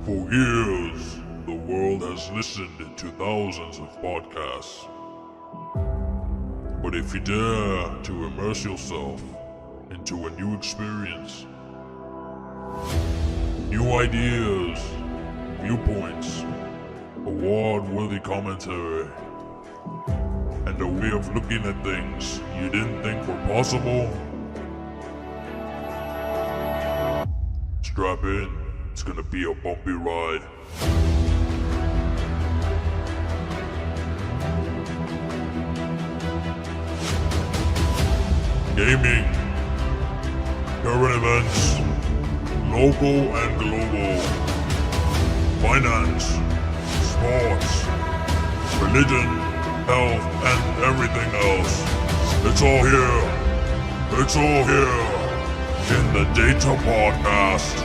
For years, the world has listened to thousands of podcasts. But if you dare to immerse yourself into a new experience, new ideas, viewpoints, award-worthy commentary, and a way of looking at things you didn't think were possible, strap in, it's gonna be a bumpy ride. Gaming, current events, local and global, finance, sports, religion, health, and everything else. It's all here. It's all here in the Data Podcast.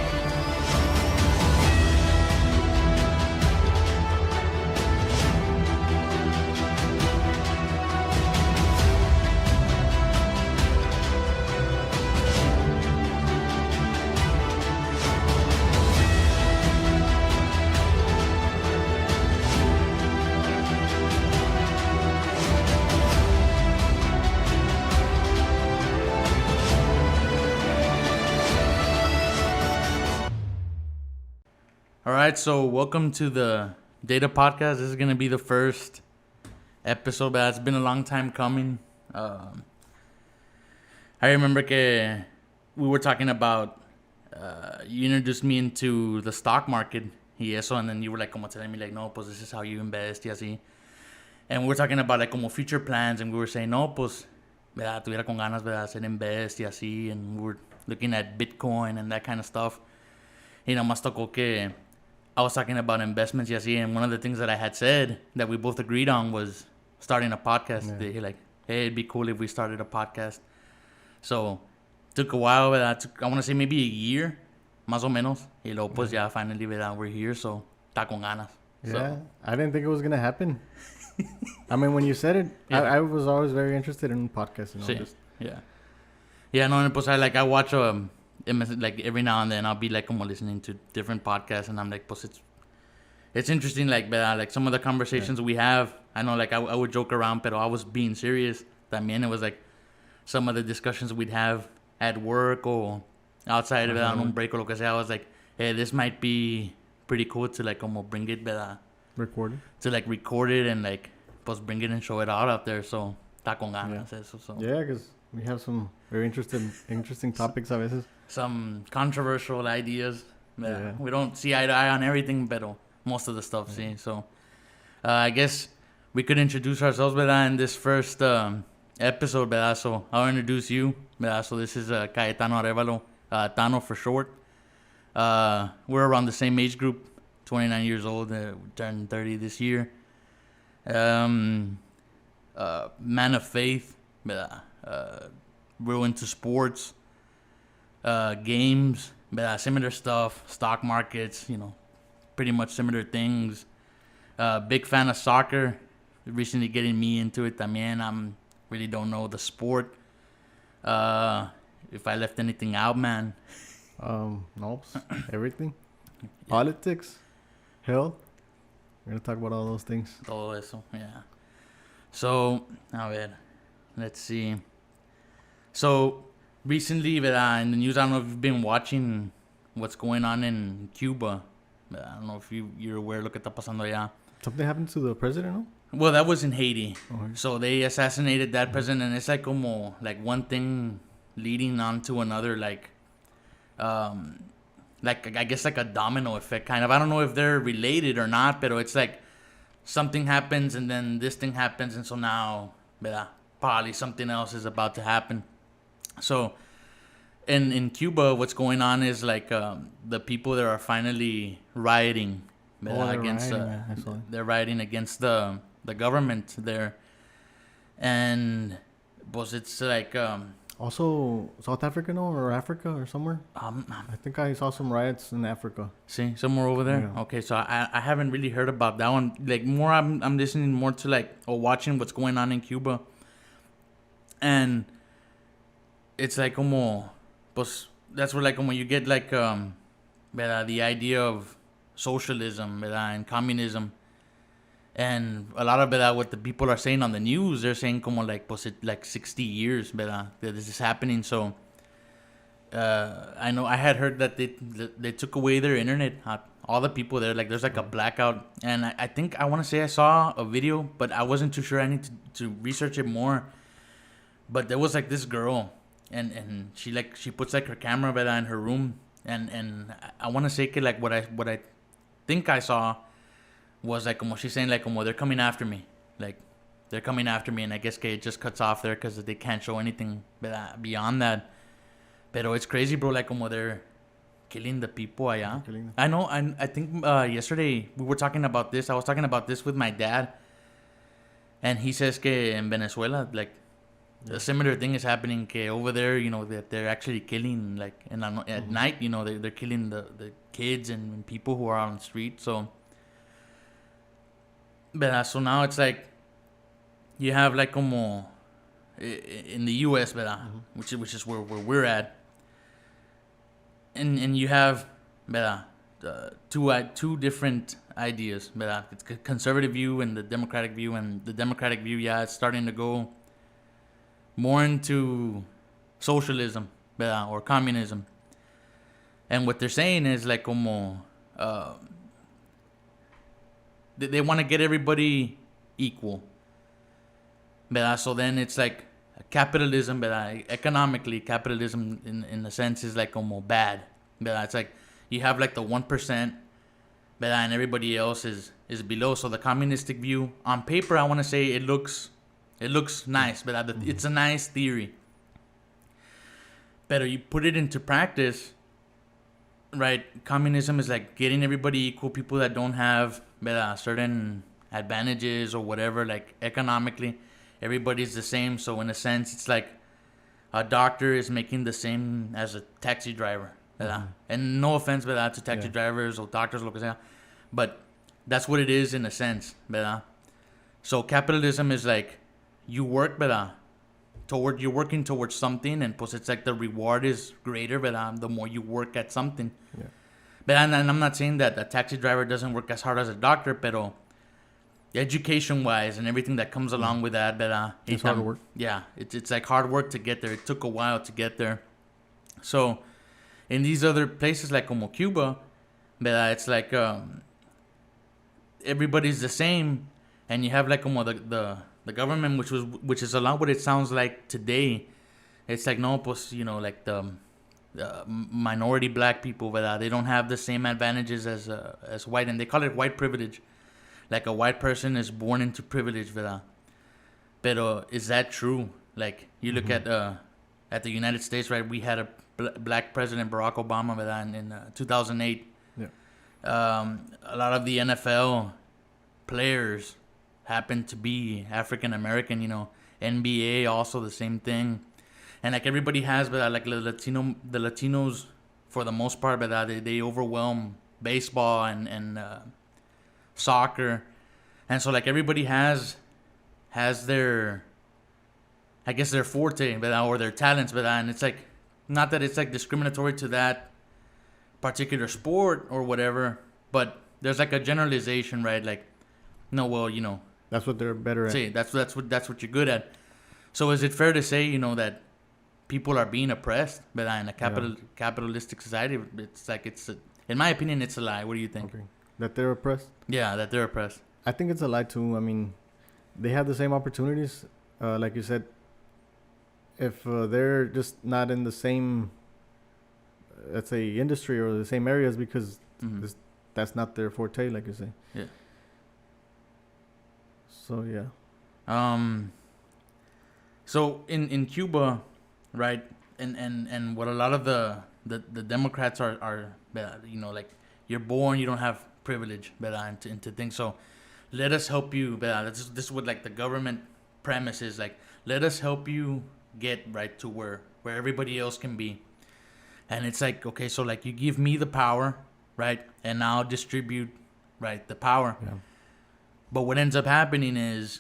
All right, so welcome to the Data Podcast. This is going to be the first episode, but it's been a long time coming. I remember que we were talking about, you introduced me into the stock market y eso, and then you were like, como telling me, like, no, pues this is how you invest y así. And we were talking about, like, como future plans, and we were saying, no, pues, ¿verdad? Tuviera con ganas, ¿verdad? Hacer invest y así, and we were looking at Bitcoin and that kind of stuff. Y nomás tocó que I was talking about investments y así, and one of the things that I had said that we both agreed on was starting a podcast. Yeah. Like, hey, it'd be cool if we started a podcast. So, took a while, ¿verdad? I want to say maybe a year, más o menos. Y luego, pues, ya finally, ¿verdad? We're here, so, está con ganas. Yeah, so. I didn't think it was going to happen. I mean, when you said it, yeah. I was always very interested in podcasts. You know, sí. Yeah. Yeah, no, pues, I watch, like every now and then I'll be like como listening to different podcasts, and I'm like, pues it's interesting, like, like some of the conversations we have. I know, like, I would joke around, pero I was being serious. También it was like some of the discussions we'd have at work or outside of it on un break or lo que sea. I was like, hey, this might be pretty cool to like como bring it, record it, to like record it and like pues bring it and show it out there. So está con ganas eso. So yeah, because we have some very interesting topics a veces. Some controversial ideas. Yeah. We don't see eye to eye on everything, but most of the stuff, see. So, I guess we could introduce ourselves, ¿verdad? In this first episode, ¿verdad? So, I'll introduce you, ¿verdad? So, this is Cayetano Arevalo, Tano for short. We're around the same age group, 29 years old, turned 30 this year. Man of faith, ¿verdad? We're into sports. Games, similar stuff, stock markets, you know, pretty much similar things. Big fan of soccer, recently getting me into it también. I really don't know the sport. If I left anything out, man. No, everything. Yeah. Politics, health. We're going to talk about all those things. Todo eso, yeah. So, a ver, let's see. So, recently, in the news, I don't know if you've been watching what's going on in Cuba. I don't know if you're aware lo que está pasando allá. Something happened to the president, no? Well, that was in Haiti. Okay. So they assassinated that president, and it's like como like one thing leading on to another, like I guess like a domino effect kind of. I don't know if they're related or not, but it's like something happens and then this thing happens, and so now, probably something else is about to happen. So, in Cuba, what's going on is like the people that are finally rioting against. They're rioting against the government there, and pues it's like also South Africa, no, or Africa or somewhere. I think I saw some riots in Africa. See, somewhere over there. Yeah. Okay, so I haven't really heard about that one. Like more, I'm listening more to like or watching what's going on in Cuba, and it's like como, pues that's where like como you get like the idea of socialism, ¿verdad? And communism. And a lot of that, what the people are saying on the news, they're saying como like, pues it, like 60 years, ¿verdad? That this is happening. So I know I had heard that they took away their internet. All the people there, like there's like a blackout. And I think I want to say I saw a video, but I wasn't too sure. I need to research it more. But there was like this girl, and she puts like her camera, ¿verdad, in her room. And I want to say que like what I think I saw was like como she's saying like como they're coming after me, like they're coming after me, and I guess que it just cuts off there because they can't show anything beyond that. Pero it's crazy, bro. Like como they're killing the people allá. I know. I think yesterday we were talking about this. I was talking about this with my dad, and he says que in Venezuela like a similar thing is happening. Que over there, you know, that they're actually killing like at night. You know, they're killing the kids and people who are on the street. So. ¿Verdad? So now it's like you have like como in the U.S., ¿verdad? Which is where we're at, and you have, ¿verdad? Two different ideas, ¿verdad? It's a conservative view and the democratic view, and the democratic view, it's starting to go more into socialism, ¿verdad? Or communism, and what they're saying is like como. They want to get everybody equal. ¿Verdad? So then it's like capitalism, ¿verdad? Economically, capitalism in a sense is like como bad. ¿Verdad? It's like you have like the 1%, ¿verdad? And everybody else is below. So the communistic view, on paper, I want to say it looks nice, ¿verdad? It's a nice theory. But you put it into practice, right? Communism is like getting everybody equal, people that don't have certain advantages or whatever, like economically, everybody's the same. So in a sense, it's like a doctor is making the same as a taxi driver. And no offense, to taxi drivers or doctors, lo que sea, but that's what it is in a sense. So capitalism is like you work, you're working towards something, and pues it's like the reward is greater, the more you work at something. Yeah. And I'm not saying that a taxi driver doesn't work as hard as a doctor, pero education-wise and everything that comes along with that, it's hard work. Yeah, it's like hard work to get there. It took a while to get there. So in these other places like como Cuba, it's like everybody's the same, and you have like como the government, which is a lot what it sounds like today. It's like no, pues you know, like the minority black people, they don't have the same advantages as white, and they call it white privilege. Like a white person is born into privilege, Pero is that true? Like you look at the United States, right? We had a black president, Barack Obama, in 2008. Yeah. A lot of the NFL players happen to be African American. You know, NBA also the same thing. And like everybody has, like the Latinos, for the most part, they overwhelm baseball and soccer, and so like everybody has their, I guess their forte, or their talents, and it's like not that it's like discriminatory to that particular sport or whatever, but there's like a generalization, right? Like, no, well, you know, that's what they're better at. See, that's what you're good at. So is it fair to say, you know, that people are being oppressed, in a capitalistic society? It's like in my opinion, it's a lie. What do you think? Okay. That they're oppressed? Yeah, that they're oppressed. I think it's a lie too. I mean, they have the same opportunities, like you said. If they're just not in the same, let's say, industry or the same areas, because that's not their forte, like you say. Yeah. So yeah. So in Cuba, right, and what a lot of the Democrats are you know, like you're born, you don't have privilege, into things. So let us help you. This is what like the government premise is, like, let us help you get right to where everybody else can be. And it's like, okay, so like you give me the power, right, and I'll distribute, right, the power. Yeah. But what ends up happening is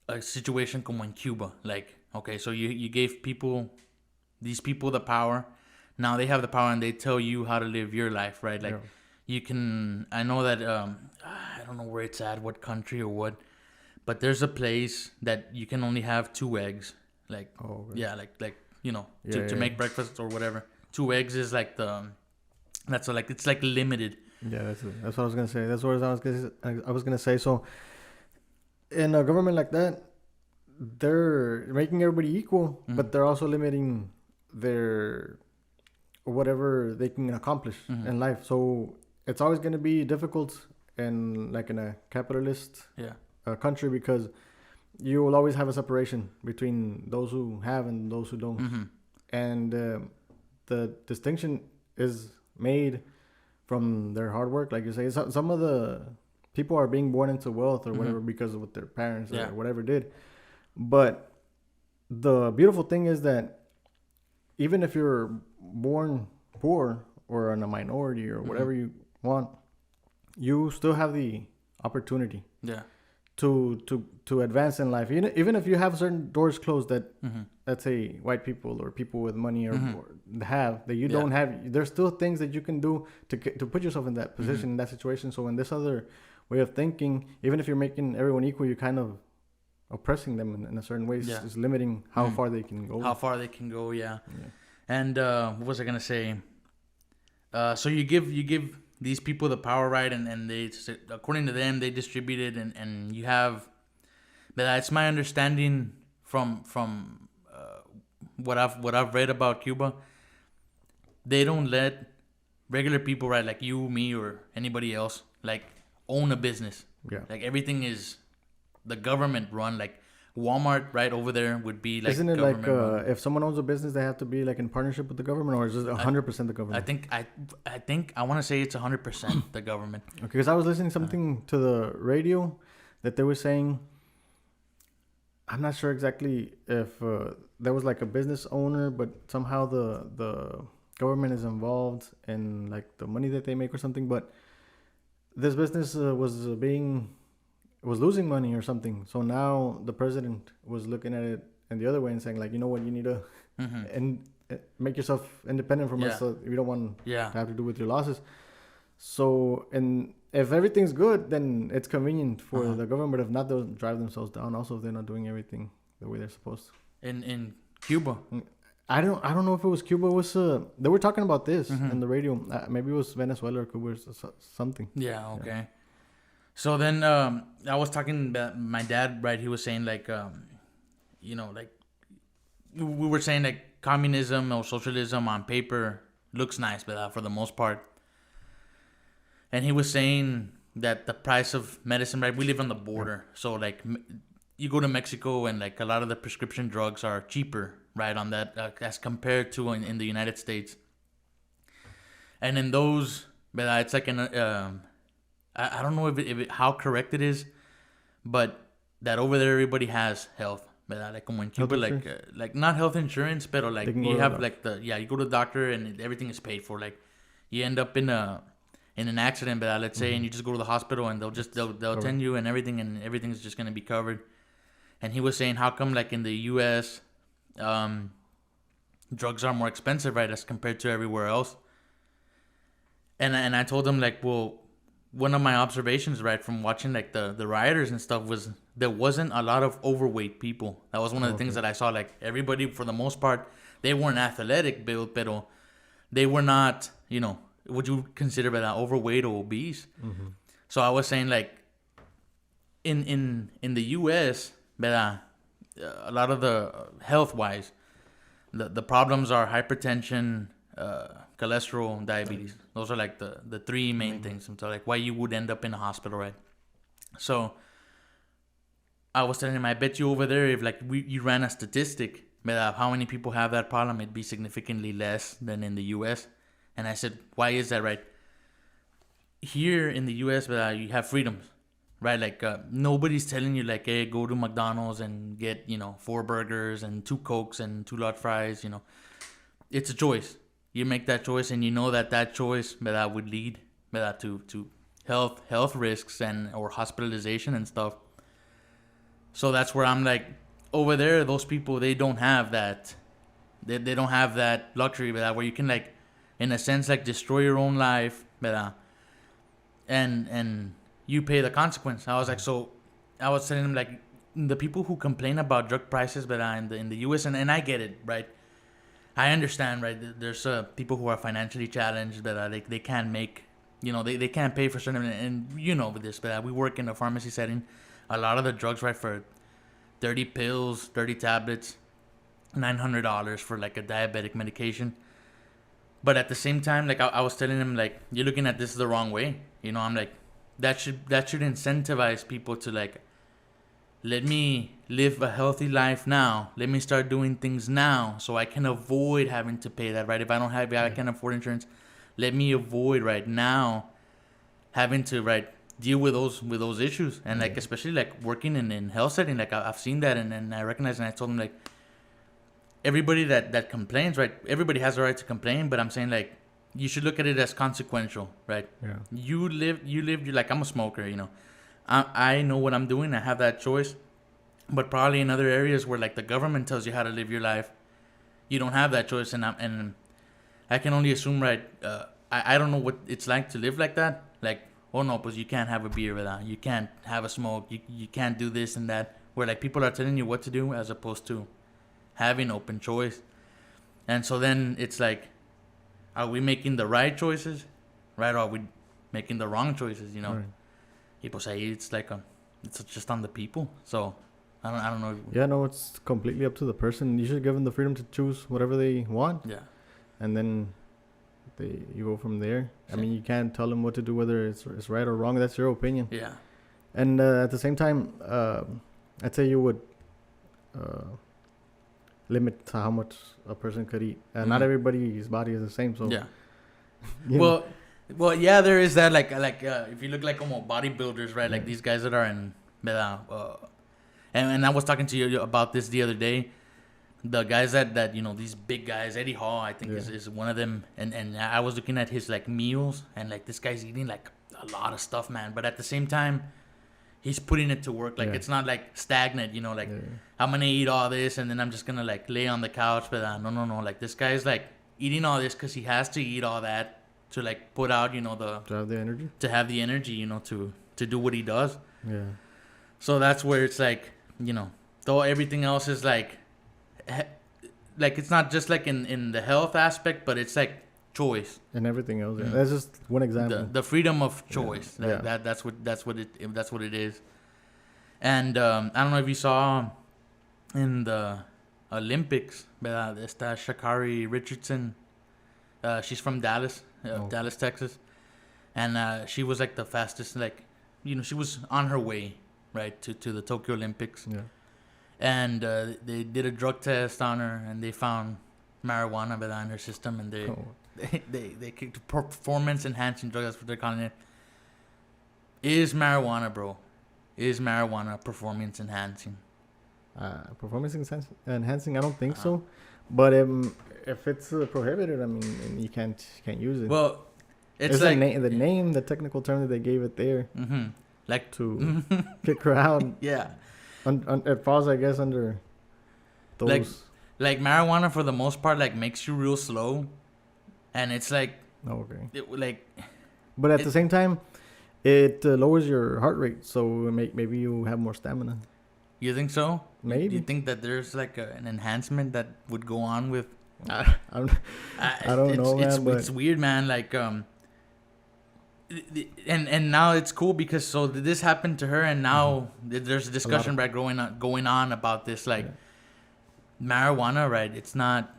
a situation como in Cuba. Like, okay, so you gave these people the power. Now they have the power and they tell you how to live your life, right? Like, you can. I know that I don't know where it's at, what country or what, but there's a place that you can only have 2 eggs. Like Oh, okay. yeah, like you know, Yeah, to yeah, make yeah. breakfast or whatever. 2 eggs is like that's like it's like limited. Yeah, that's what I was gonna say. That's what I was gonna say. So, in a government like that, they're making everybody equal, Mhm. but they're also limiting their whatever they can accomplish Mhm. in life. So it's always gonna be difficult in like in a capitalist Yeah. country because you will always have a separation between those who have and those who don't, Mm-hmm. and the distinction is made from their hard work, like you say. Some of the people are being born into wealth or Mhm. whatever because of what their parents Yeah. or whatever did. But the beautiful thing is that even if you're born poor or in a minority or Mhm. whatever you want, you still have the opportunity Yeah. to advance in life. Even if you have certain doors closed that, Mm-hmm. let's say, white people or people with money Mhm. or have that you Yeah. don't have, there's still things that you can do to put yourself in that position, Mhm. in that situation. So in this other way of thinking, even if you're making everyone equal, you're kind of oppressing them in a certain way. It's Yeah. just limiting how Mhm. far they can go. How far they can go, yeah. Yeah. And what was I gonna say? So you give these people the power, right? And they, according to them, they distribute it, and you have. But it's my understanding from what I've read about Cuba. They don't let regular people, right, like you, me, or anybody else, like own a business. Yeah. Like everything is the government run. Like Walmart, right over there, would be like Isn't it like government run. if someone owns a business, they have to be like in partnership with the government, or is it 100% the government? I think I want to say it's 100% the government. Okay, because I was listening something to the radio that they were saying. I'm not sure exactly if there was like a business owner, but somehow the government is involved in like the money that they make or something. But this business was losing money or something. So now the president was looking at it in the other way and saying like, you know what, you need to Hmm. and make yourself independent from Yeah. us, so we don't want Yeah. to have to do with your losses. So, and if everything's good, then it's convenient for Uh-huh. the government. But if not, they'll drive themselves down. Also, if they're not doing everything the way they're supposed to. In Cuba. I don't know if it was Cuba. It was they were talking about this Mhm. in the radio. Maybe it was Venezuela or Cuba or something. Yeah. Okay. So then I was talking about my dad, right? He was saying like like we were saying like communism or socialism on paper looks nice, but for the most part. And he was saying that the price of medicine, right? We live on the border, so like you go to Mexico and like a lot of the prescription drugs are cheaper, right? On that as compared to in the United States. And in those, but it's like I don't know if how correct it is, but that over there everybody has health. Like como in Cuba, like not health insurance, but like They can go you to have the like you go to the doctor and everything is paid for. Like you end up in an accident, but let's say, and you just go to the hospital and they'll attend you and everything's just gonna be covered. And he was saying, how come like in the U.S. Drugs are more expensive, right, as compared to everywhere else? And I told him like, well, one of my observations, right, from watching like the rioters and stuff was there wasn't a lot of overweight people. That was one of the things that I saw. Like everybody, for the most part, they weren't athletic, pero they were not, would you consider that overweight or obese? Mm-hmm. So I was saying like, in the U.S., a lot of the health wise, the problems are hypertension, cholesterol, diabetes. Those are like the three main things. So like why you would end up in a hospital, right? So I was telling him, I bet you over there, if like you ran a statistic of how many people have that problem, it'd be significantly less than in the U.S. And I said, why is that, right? Here in the U.S., you have freedoms, right? Like nobody's telling you like, hey, go to McDonald's and get 4 burgers and 2 Cokes and 2 large fries. It's a choice. You make that choice, and you know that choice that would lead to health risks or hospitalization and stuff. So that's where I'm like, over there, those people, they don't have that. They don't have that luxury, where you can like, in a sense, like destroy your own life, and you pay the consequence. I was like, so I was telling him, like, the people who complain about drug prices, but in the U.S. and I get it, right? I understand, right? There's people who are financially challenged that like they can't make, they can't pay for certain, and with this, but we work in a pharmacy setting. A lot of the drugs, right, for 30 pills, 30 tablets, $900 for like a diabetic medication. But at the same time, like I was telling him, like, you're looking at this the wrong way. I'm like, that should incentivize people to like, let me live a healthy life now. Let me start doing things now so I can avoid having to pay that, right? If I can't afford insurance, let me avoid right now having to, right, deal with those issues. And like, especially like working in health setting, like I've seen that and I recognize, and I told him, like, everybody that complains, right? Everybody has the right to complain, but I'm saying, like, you should look at it as consequential, right? Yeah. You like, I'm a smoker, I know what I'm doing. I have that choice. But probably in other areas where like the government tells you how to live your life, you don't have that choice. And I can only assume, right? I don't know what it's like to live like that. Like, oh no, but you can't have a beer without. You can't have a smoke. You can't do this and that. Where like people are telling you what to do as opposed to having open choice. And so then it's like, are we making the right choices, right? Or are we making the wrong choices? Right. People say it's like it's just on the people. So I don't know. Yeah, no, it's completely up to the person. You should give them the freedom to choose whatever they want. Yeah. And then you go from there. I mean, you can't tell them what to do, whether it's right or wrong. That's your opinion. Yeah. And at the same time, I'd say you would limit to how much a person could eat. And not everybody's body is the same. So yeah. Well, yeah, there is that. Like if you look like bodybuilders, right? Like these guys that are in, and I was talking to you about this the other day. The guys that these big guys, Eddie Hall, I think is one of them. And I was looking at his like meals, and like this guy's eating like a lot of stuff, man. But at the same time, he's putting it to work. Like it's not like stagnant, I'm gonna eat all this and then I'm just gonna like lay on the couch. But no. Like this guy's like eating all this because he has to eat all that to like put out, to have the energy. To have the energy, to do what he does. Yeah. So that's where it's like, though everything else is like it's not just like in the health aspect, but it's like choice and everything else. Yeah. That's just one example. The freedom of choice. Yeah. That's what it is. And I don't know if you saw in the Olympics, esta Sha'Carri Richardson. She's from Dallas, Dallas, Texas, and she was like the fastest. Like, she was on her way right to the Tokyo Olympics. Yeah. And they did a drug test on her, and they found marijuana in her system, and they kicked performance enhancing drug. That's what they're calling it. Is marijuana, bro? Is marijuana performance enhancing? Performance enhancing? I don't think so. But if it's prohibited, I mean, you can't use it. Well, it's like the name, the technical term that they gave it there. Mm-hmm. Like to kick her out. Yeah. It falls, I guess, under those. Like marijuana for the most part, like makes you real slow, and it's like. Okay. But at the same time, it lowers your heart rate, so maybe you have more stamina. You think so? Maybe. Do you think that there's like an enhancement that would go on with? I don't know, man. It's weird, man. Like and now it's cool because so this happened to her, and now there's a discussion going on about this, like marijuana, right? It's not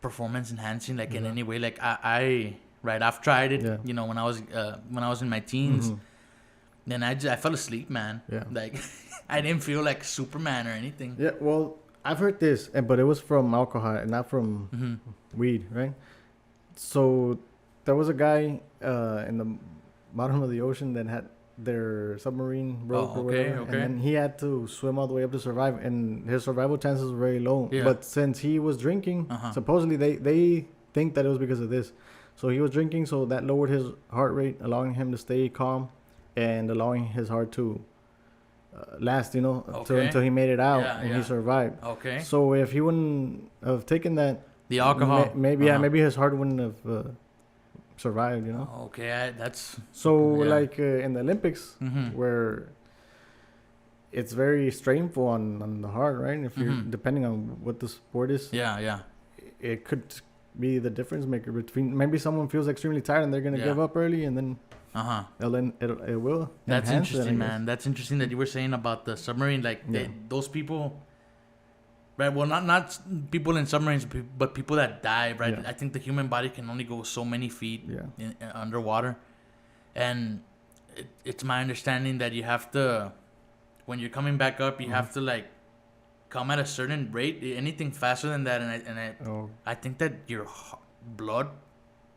performance enhancing like in any way. Like I've tried it, when I was in my teens. Then I fell asleep, man. Yeah. Like I didn't feel like Superman or anything. Yeah, well, I've heard this, but it was from alcohol and not from weed, right? So there was a guy in the bottom of the ocean that had their submarine broke or whatever, and then he had to swim all the way up to survive, and his survival chances were very low. Yeah. But since he was drinking, supposedly they think that it was because of this. So he was drinking, so that lowered his heart rate, allowing him to stay calm and allowing his heart to last, until he made it out and he survived. Okay. So if he wouldn't have taken that, the alcohol, maybe his heart wouldn't have survived, you know. Okay, that's So yeah. like in the Olympics, Mhm. where it's very strainful on the heart, right? If you're Mhm. depending on what the sport is, Yeah. it could be the difference maker between maybe someone feels extremely tired and they're gonna Yeah. give up early, and then Uh-huh. it will. That's enhance it, I interesting, guess. man. That's interesting that you were saying about the submarine. Like Yeah. those people, right? Well, not people in submarines, but people that dive, right? Yeah. I think the human body can only go so many feet Yeah. underwater, and it's my understanding that you have to, when you're coming back up, you have to like come at a certain rate. Anything faster than that, Oh, I think that your blood.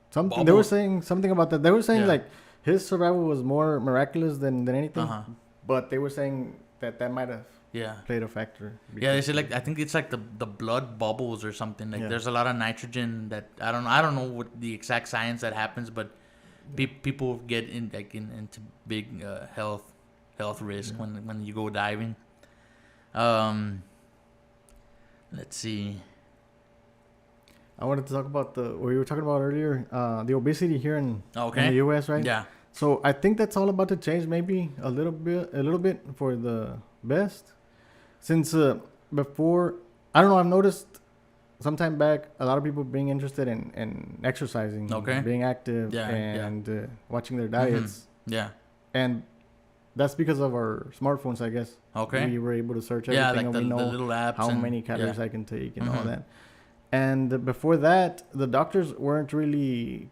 something they were Bubbles. saying something about that. They were saying Yeah. like his survival was more miraculous than anything, Uh huh. but they were saying that might have Yeah. played a factor. Yeah, they because- say like I think it's like the blood bubbles or something. Like Yeah. there's a lot of nitrogen that I don't know what the exact science that happens, but people get into big health risk Yeah. when you go diving. Let's see. I wanted to talk about what we were talking about earlier, the obesity here in Okay. the U.S. Right? Yeah. So I think that's all about to change, maybe a little bit for the best. Since before, I don't know, I've noticed sometime back a lot of people being interested in exercising, Okay. being active, Yeah, yeah. and watching their diets, Yeah. and that's because of our smartphones, I guess. Okay. We were able to search Yeah, everything, like and we the know little apps. how and, many calories yeah. I can take and all Mhm. that. And before that, the doctors weren't really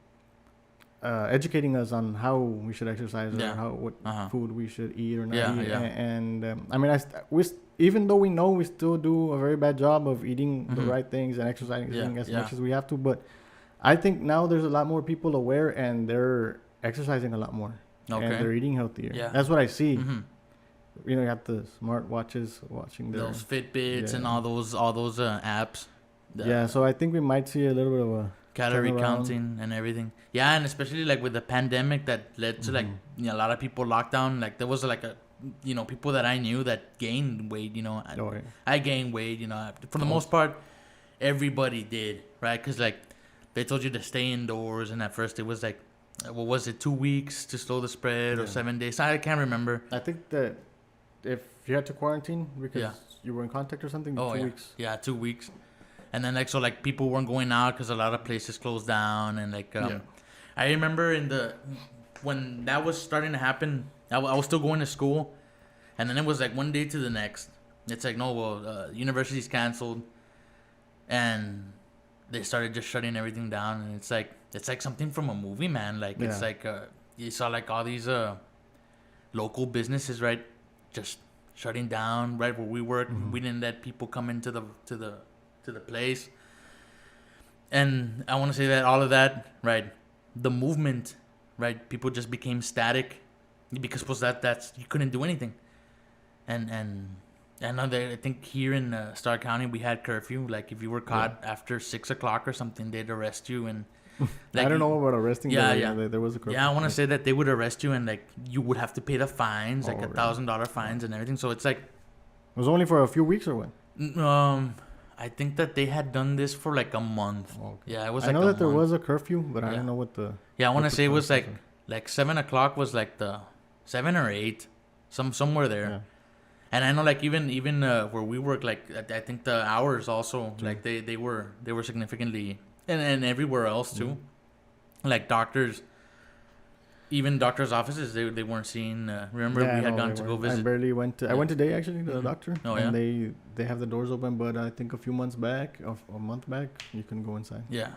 educating us on how we should exercise Yeah. or what Uh-huh. food we should eat or not Yeah, eat. yeah. And I mean, even though we know, we still do a very bad job of eating the Mhm. right things and exercising Yeah, as yeah. much as we have to. But I think now there's a lot more people aware and they're exercising a lot more and they're Okay. eating healthier. Yeah. That's what I see. hmm You know, you have the smart watches watching their Those Fitbits and yeah. all those apps. The yeah. So I think we might see a little bit of a calorie turnaround. counting and everything. Yeah, and especially like with the pandemic that led to like Mhm. a lot of people locked down. Like there was like people that I knew that gained weight. Oh, yeah. I gained weight. For the most part, everybody did, right? Because like they told you to stay indoors, and at first it was like, what was it, 2 weeks to slow the spread or Yeah. 7 days? I can't remember. I think that if you had to quarantine because Yeah. you were in contact or something, Oh 2 yeah, weeks. yeah, 2 weeks, and then so people weren't going out because a lot of places closed down, and Yeah. I remember when that was starting to happen, I was still going to school, and then it was like one day to the next. It's like, no, well, university's canceled, and they started just shutting everything down, and it's like something from a movie, man. Like it's Yeah. like you saw like all these local businesses, right, just shutting down. Right where we work, Mhm. we didn't let people come into the place, and I want to say that all of that, right, the movement, right, people just became static because suppose that's you couldn't do anything, and I know that I think here in Starr County we had curfew. Like if you were caught after 6 o'clock or something, they'd arrest you, and like, I don't know about arresting. Yeah, but yeah. There was a curfew. yeah, I want to say that they would arrest you, and like you would have to pay the fines, like Oh, really? $1,000 fines and everything. So it's like, It was only for a few weeks or what? I think that they had done this for like a month. Oh, okay. Yeah, it was I like know a that there month. was a curfew, but I Yeah. don't know what the. Yeah, I want what to the say it was consequences like 7 o'clock was like the 7 or 8, somewhere are. there. Yeah. And I know like even where we work, like I think the hours also Yeah. like they were significantly, and everywhere else too. Mm-hmm. Like doctors, even doctors' offices, they weren't seeing. Remember Yeah, I we had know gone they to were. go visit. I barely went. I Yeah. went today actually to the Mhm. doctor. Oh, and they have the doors open, but I think a few months back, a month back, you can go inside. Yeah,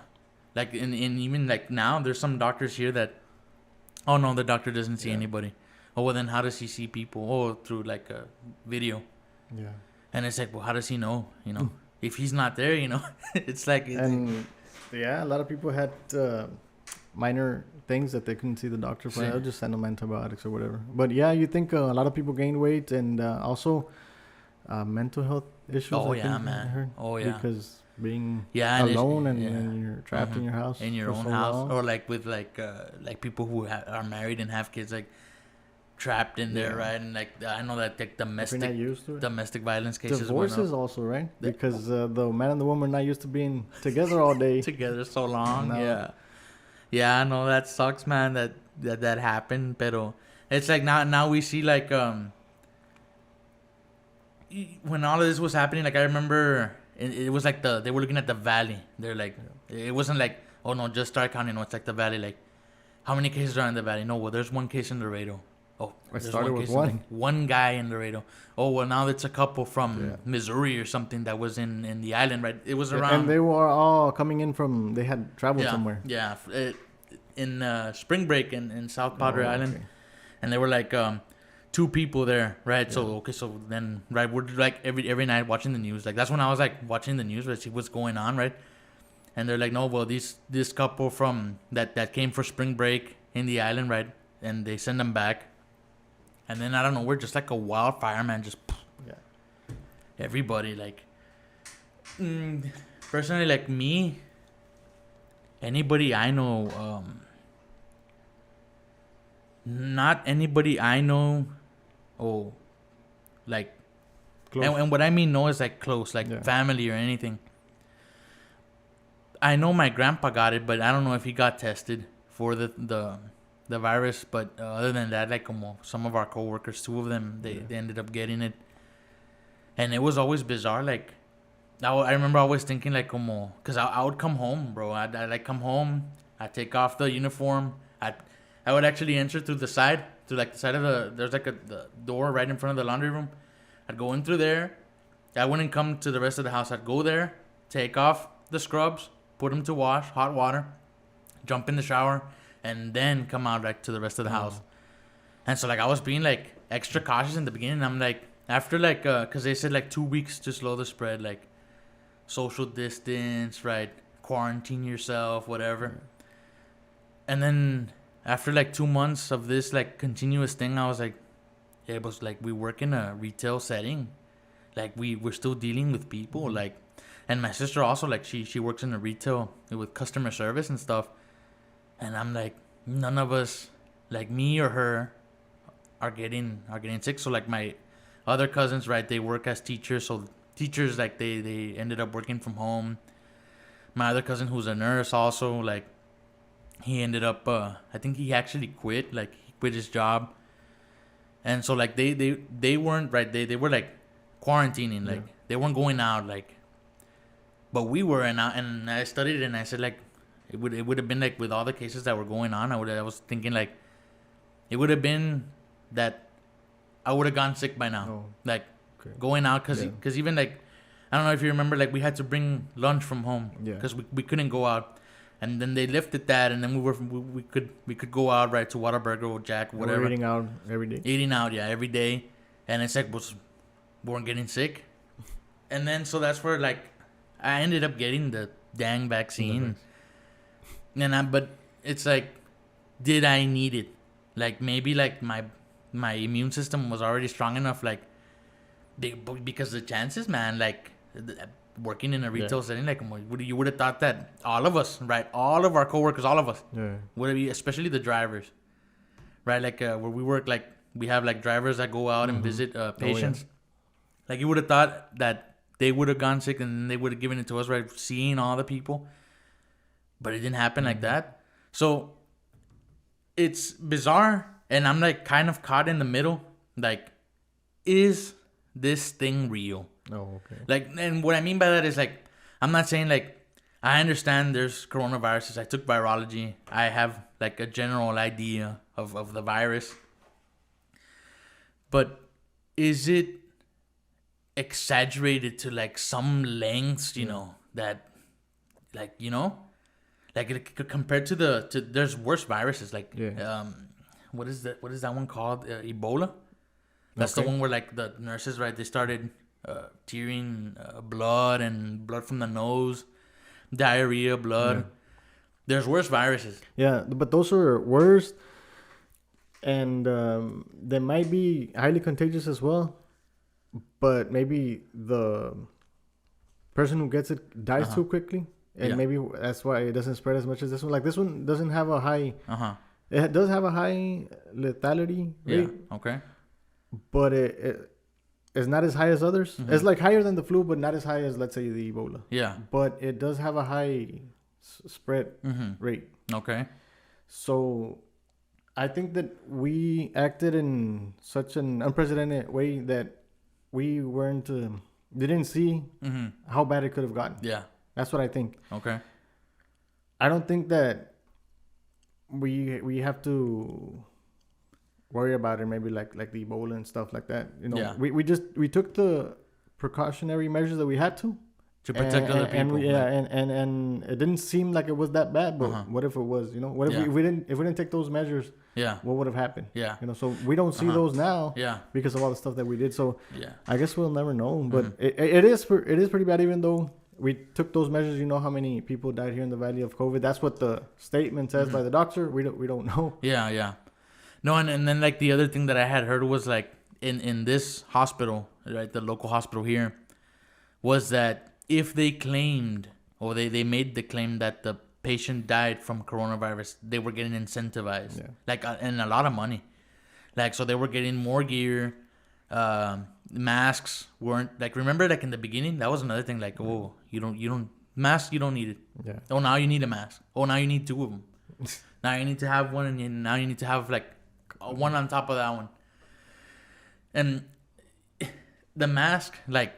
like in even like now, there's some doctors here that, oh no, the doctor doesn't see Yeah. anybody. Oh well, then how does he see people? Oh, through like a video. Yeah. And it's like, well, how does he know? If he's not there, it's like, And yeah, a lot of people had minor things that they couldn't see the doctor for. Sí. They'll just send them antibiotics or whatever. But yeah, you think a lot of people gain weight and also mental health issues. Oh, I yeah, think I man. heard. Oh, yeah. Because being yeah, and it's- alone and, yeah. and you're trapped Mhm. in your house in your for own so house, long. or like with like people who are married and have kids, like trapped in there, Yeah. right? And like I know that like If you're not domestic used to it. violence cases went Divorces up also, right? The- Because the man and the woman are not used to being together all day. together so long. No. Yeah, Yeah, no, that sucks, man. That happened, pero it's like now we see like when all of this was happening, like I remember it was like they were looking at the valley. They're like, it wasn't like, oh no, just Stark County. No, it's like the valley. Like, how many cases are in the valley? No, well, there's one case in Laredo. Oh, I there's started one with case one. in, like, one guy in Laredo. Oh, well, now it's a couple from Missouri or something that was in the island, right? It was around. And they were all coming in from. They had traveled somewhere. Yeah, in spring break in South Padre Island, okay. and there were like 2 people there, right? So so then right, we're like every night watching the news. Like that's when I was like watching the news to see what's going on, right? And they're like, no, well, this couple from that came for spring break in the island, right? And they send them back, and then I don't know, we're just like a wildfire, man. Just everybody like. Personally, like me, anybody I know, not anybody I know, like, and what I mean no is like close, like family or anything. I know my grandpa got it, but I don't know if he got tested for the virus. But other than that, like some of our coworkers, 2 of them, they ended up getting it, and it was always bizarre, like. I remember always thinking like because I would come home, bro. I'd like come home. I'd take off the uniform. I would actually enter through the side, through like the side of there's like the door right in front of the laundry room. I'd go in through there. I wouldn't come to the rest of the house. I'd go there, take off the scrubs, put them to wash, hot water, jump in the shower, and then come out like to the rest of the house. And so like I was being like extra cautious in the beginning. I'm like after like because they said like 2 weeks to slow the spread, like. Social distance, right? Quarantine yourself, whatever. And then after like 2 months of this like continuous thing, I was like, yeah, it was like we work in a retail setting, like we're still dealing with people, like, and my sister also like she works in a retail with customer service and stuff, and I'm like, none of us, like me or her, are getting sick. So like my other cousins, right? They work as teachers, so. Teachers, like, they ended up working from home. My other cousin, who's a nurse also, like, he ended up, I think he actually quit. Like, he quit his job. And so, like, they weren't, right, they were, like, quarantining. Like, they weren't going out, like. But we were, and I studied it, and I said, like, it would have been, like, with all the cases that were going on, I was thinking, like, it would have been that I would have gone sick by now. Like, going out because even like I don't know if you remember, like we had to bring lunch from home because we couldn't go out, and then they lifted that, and then we could go out, right, to Whataburger or Jack, whatever. We're eating out every day. Every day, and it's like we weren't getting sick, and then so that's where like I ended up getting the dang vaccine, but it's like, did I need it? Like maybe like my immune system was already strong enough, like. Because the chances, man, like working in a retail setting, like you would have thought that all of us, right, all of our coworkers, all of us, would be, especially the drivers, right, like where we work, like we have like drivers that go out and visit patients. Like you would have thought that they would have gone sick and they would have given it to us, right, seeing all the people, but it didn't happen like that. So it's bizarre, and I'm like kind of caught in the middle, like, is this thing real? Oh, okay. Like, and what I mean by that is like, I'm not saying like, I understand there's coronaviruses. I took virology. I have like a general idea of the virus. But is it exaggerated to like some lengths, you know, that like, you know, like compared to there's worse viruses, like, what is that one called? Ebola? That's the one where, like, the nurses, right, they started tearing blood from the nose, diarrhea, blood. There's worse viruses. Yeah, but those are worse, and they might be highly contagious as well, but maybe the person who gets it dies too quickly, and maybe that's why it doesn't spread as much as this one. Like, this one doesn't have a high... It does have a high lethality rate. Yeah, okay. But it's not as high as others. It's like higher than the flu, but not as high as, let's say, the Ebola. Yeah. But it does have a high spread rate. Okay. So I think that we acted in such an unprecedented way that we weren't, didn't see how bad it could have gotten. Yeah. That's what I think. Okay. I don't think that we have to worry about it. Maybe like the Ebola and stuff like that. You know, Yeah. we took the precautionary measures that we had to Protect other people. and it didn't seem like it was that bad. But what if it was? You know, what if Yeah. we didn't take those measures? Yeah. What would have happened? Yeah. You know, so we don't see those now. Yeah. Because of all the stuff that we did. So Yeah. I guess we'll never know. But it is pretty bad. Even though we took those measures, you know how many people died here in the Valley of COVID. That's what the statement says by the doctor. We don't know. Yeah, yeah. No, and then like the other thing that I had heard was like in this hospital, right, the local hospital here, was that if they claimed or they made the claim that the patient died from coronavirus, they were getting incentivized, like and a lot of money, like so they were getting more gear. Masks weren't like, remember like in the beginning that was another thing, like, oh, you don't mask, you don't need it. Yeah. Oh, now you need a mask. Oh, now you need two of them. Now you need to have one, and now you need to have like one on top of that one. And the mask, like,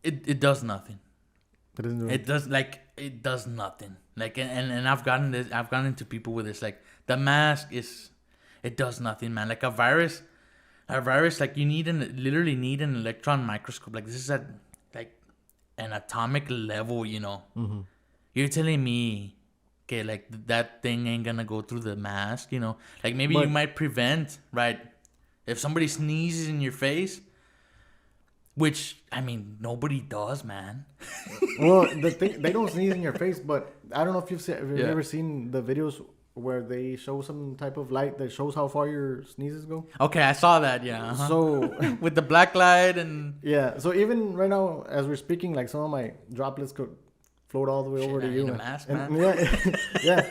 it does nothing. It doesn't do It does nothing. Like, and I've gotten into people with this, like, the mask it does nothing, man. Like a virus, like you literally need an electron microscope. Like this is at like an atomic level, you know. Mm-hmm. You're telling me, okay, like that thing ain't gonna go through the mask, you know? Like maybe you might prevent, right? If somebody sneezes in your face, which, I mean, nobody does, man. Well, the thing, they don't sneeze in your face, but I don't know if you've ever seen the videos where they show some type of light that shows how far your sneezes go. Okay, I saw that, yeah. Uh-huh. So with the black light and... Yeah, so even right now, as we're speaking, like some of my droplets could float all the way over to you. A mask, man. Yeah, yeah.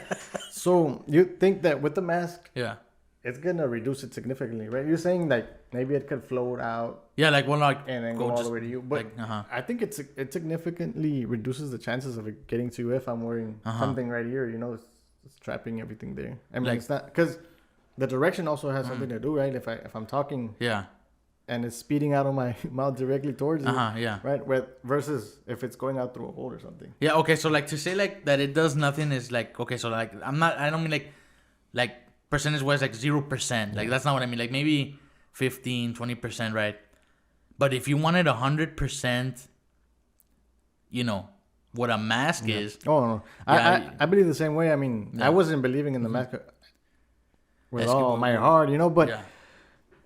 So you think that with the mask, yeah, it's gonna reduce it significantly, right? You're saying like maybe it could float out. Yeah, like one like and then go all the way to you. But like, I think it significantly reduces the chances of it getting to you if I'm wearing something right here. You know, it's trapping everything there. I mean, like, it's not because the direction also has something to do, right? If I'm talking, yeah, and it's speeding out of my mouth directly towards you, yeah, right? Versus if it's going out through a hole or something. Yeah, okay. So like to say like that it does nothing is like, okay. So like I don't mean like percentage wise like 0%. Like that's not what I mean. Like maybe 15-20%, right? But if you wanted 100%, you know what a mask is. Oh no, I believe the same way. I mean, I wasn't believing in the mask with all my heart, you know. But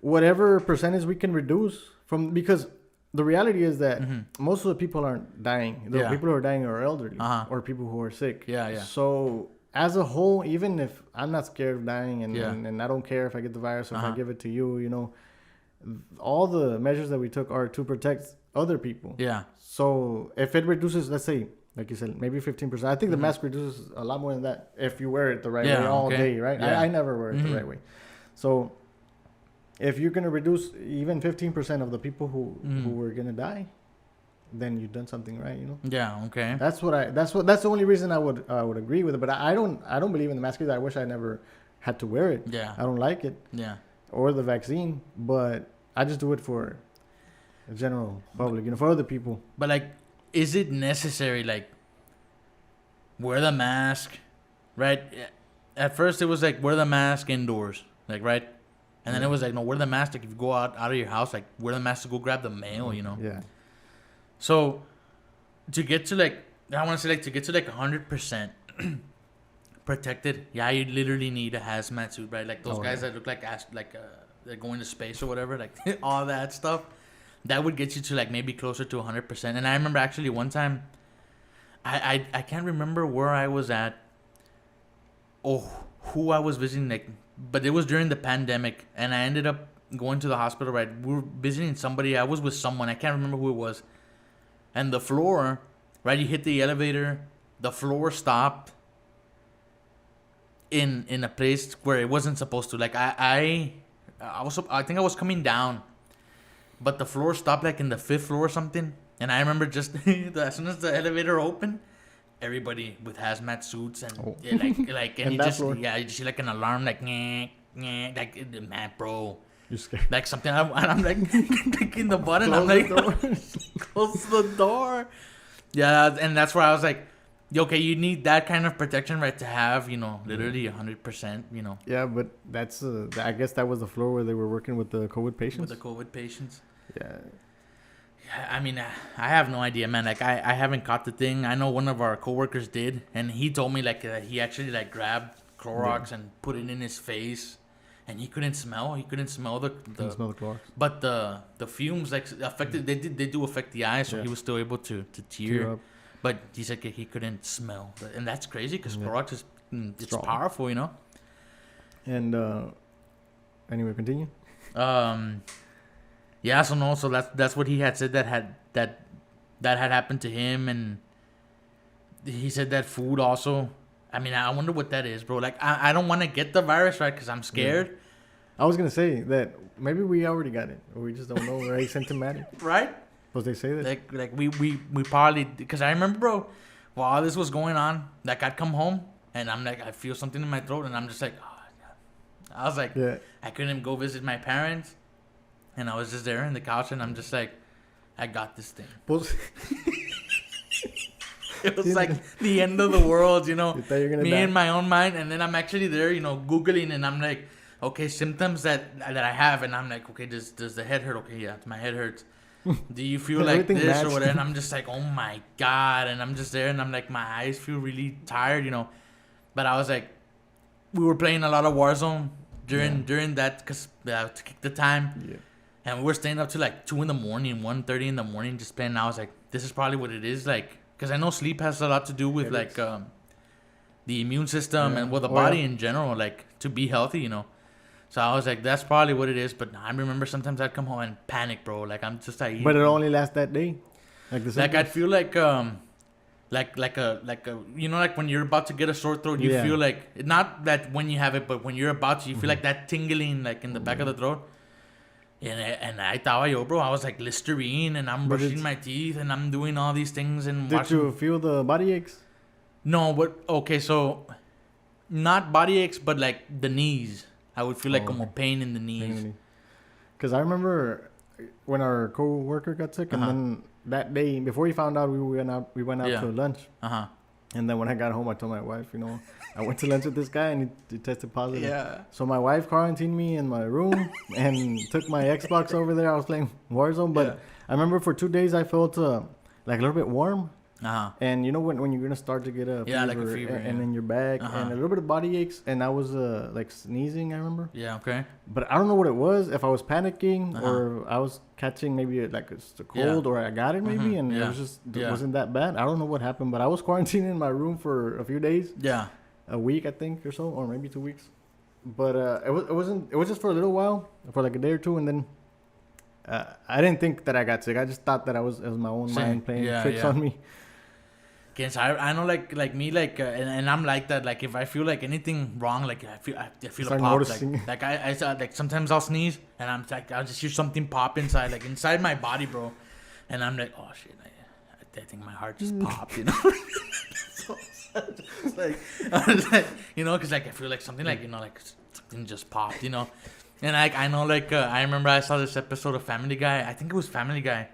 whatever percentage we can reduce from, because the reality is that most of the people aren't dying. The people who are dying are elderly or people who are sick. Yeah. So as a whole, even if I'm not scared of dying and I don't care if I get the virus or if I give it to you, you know, all the measures that we took are to protect other people. Yeah. So if it reduces, let's say, like you said, maybe 15%. I think the mask reduces a lot more than that if you wear it the right way all day, right? Yeah. I never wear it the right way. So if you're gonna reduce even 15% of the people who were gonna die, then you've done something right, you know. Yeah. Okay. That's the only reason I would agree with it. But I don't believe in the mask either. I wish I never had to wear it. Yeah. I don't like it. Yeah. Or the vaccine, but I just do it for the general public, you know, for other people. But like, is it necessary? Like, wear the mask, right? At first, it was like wear the mask indoors, like, right? And then it was like, no, wear the mask. Like, if you go out of your house, like, wear the mask to go grab the mail, you know? Yeah. So, to get to like, I want to say like, to get to like 100% protected, yeah, you literally need a hazmat suit, right? Like those guys that look like they're going to space or whatever, like all that stuff. That would get you to like maybe closer to 100%. And I remember actually one time, I can't remember where I was at or who I was visiting, like, but it was during the pandemic, and I ended up going to the hospital, right? We were visiting somebody. I was with someone. I can't remember who it was. And the floor, right? You hit the elevator, the floor stopped in a place where it wasn't supposed to. Like I think I was coming down, but the floor stopped like in the 5th floor or something. And I remember just as soon as the elevator opened, everybody with hazmat suits and Oh. like and And you that just floor. you see like an alarm like like man, bro. You're scared. Like something, and I'm like clicking the button. Close I'm the like, door. close the door. Yeah, and that's where I was like, okay, you need that kind of protection, right? To have, literally 100%, Yeah, but that's I guess that was the floor where they were working with the COVID patients. with the COVID patients. Yeah. Yeah, I mean, I have no idea, man. Like, I haven't caught the thing. I know one of our coworkers did, and he told me like he actually like grabbed Clorox and put it in his face. And he couldn't smell. He couldn't smell the Couldn't smell the Clorox. but the fumes like affected. They do affect the eyes, so Yeah. he was still able to Tear tear. up. But he said he couldn't smell, and that's crazy because Yeah. Clorox is it's Strong. powerful, And anyway, continue. Yeah. So that's what he had said that had happened to him, and he said that food also. I mean, I wonder what that is, bro. Like, I don't want to get the virus, right? Because I'm scared, I was gonna say that maybe we already got it, or we just don't know. We're asymptomatic. right? But they say that. Like we probably, because I remember, bro, while all this was going on, like I'd come home and I'm like, I feel something in my throat, and I'm just like, oh, God. I was like, Yeah. I couldn't go visit my parents, and I was just there in the couch, and I'm just like, I got this thing. Well, It was like the end of the world, you thought you were gonna me die. in my own mind, and then I'm actually there, Googling, and I'm like, okay, symptoms that I have, and I'm like, okay, does the head hurt? Okay, yeah, my head hurts. Do you feel like Everything this or matched. whatever? And I'm just like, oh my God, and I'm just there, and I'm like, my eyes feel really tired, But I was like, we were playing a lot of Warzone during that, cause to kick the time. Yeah. And we were staying up to like 2 in the morning, 1:30 in the morning, just playing. And I was like, this is probably what it is, like, because I know sleep has a lot to do with It like is. the immune system Yeah. and with the Oh, body yeah. in general, like to be healthy, So I was like, that's probably what it is. But I remember sometimes I'd come home and panic, bro. Like I'm just like, But it only lasts that day. Like the like I'd feel like like a like when you're about to get a sore throat, you Yeah. feel like not that when you have it, but when you're about to, you feel like that tingling like in the back of the throat. And I thought, yo, bro, I was like Listerine, and I'm But brushing it's- my teeth, and I'm doing all these things, and Did watching. you feel the body aches? No, but okay, so not body aches, but like the knees. I would feel like Oh, como okay. pain in the knees. Because I remember when our co-worker got sick, and Uh-huh. then that day before he found out, we went out Yeah. to lunch. Uh huh. And then when I got home, I told my wife, I went to lunch with this guy, and he tested positive. Yeah. So my wife quarantined me in my room and took my Xbox over there. I was playing Warzone, but Yeah. I remember for 2 days I felt like a little bit warm. Uh huh. And when you're gonna start to get a Yeah, like a fever, and yeah. in your back Uh-huh. and a little bit of body aches, and I was like sneezing, I remember. Yeah. Okay. But I don't know what it was, if I was panicking Uh-huh. or I was catching maybe like a Yeah. cold or I got it maybe, Mhm, and it yeah, was just yeah. wasn't that bad. I don't know what happened, but I was quarantined in my room for a few days, Yeah. a week I think or so, or maybe 2 weeks. But it was just for a little while, for like a day or two, and then I didn't think that I got sick. I just thought that it was my own Same. mind playing Yeah, tricks yeah. on me. Again, so I know like me and I'm like that. Like if I feel like anything wrong, like I feel a Start pop. noticing. Like I like sometimes I'll sneeze and I'm like I'll just hear something pop inside my body, bro, and I'm like, oh shit, I think my heart just popped, So it's like I was like, because like I feel like something like like something just popped, and like I know like I remember I saw this episode of Family Guy. I think it was Family Guy,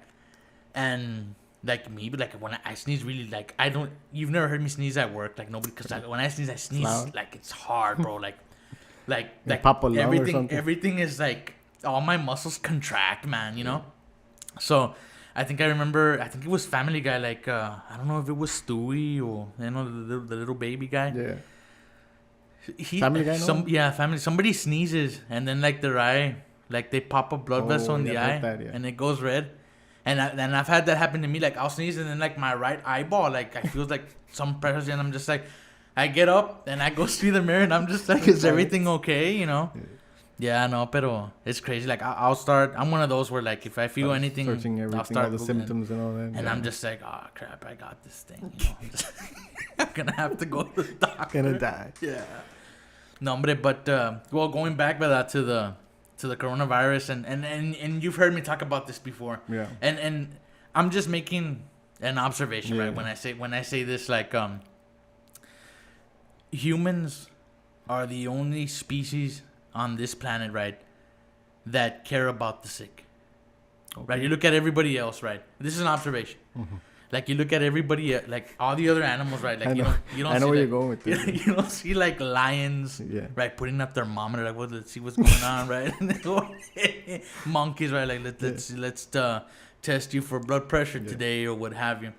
and. Like me, but like when I sneeze, really like I don't. You've never heard me sneeze at work, like nobody. Because when I sneeze Loud. like it's hard, bro. Like pop a lung or everything. something. Everything is like all my muscles contract, man. So I think I remember. I think it was Family Guy. Like I don't know if it was Stewie or the little baby guy. Yeah. Family Guy, no? Family. Somebody sneezes and then like their eye, like they pop a blood vessel in yeah, the I've eye heard that, yeah. and it goes red. And I've had that happen to me. Like I'll sneeze and then like my right eyeball, like I feel like some pressure, and I'm just like, I get up and I go see the mirror and I'm just like, is everything okay? Yeah, no, pero it's crazy. Like I'll start. I'm one of those where like if I feel anything, Searching everything, I'll start all the Googling. symptoms and all that. And yeah. I'm just like, oh crap, I got this thing. I'm gonna have to go to the doctor. gonna die. Yeah. No, but well, going back by that to the coronavirus and you've heard me talk about this before. Yeah. And I'm just making an observation, Yeah. right? When I say this, like humans are the only species on this planet, right, that care about the sick. Right? You look at everybody else, right? This is an observation. Mm-hmm. Like you look at everybody, like all the other animals, right? Like you don't I know see, where like, you're going with this. you don't see like lions, Yeah. right, putting up their thermometer, like, well, let's see what's going on, right? And they go, monkeys, right, like let's test you for blood pressure today or what have you.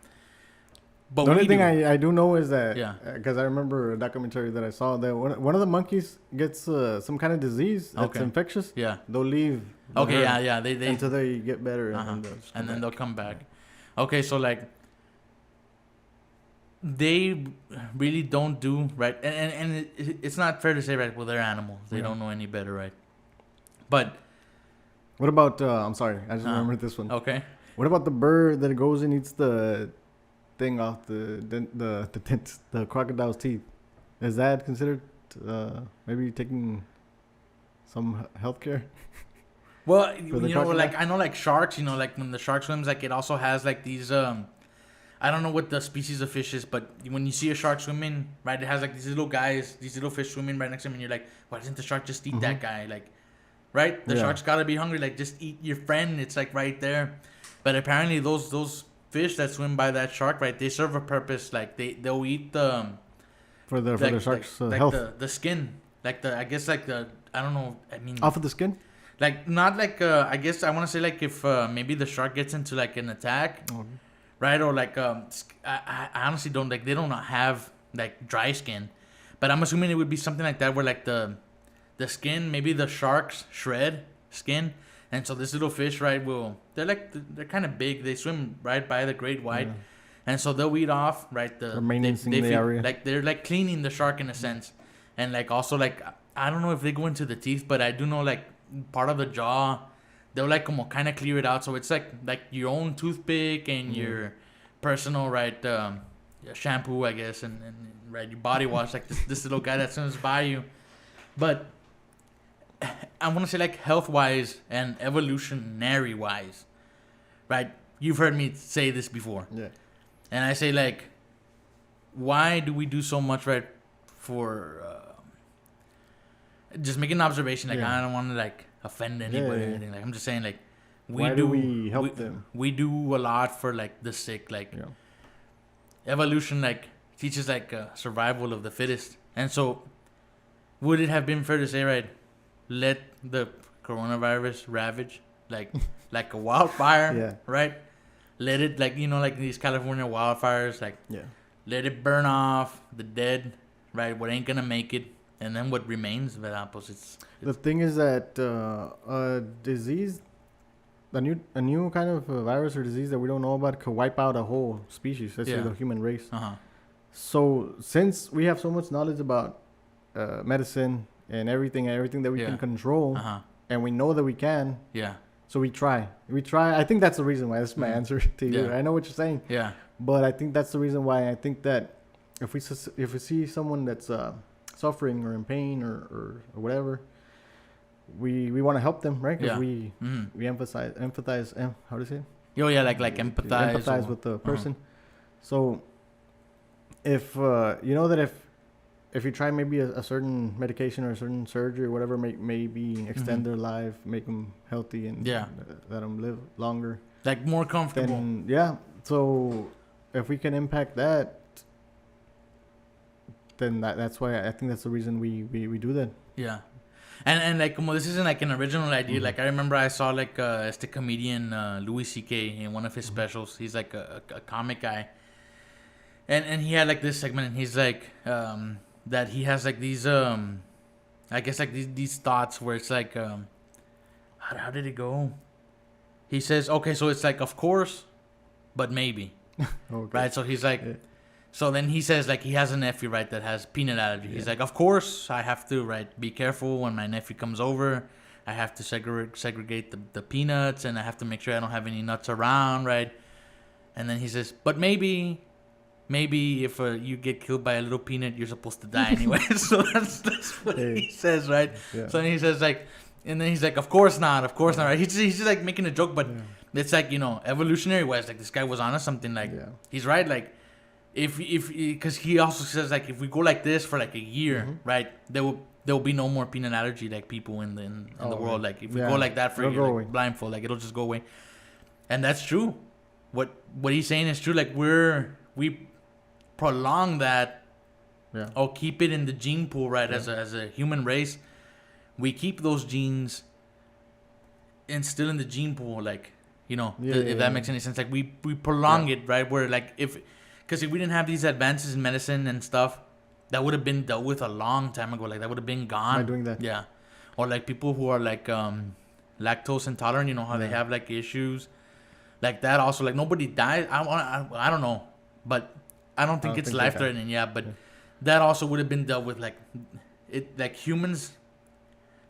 But The only we thing do. I do know is that, Yeah. because I remember a documentary that I saw that one of the monkeys gets some kind of disease that's Okay. infectious. Yeah. They'll leave. the Okay. herd Yeah. They until they get better, uh-huh. and, they'll just and come then back. they'll come back. Okay, so like they really don't do right, and it's not fair to say, right, well, they're animals, they Yeah. don't know any better, right? But What about? I'm sorry, I just Uh-huh. remembered this one. okay, What about the bird that goes and eats the thing off the crocodile's teeth? Is that considered maybe taking some health care? well, the you know, crocodile? like I know, like sharks, you know, like when the shark swims, like it also has like these I don't know what the species of fish is, but when you see a shark swimming, right, it has like these little guys, these little fish swimming right next to him, and you're like, why doesn't the shark just eat that guy? Like, right? The Yeah. shark's gotta be hungry. Like, just eat your friend. It's like right there. But apparently, those fish that swim by that shark, right, they serve a purpose. Like they'll eat the For the shark's like health. the skin, like the I guess like the I don't know. I mean, Off of the skin? like not like I guess I want to say like if maybe the shark gets into like an attack, right? Or like I honestly don't like they don't have like dry skin, but I'm assuming it would be something like that where like the skin, maybe the sharks shred skin, and so this little fish, right, they're kind of big, they swim right by the great white, and so they'll eat off, right, the maintenance in the area. like they're like cleaning the shark in a sense, and like also like I don't know if they go into the teeth, but I do know like part of the jaw, they'll like kind of clear it out, so it's like your own toothpick and your personal, right, shampoo, I guess, and right, your body wash, like this little guy that swims by you. But I want to say like health wise and evolutionary wise, right? You've heard me say this before, Yeah. and I say like, why do we do so much, right, for just making an observation, like Yeah. I don't want to like offend anybody Yeah. or anything, like I'm just saying like Why do we help them? We do a lot for like the sick, like Yeah. evolution like teaches like survival of the fittest, and so would it have been fair to say, right, let the coronavirus ravage like a wildfire, Yeah. right, let it, like, you know, like these California wildfires, like Yeah. let it burn off the dead, right, what ain't gonna make it, and then what remains, pues it's The thing is that a disease, a new kind of virus or disease that we don't know about could wipe out a whole species, let's say Yeah. the human race. uh-huh So since we have so much knowledge about medicine and everything that we Yeah. can control, uh-huh and we know that we can, yeah so we try. I think that's the reason why. That's my answer to you. Yeah. I know what you're saying, yeah but I think that's the reason why. I think that if we see someone that's suffering or in pain or whatever, we want to help them, right? Because Yeah. we empathize. How do you say it? yeah like empathize Empathize or- with the person. So if you know that if you try maybe a certain medication or a certain surgery or whatever, maybe extend their life, make them healthy, and Yeah. let them live longer, like more comfortable. then yeah. So if we can impact that, then that's why I think that's the reason we do that. Yeah. And like, como this isn't like an original idea. Like, I remember I saw like este comedian Louis C.K. in one of his specials. He's like a comic guy. And he had like this segment, and he's like that he has like these I guess like these thoughts where it's like how did it go? He says, okay, so it's like, of course, but maybe. Okay. Right? So he's like, Yeah. so then he says, like, he has a nephew, right, that has peanut allergy. He's like, of course, I have to, right, be careful when my nephew comes over. I have to segregate the peanuts, and I have to make sure I don't have any nuts around, right? And then he says, but maybe if you get killed by a little peanut, you're supposed to die anyway. So that's what he says, right? Yeah. So then he says, like, and then he's like, of course not, right? He's just like making a joke, but it's like, you know, evolutionary wise, like this guy was onto something. Like Yeah. he's right. Like if because he also says like if we go like this for like a year, right, there will be no more peanut allergy like people in the world. Like if we go like that for a It'll year, go like, away. blindfold, like it'll just go away. And that's true. What he's saying is true. Like we prolong that. Yeah. Or keep it in the gene pool, right? As a human race, we keep those genes still in the gene pool, like, you know, if that makes any sense. Like we prolong it, right? Where like because if we didn't have these advances in medicine and stuff, that would have been dealt with a long time ago. Like that would have been gone. By doing that. Yeah. Or like people who are like lactose intolerant, you know how they have like issues, like that. Also, like nobody dies. I don't know, but I don't think it's life threatening. Yeah, but. That also would have been dealt with, like humans,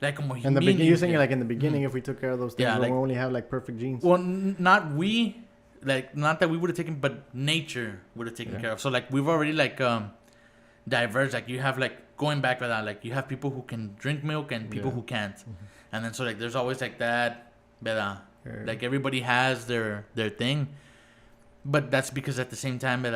like in the beginning. You're saying like in the beginning, if we took care of those things, we only have like perfect genes. Well, not that we would have taken, but nature would have taken care of. So like we've already like diverged. Like you have like going back with that, like you have people who can drink milk and people who can't, and then so like there's always like that, like everybody has their thing, but that's because at the same time,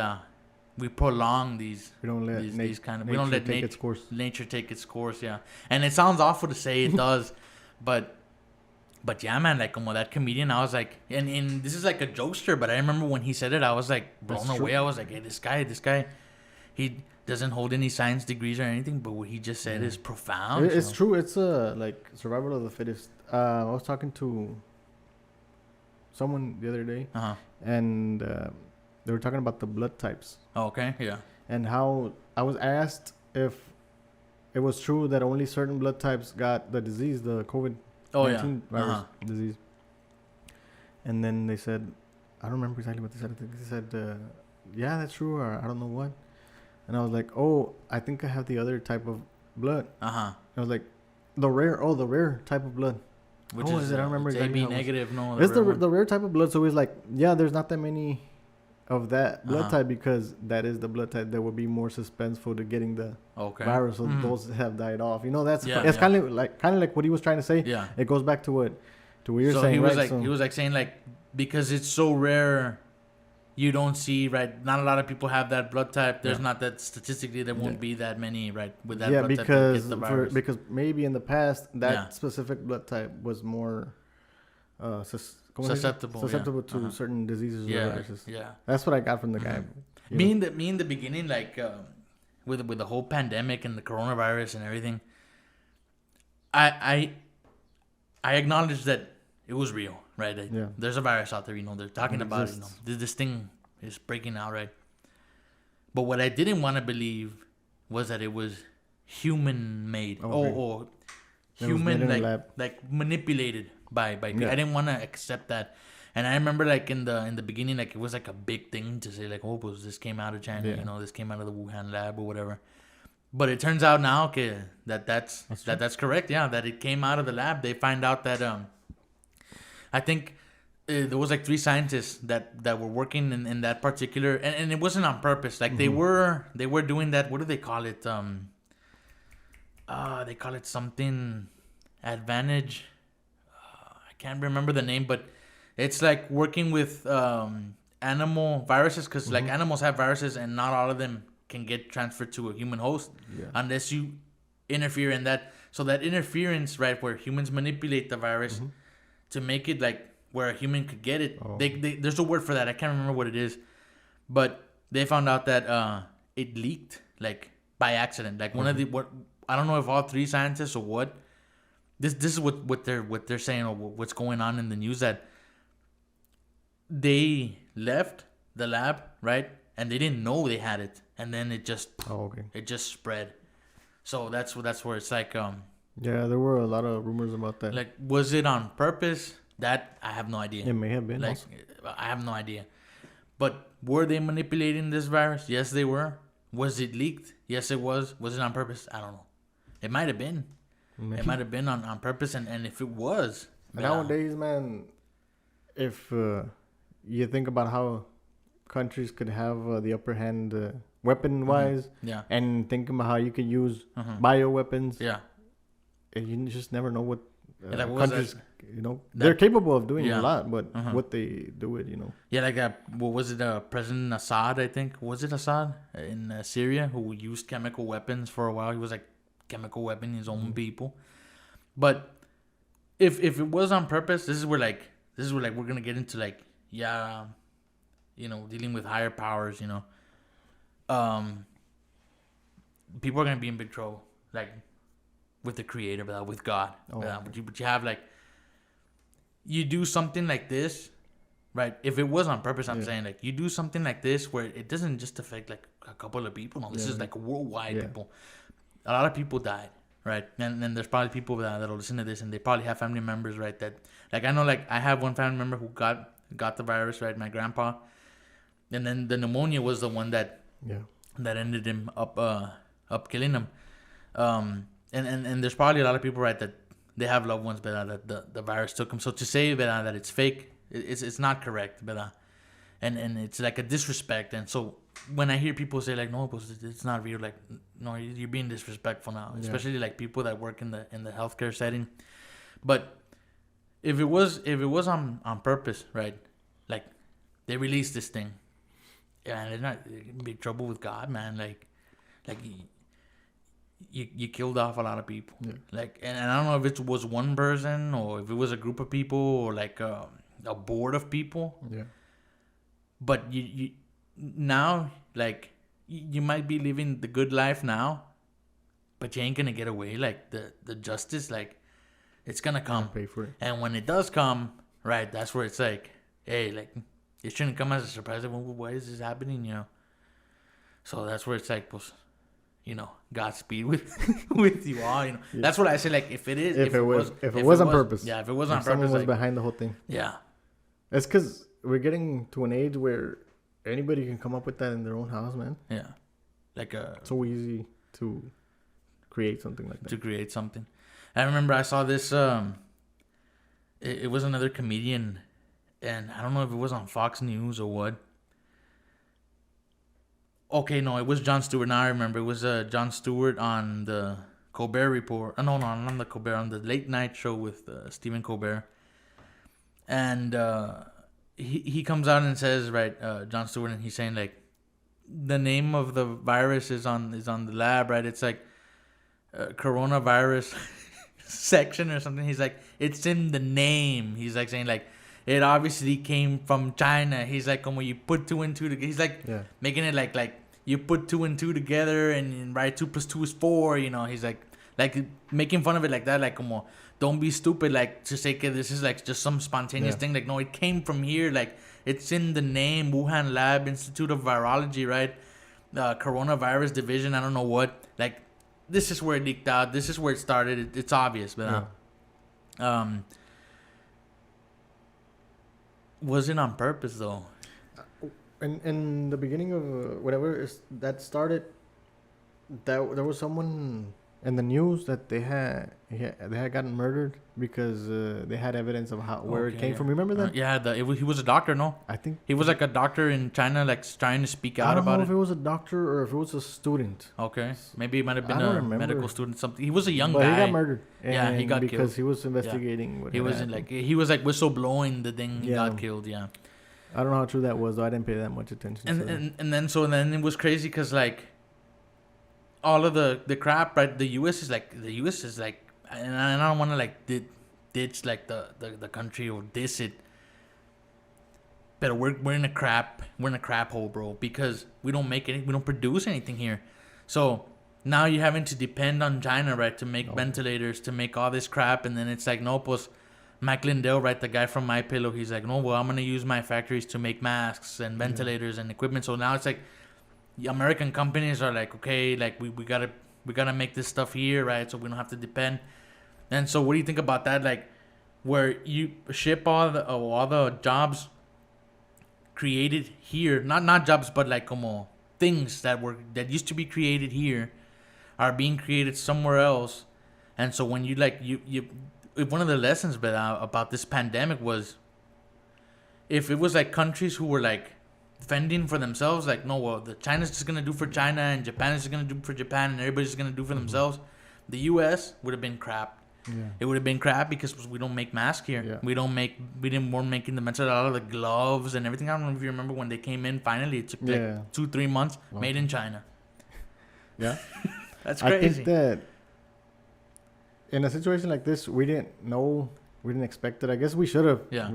we prolong these. We don't let these kind of. We don't let take its course. Nature take its course, yeah. And it sounds awful to say it does, but yeah, man. Like, como that comedian, I was like, and this is like a jokester, but I remember when he said it, I was like blown away. I was like, hey, this guy, he doesn't hold any science degrees or anything, but what he just said is profound. It's true. It's like survival of the fittest. I was talking to someone the other day, and they were talking about the blood types. Okay, yeah. And how I was asked if it was true that only certain blood types got the disease, the COVID-19 virus disease. And then they said, I don't remember exactly what they said. I think they said, yeah, that's true, or I don't know what. And I was like, oh, I think I have the other type of blood. I was like, the rare type of blood. Which is it? I don't remember exactly. AB negative, no. It's the rare type of blood. So it's like, yeah, there's not that many of that blood type because that is the blood type that would be more suspenseful to getting the virus. So those have died off. You know, it's kind of like what he was trying to say. Yeah, it goes back to what you're saying. He was right? he was like saying like because it's so rare, you don't see Not a lot of people have that blood type. There's not that statistically there won't be that many with that blood type that get the virus. Because maybe in the past that specific blood type was more susceptible to certain diseases or viruses. Yeah, that's what I got from the guy. Me in the beginning, like with the whole pandemic and the coronavirus and everything, I acknowledge that it was real, right? There's a virus out there, you know. They're talking about it, you know. This thing is breaking out, right? But what I didn't want to believe was that it was human made or human like manipulated by people. I didn't want to accept that. And I remember like in the beginning, like it was like a big thing to say like, oh, but this came out of China, you know, this came out of the Wuhan lab or whatever. But it turns out now that's correct. Yeah, that it came out of the lab. They find out that I think there was like 3 scientists that were working in that particular, and it wasn't on purpose. Like they were doing that. What do they call it? They call it something advantage. I can't remember the name, but it's like working with animal viruses because like animals have viruses and not all of them can get transferred to a human host unless you interfere in that. So that interference, right, where humans manipulate the virus to make it like where a human could get it. They there's a word for that. I can't remember what it is, but they found out that it leaked like by accident. Like one of the I don't know if all 3 scientists or what. This is what they're saying or what's going on in the news, that they left the lab, right, and they didn't know they had it, and then it just it just spread. So that's where it's like there were a lot of rumors about that. Like, was it on purpose? That I have no idea. It may have been. Like, I have no idea. But were they manipulating this virus? Yes, they were. Was it leaked? Yes, it was. Was it on purpose? I don't know. It might have been. It might have been on purpose, and if it was... Nowadays, man, if you think about how countries could have the upper hand weapon-wise, and think about how you could use bioweapons, you just never know what Like, what was countries, that? you know, they're capable of doing Yeah. a lot, but Uh-huh. what they do it, you know. Yeah, like what was it? President Assad, I think. Was it Assad in Syria who used chemical weapons for a while? He was like chemical weapon his own people. But if it was on purpose, this is where we're gonna get into like dealing with higher powers. People are gonna be in big trouble, like with the Creator, with God. Oh, But you have like you do something like this. Right. If it was on purpose, I'm saying like you do something like this where it doesn't just affect like a couple of people. No, this is like worldwide people. A lot of people died. Right. And then there's probably people that'll listen to this and they probably have family members, right? That like I know like I have one family member who got the virus, right? My grandpa. And then the pneumonia was the one that ended him up killing him. And there's probably a lot of people, right, that they have loved ones, that the virus took them. So to say that it's fake, it's not correct, and it's like a disrespect. And so when I hear people say like, no, but it's not real, like, no, you're being disrespectful now, especially like people that work in the healthcare setting. But if it was on purpose, right, like they released this thing, and they're in big trouble with God, man. Like you killed off a lot of people, like, and I don't know if it was one person or if it was a group of people or like a board of people. Yeah. But you now, like, you might be living the good life now, but you ain't gonna get away. Like the justice, like, it's gonna come. Pay for it. And when it does come, right, that's where it's like, hey, like, it shouldn't come as a surprise. Like, why is this happening? So that's where it's like, pues, Godspeed with you all. That's what I say. Like, if it was on purpose. Yeah, if it was on purpose, someone was like, behind the whole thing. Yeah. It's because we're getting to an age where anybody can come up with that in their own house, man. Yeah. Like it's so easy to create something like that. To create something. I remember I saw this. It was another comedian, and I don't know if it was on Fox News or what. Okay, no, it was Jon Stewart. Now I remember. It was Jon Stewart on the Colbert Report. No, not on the Colbert. On the late night show with Stephen Colbert. And he comes out and says, right, Jon Stewart, and he's saying, like, the name of the virus is on the lab, right? It's like coronavirus section or something. He's like, it's in the name. He's like saying, like, it obviously came from China. He's like, when you put two and two together, he's like making it like you put two and two together and right, 2 + 2 is 4. He's like making fun of it like that, like, come on, don't be stupid, like, to say that this is like just some spontaneous thing. Like, no, it came from here. Like, it's in the name, Wuhan Lab, Institute of Virology, right? Coronavirus Division, I don't know what. Like, this is where it leaked out. This is where it started. It's obvious, but was it on purpose though? In the beginning of whatever that started, that there was someone in the news that they had gotten murdered because they had evidence of where it came from. Remember that? He was a doctor. No, I think he was like a doctor in China, like trying to speak out about it. I don't know if it was a doctor or if it was a student. Okay, maybe it might have been a medical student. Something. He was a young guy. But he got murdered. Yeah, he got because killed. he was investigating. What he was he was like whistleblowing the thing. He got killed. Yeah. I don't know how true that was, though. I didn't pay that much attention. And then it was crazy because, like, all of the crap, right? The U.S. is like, and I don't want to like ditch like the country or diss it, but we're in a crap hole, bro, because we don't produce anything here. So now you're having to depend on China, right, to make ventilators, to make all this crap, and then it's like, no, pues, Mac Lindell, right, the guy from MyPillow, he's like, no, well, I'm gonna use my factories to make masks and ventilators and equipment. So now it's like, American companies are like, okay, like we gotta make this stuff here, right? So we don't have to depend. And so, what do you think about that? Like, where you ship all the jobs created here, not jobs, but like como things that used to be created here are being created somewhere else. And so when if one of the lessons about this pandemic was, if it was like countries who were like fending for themselves, like, no, well, the China's just gonna do for China and Japan is just gonna do for Japan and everybody's just gonna do for themselves, the U.S. would have been crap. it would have been crap because we don't make masks here. Yeah. We weren't making the mental out of the gloves and everything. I don't know if you remember when they came in. Finally, it took like 2-3 months. Wow. Made in China. Yeah. That's crazy. I think that in a situation like this, we didn't know, we didn't expect it. I guess we should have. Yeah.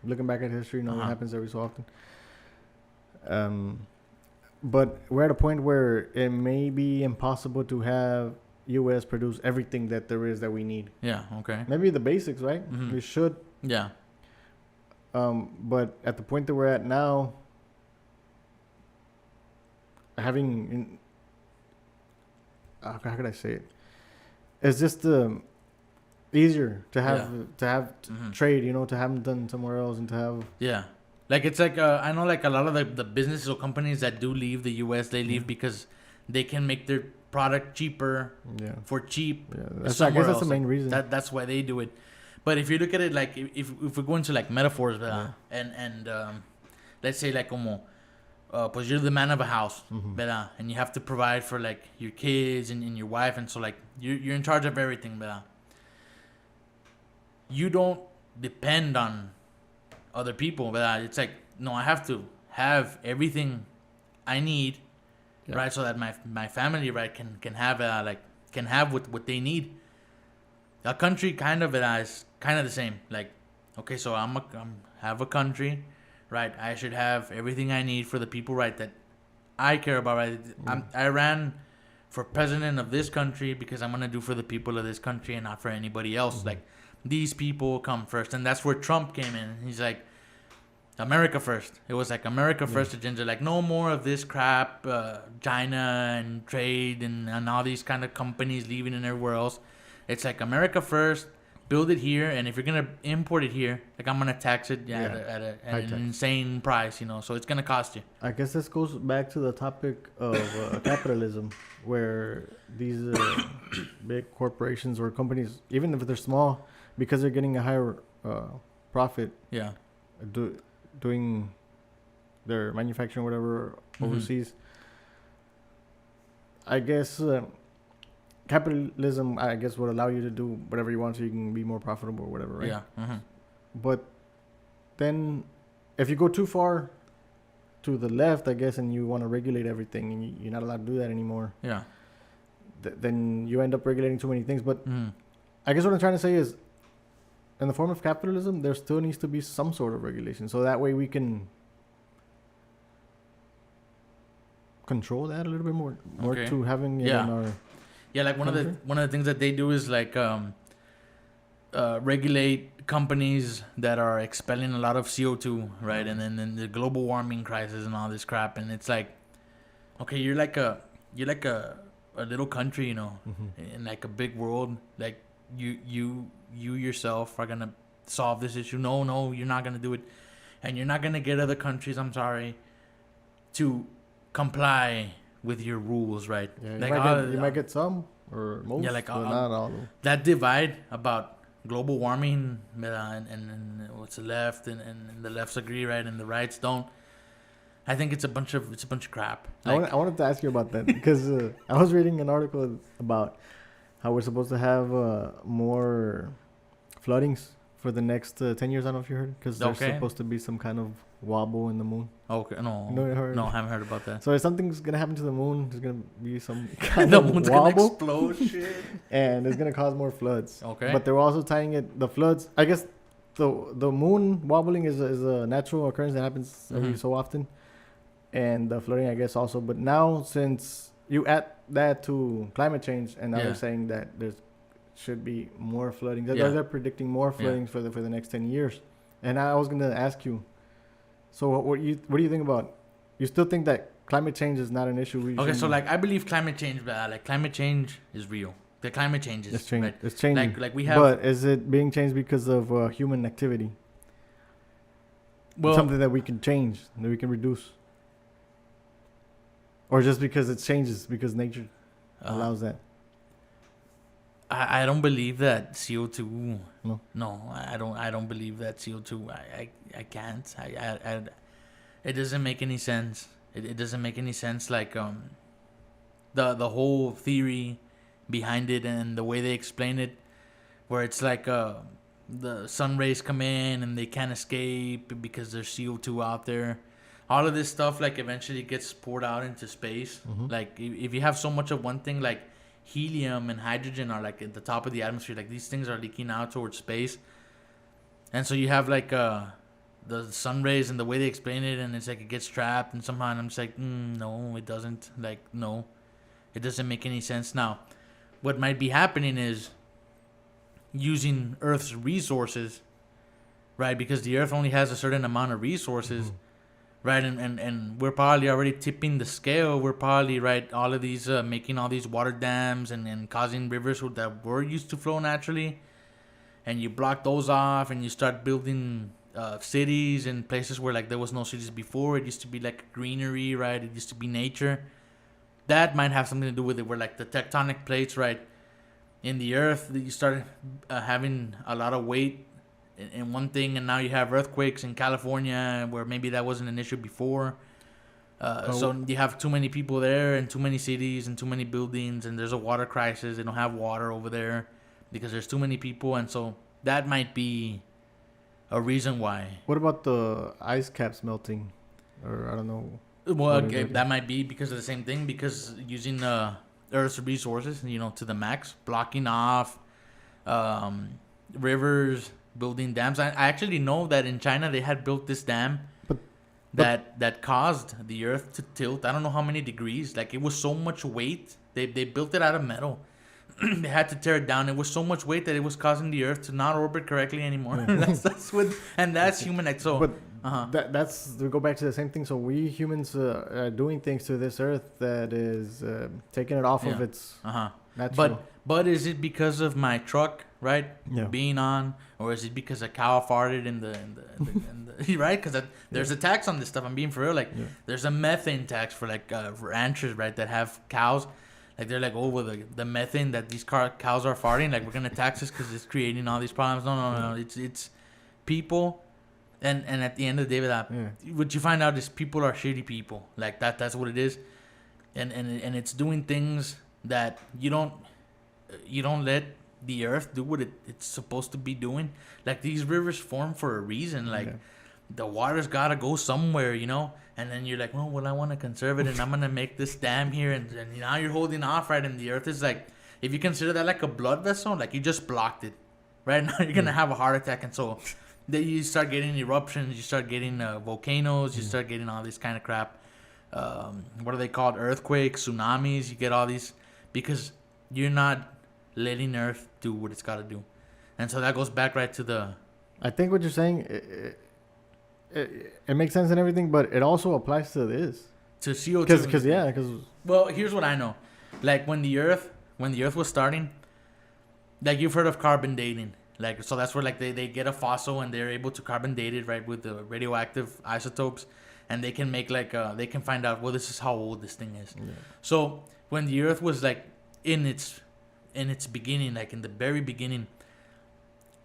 Looking back at history, what happens every so often. But we're at a point where it may be impossible to have U.S. produce everything that there is that we need. Yeah. Okay. Maybe the basics, right? Mhm. We should. Yeah. But at the point that we're at now, having, how could I say it? It's just easier to have Mhm. trade, to have them done somewhere else and to have. Yeah. Like it's like I know like a lot of the businesses or companies that do leave the U.S. they leave because they can make their product cheaper Yeah. for cheap. Yeah. somewhere I guess that's else. the main reason. That's why they do it. But if you look at it like if we go into like metaphors, ¿verdad? And let's say like como pues you're the man of a house, ¿verdad? And you have to provide for like your kids and your wife, and so like you're in charge of everything, ¿verdad? You don't depend on other people, but it's like, no, I have to have everything I need, right? So that my family, right, can have can have what they need. A country kind of is kind of the same. Like, okay, so I'm have a country, right? I should have everything I need for the people, right, that I care about, right? I ran for president of this country because I'm gonna do for the people of this country and not for anybody else. Like, these people come first, and that's where Trump came in. He's like, America first. It was like America first agenda. Like, no more of this crap, China and trade and all these kind of companies leaving and everywhere else. It's like America first, build it here, and if you're gonna import it here, like I'm gonna tax it at an insane price, so it's gonna cost you. I guess this goes back to the topic of capitalism, where these big corporations or companies, even if they're small, because they're getting a higher profit, Yeah. doing their manufacturing, whatever, overseas. I guess capitalism, I guess, would allow you to do whatever you want so you can be more profitable or whatever, right? Yeah. But then if you go too far to the left, I guess, and you want to regulate everything, and you're not allowed to do that anymore, Yeah. Then you end up regulating too many things. But I guess what I'm trying to say is, in the form of capitalism, there still needs to be some sort of regulation, so that way we can control that a little bit more Okay. to having it in our. Yeah, like one of the things that they do is like regulate companies that are expelling a lot of CO2, right? And then the global warming crisis and all this crap, and it's like, okay, you're like a little country, in like a big world. Like you yourself are gonna solve this issue. No, you're not gonna do it, and you're not gonna get other countries, I'm sorry, to comply with your rules, right? Yeah, like you might get some or most, like but not all. that divide about global warming, and what's the left and the lefts agree, right, and the rights don't. I think it's a bunch of crap. Like, I wanted to ask you about that because I was reading an article about how we're supposed to have more floodings for the next 10 years. I don't know if you heard, because there's supposed to be some kind of wobble in the moon. Okay, no, I haven't heard about that. So if something's gonna happen to the moon, there's gonna be some kind the of moon's wobble, gonna explode, shit. and it's gonna cause more floods. Okay, but they're also tying the floods. I guess the moon wobbling is a natural occurrence that happens every so often, and the flooding, I guess, also. But now, since you add that to climate change, and now they're saying that there's should be more flooding. They're predicting more flooding for the next 10 years. And I was gonna ask you, so what do you think about? You still think that climate change is not an issue? Okay, so like I believe climate change, but like climate change is real. The climate change is right. It's changing. Like we have. But is it being changed because of human activity? Well, something that we can change, that we can reduce, or just because it changes because nature allows that? I don't believe that CO2. No, I don't believe that CO2. I can't. It doesn't make any sense. It doesn't make any sense. Like the whole theory behind it and the way they explain it where it's like the sun rays come in and they can't escape because there's CO2 out there. All of this stuff like eventually gets poured out into space. Like if you have so much of one thing, like helium and hydrogen are like at the top of the atmosphere, like these things are leaking out towards space. And so you have like the sun rays and the way they explain it, and it's like it gets trapped and somehow, and I'm just like, no, it doesn't. Like, no, it doesn't make any sense. Now, what might be happening is using Earth's resources, right? Because the Earth only has a certain amount of resources, right? And we're probably already tipping the scale. We're probably, right, all of these, making all these water dams and causing rivers that were used to flow naturally. And you block those off and you start building cities and places where like there was no cities before. It used to be like greenery, right? It used to be nature. That might have something to do with it, where like the tectonic plates, right, in the earth, you started having a lot of weight in one thing, and now you have earthquakes in California where maybe that wasn't an issue before. So you have too many people there and too many cities and too many buildings, and there's a water crisis. They don't have water over there because there's too many people, and so that might be a reason why. What about the ice caps melting? Or I don't know. Well, okay, that might be because of the same thing, because using Earth's resources, to the max, blocking off rivers, building dams. I actually know that in China they had built this dam that caused the Earth to tilt. I don't know how many degrees. Like, it was so much weight. They built it out of metal. They had to tear it down. It was so much weight that it was causing the Earth to not orbit correctly anymore. that's human. So, but that's we go back to the same thing. So we humans are doing things to this Earth that is taking it off of its natural. But is it because of my truck, right, being on, or is it because a cow farted in the right? Because there's a tax on this stuff. I'm being for real. Like, there's a methane tax for like for ranchers, right, that have cows. Like, they're like, oh, well, the methane that these cows are farting, like, we're gonna tax this because it's creating all these problems. No. It's people, and at the end of the day, what you find out is people are shitty people. Like, that's what it is, and it's doing things that you don't let the Earth do what it's supposed to be doing. Like, these rivers form for a reason. Like, the water's gotta go somewhere, And then you're like, well, I want to conserve it, and I'm gonna make this dam here, and now you're holding off, right? And the Earth is like, if you consider that like a blood vessel, like, you just blocked it, right? Now you're gonna have a heart attack, and so then you start getting eruptions, you start getting volcanoes, you start getting all this kind of crap. What are they called? Earthquakes, tsunamis. You get all these because you're not letting Earth do what it's got to do, and so that goes back right to the. I think what you're saying. It makes sense and everything, but it also applies to this. To CO2. Because well, here's what I know. Like, when the Earth was starting, like, you've heard of carbon dating. Like, so that's where, like, they get a fossil and they're able to carbon date it, right, with the radioactive isotopes, and they can make like they can find out, well, this is how old this thing is. Yeah. So when the Earth was like in its beginning, like in the very beginning,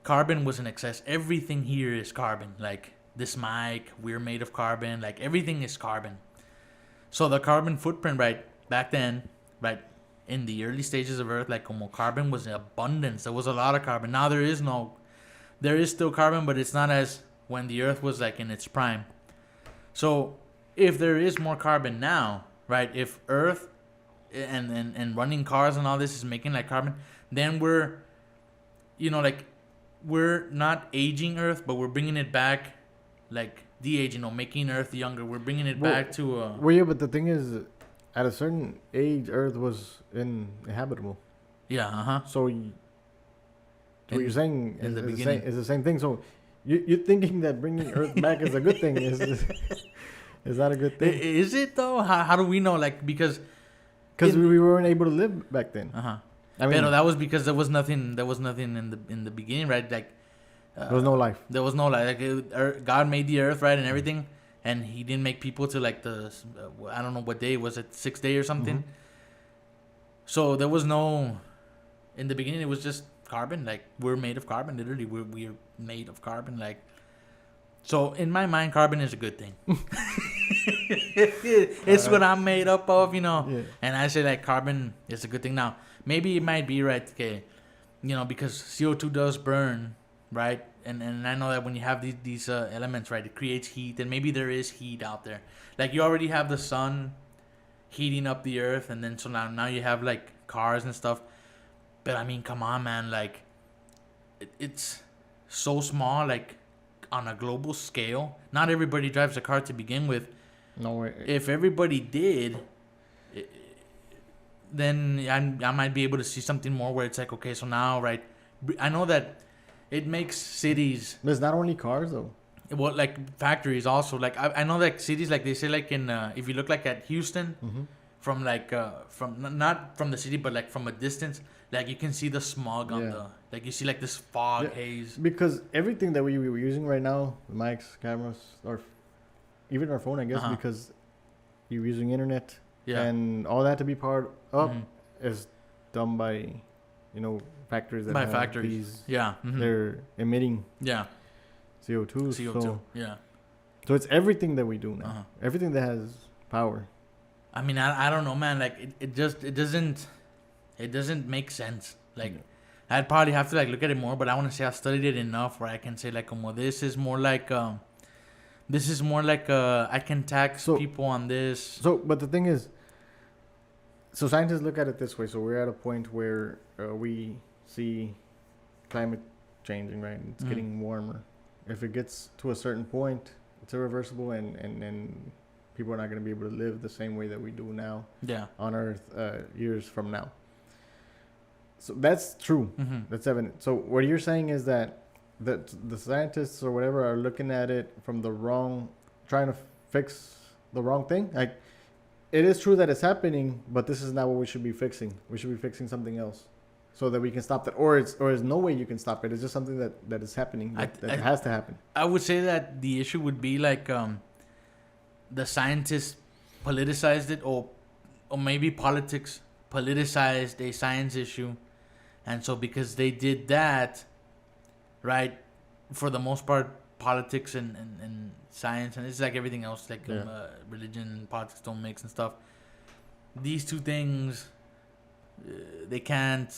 carbon was in excess. Everything here is carbon. Like, this mic, we're made of carbon. Like, everything is carbon. So the carbon footprint, right, back then, right, in the early stages of Earth, like, como carbon was in abundance. There was a lot of carbon. Now there is still carbon, but it's not as when the Earth was like in its prime. So if there is more carbon now, right, if Earth and running cars and all this is making like carbon, then we're, like, we're not aging Earth, but we're bringing it back. Like, de-aging, making Earth younger. We're bringing it back to... Well, yeah, but the thing is, at a certain age, Earth was inhabitable. Yeah, So, what you're saying is the same thing. So, you're thinking that bringing Earth back is a good thing. Is that a good thing? Is it, though? How do we know? Like, because we weren't able to live back then. I mean, that was because there was nothing in the beginning, right? Like, there was no life. There was no life. Like, God made the Earth, right, and everything, and He didn't make people to like the I don't know what day was it, 6th day or something. Mm-hmm. So there was no. In the beginning, it was just carbon. Like, we're made of carbon. Literally, we're made of carbon. Like, so in my mind, carbon is a good thing. It's what I'm made up of, Yeah. And I say, like, carbon is a good thing. Now, maybe it might be right. Okay. you know, because CO2 does burn, right? And I know that when you have these elements, right, it creates heat, and maybe there is heat out there. Like you already have the sun heating up the earth, and then so now you have like cars and stuff. But I mean, come on, man, like it's so small, like on a global scale. Not everybody drives a car to begin with. No way. If everybody did, then I might be able to see something more where it's like, okay, so now, right, I know that it makes cities, But it's not only cars though. well, like factories also. Like I know like cities, like they say, like in if you look like at Houston, from like from not from the city, but like from a distance, like you can see the smog on Yeah. the, like you see like this fog Yeah. haze. Because everything that we were using right now, the mics, cameras, or even our phone, I guess, Uh-huh. because you're using internet Yeah. and all that to be powered up Mhm. is done by, factories that By have factories. these. Yeah. Mhm. They're emitting Yeah. CO2. CO2. Yeah. So it's everything that we do now. Uh-huh. Everything that has power. I mean, I don't know, man. Like it doesn't make sense. Like I'd probably have to like look at it more, but I want to say I've studied it enough where I can say like, well, this is more like I can tax So- people on this. So, but the thing is, so scientists look at it this way. So we're at a point where we see climate changing, right? It's Mhm. getting warmer. If it gets to a certain point, it's irreversible, and people are not going to be able to live the same way that we do now Yeah. on Earth years from now. So that's true. Mm-hmm. That's evident. So what you're saying is that the scientists or whatever are looking at it from the wrong, trying to fix the wrong thing. Like, it is true that it's happening, but this is not what we should be fixing. We should be fixing something else, so that we can stop that. Or there's no way you can stop it. It's just something that is happening. That has to happen. I would say that the issue would be like the scientists politicized it, or maybe politics politicized a science issue, and so because they did that, right, for the most part, politics and science, and it's like everything else, like Yeah. religion and politics don't mix and stuff. These two things, they can't.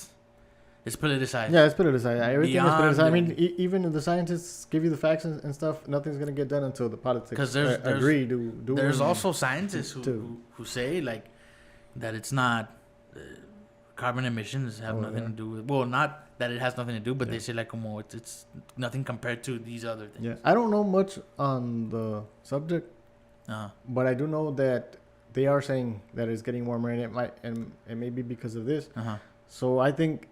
It's politicized. Yeah, it's politicized. Everything is Beyond politicized. I mean, the- even if the scientists give you the facts and stuff, nothing's gonna get done until the politics 'Cause there's- agree to do. There's and- also scientists to- who say like that it's not carbon emissions have Oh, nothing yeah. to do with, well, not that it has nothing to do, but Yeah. they say like it's nothing compared to these other things. Yeah, I don't know much on the subject, Uh, but I do know that they are saying that it's getting warmer, and it may be because of this. uh-huh. So I think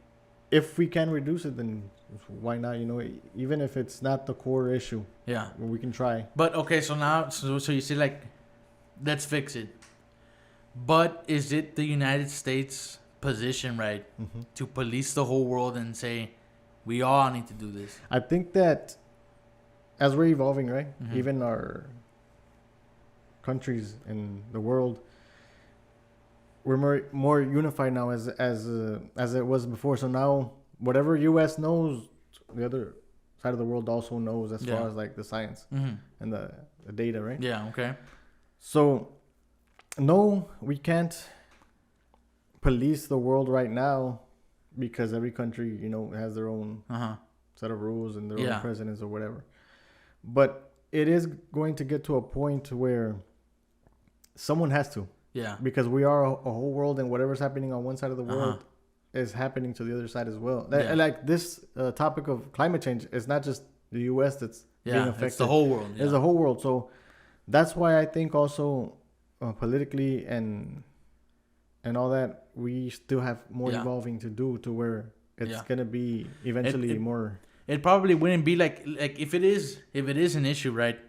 if we can reduce it, then why not? Even if it's not the core issue, Yeah. we can try. But okay, so now so you see like let's fix it. But is it the United States position, right, to police the whole world and say we all need to do this? I think that as we're evolving, right, Mhm. even our countries in the world, we're more unified now as it was before. So now whatever U.S. knows, the other side of the world also knows, as Yeah. far as like the science Mm-hmm. and the data, right? Yeah. Okay. So no, we can't police the world right now because every country, has their own Uh huh. set of rules and their Yeah. own presidents or whatever. But it is going to get to a point where someone has to, Yeah. because we are a whole world, and whatever's happening on one side of the world Uh-huh. is happening to the other side as well. Yeah. Like this topic of climate change is not just the U.S. that's being Yeah. affected. It's the whole world. Yeah. It's the whole world. So that's why I think also politically and all that, we still have more Yeah. evolving to do, to where it's Yeah. gonna be eventually it- more. It probably wouldn't be like if it is an issue, right?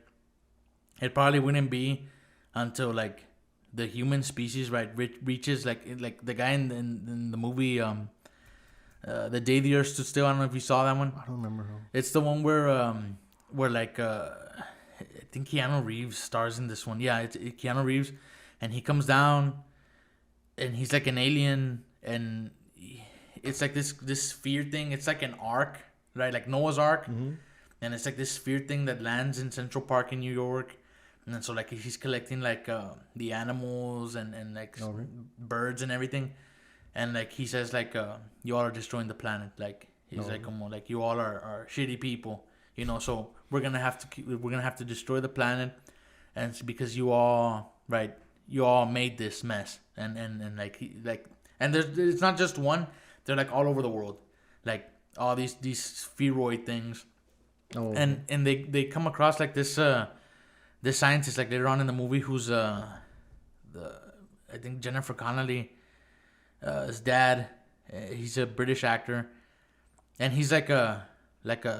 It probably wouldn't be until like the human species, right, reaches like the guy in the movie The Day the Earth Stood Still. I don't know if you saw that one. I don't remember how. It's the one where like I think Keanu Reeves stars in this one. Yeah, it's Keanu Reeves, and he comes down, and he's like an alien, and it's like this sphere thing. It's like an ark, right? Like Noah's Ark, and it's like this sphere thing that lands in Central Park in New York. And then so like he's collecting like the animals and like Okay. birds and everything, and like he says like you all are destroying the planet. Like He's like, como, like you all are shitty people, you know. So we're gonna have to destroy the planet, and it's because you all made this mess, and and it's not just one. They're like all over the world, like all these spheroid things, and they come across like this scientist like later on in the movie who's I think Jennifer Connelly, his dad. He's a British actor, and he's like a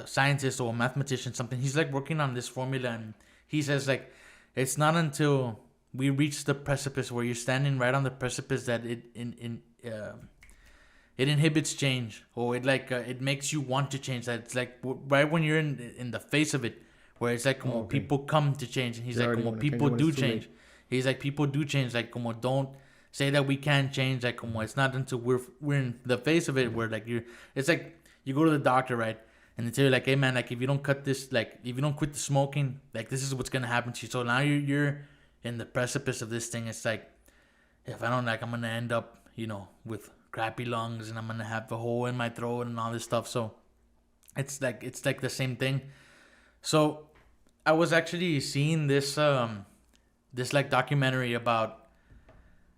scientist or a mathematician, something. He's like working on this formula, and he says like it's not until we reach the precipice where you're standing right on the precipice that it inhibits change, or it makes you want to change. That it's like right when you're in the face of it, where it's like people come to change, and he's like people do change. He's like people do change, like don't say that we can't change, like it's not until we're in the face of it where like it's like you go to the doctor, right, and they tell you like, hey man, like if you don't cut this, like if you don't quit the smoking, like this is what's gonna happen to you. So now you're in the precipice of this thing. It's like if I don't, like I'm gonna end up, you know, with crappy lungs, and I'm gonna have a hole in my throat and all this stuff. So it's like the same thing. So I was actually seeing this this like documentary about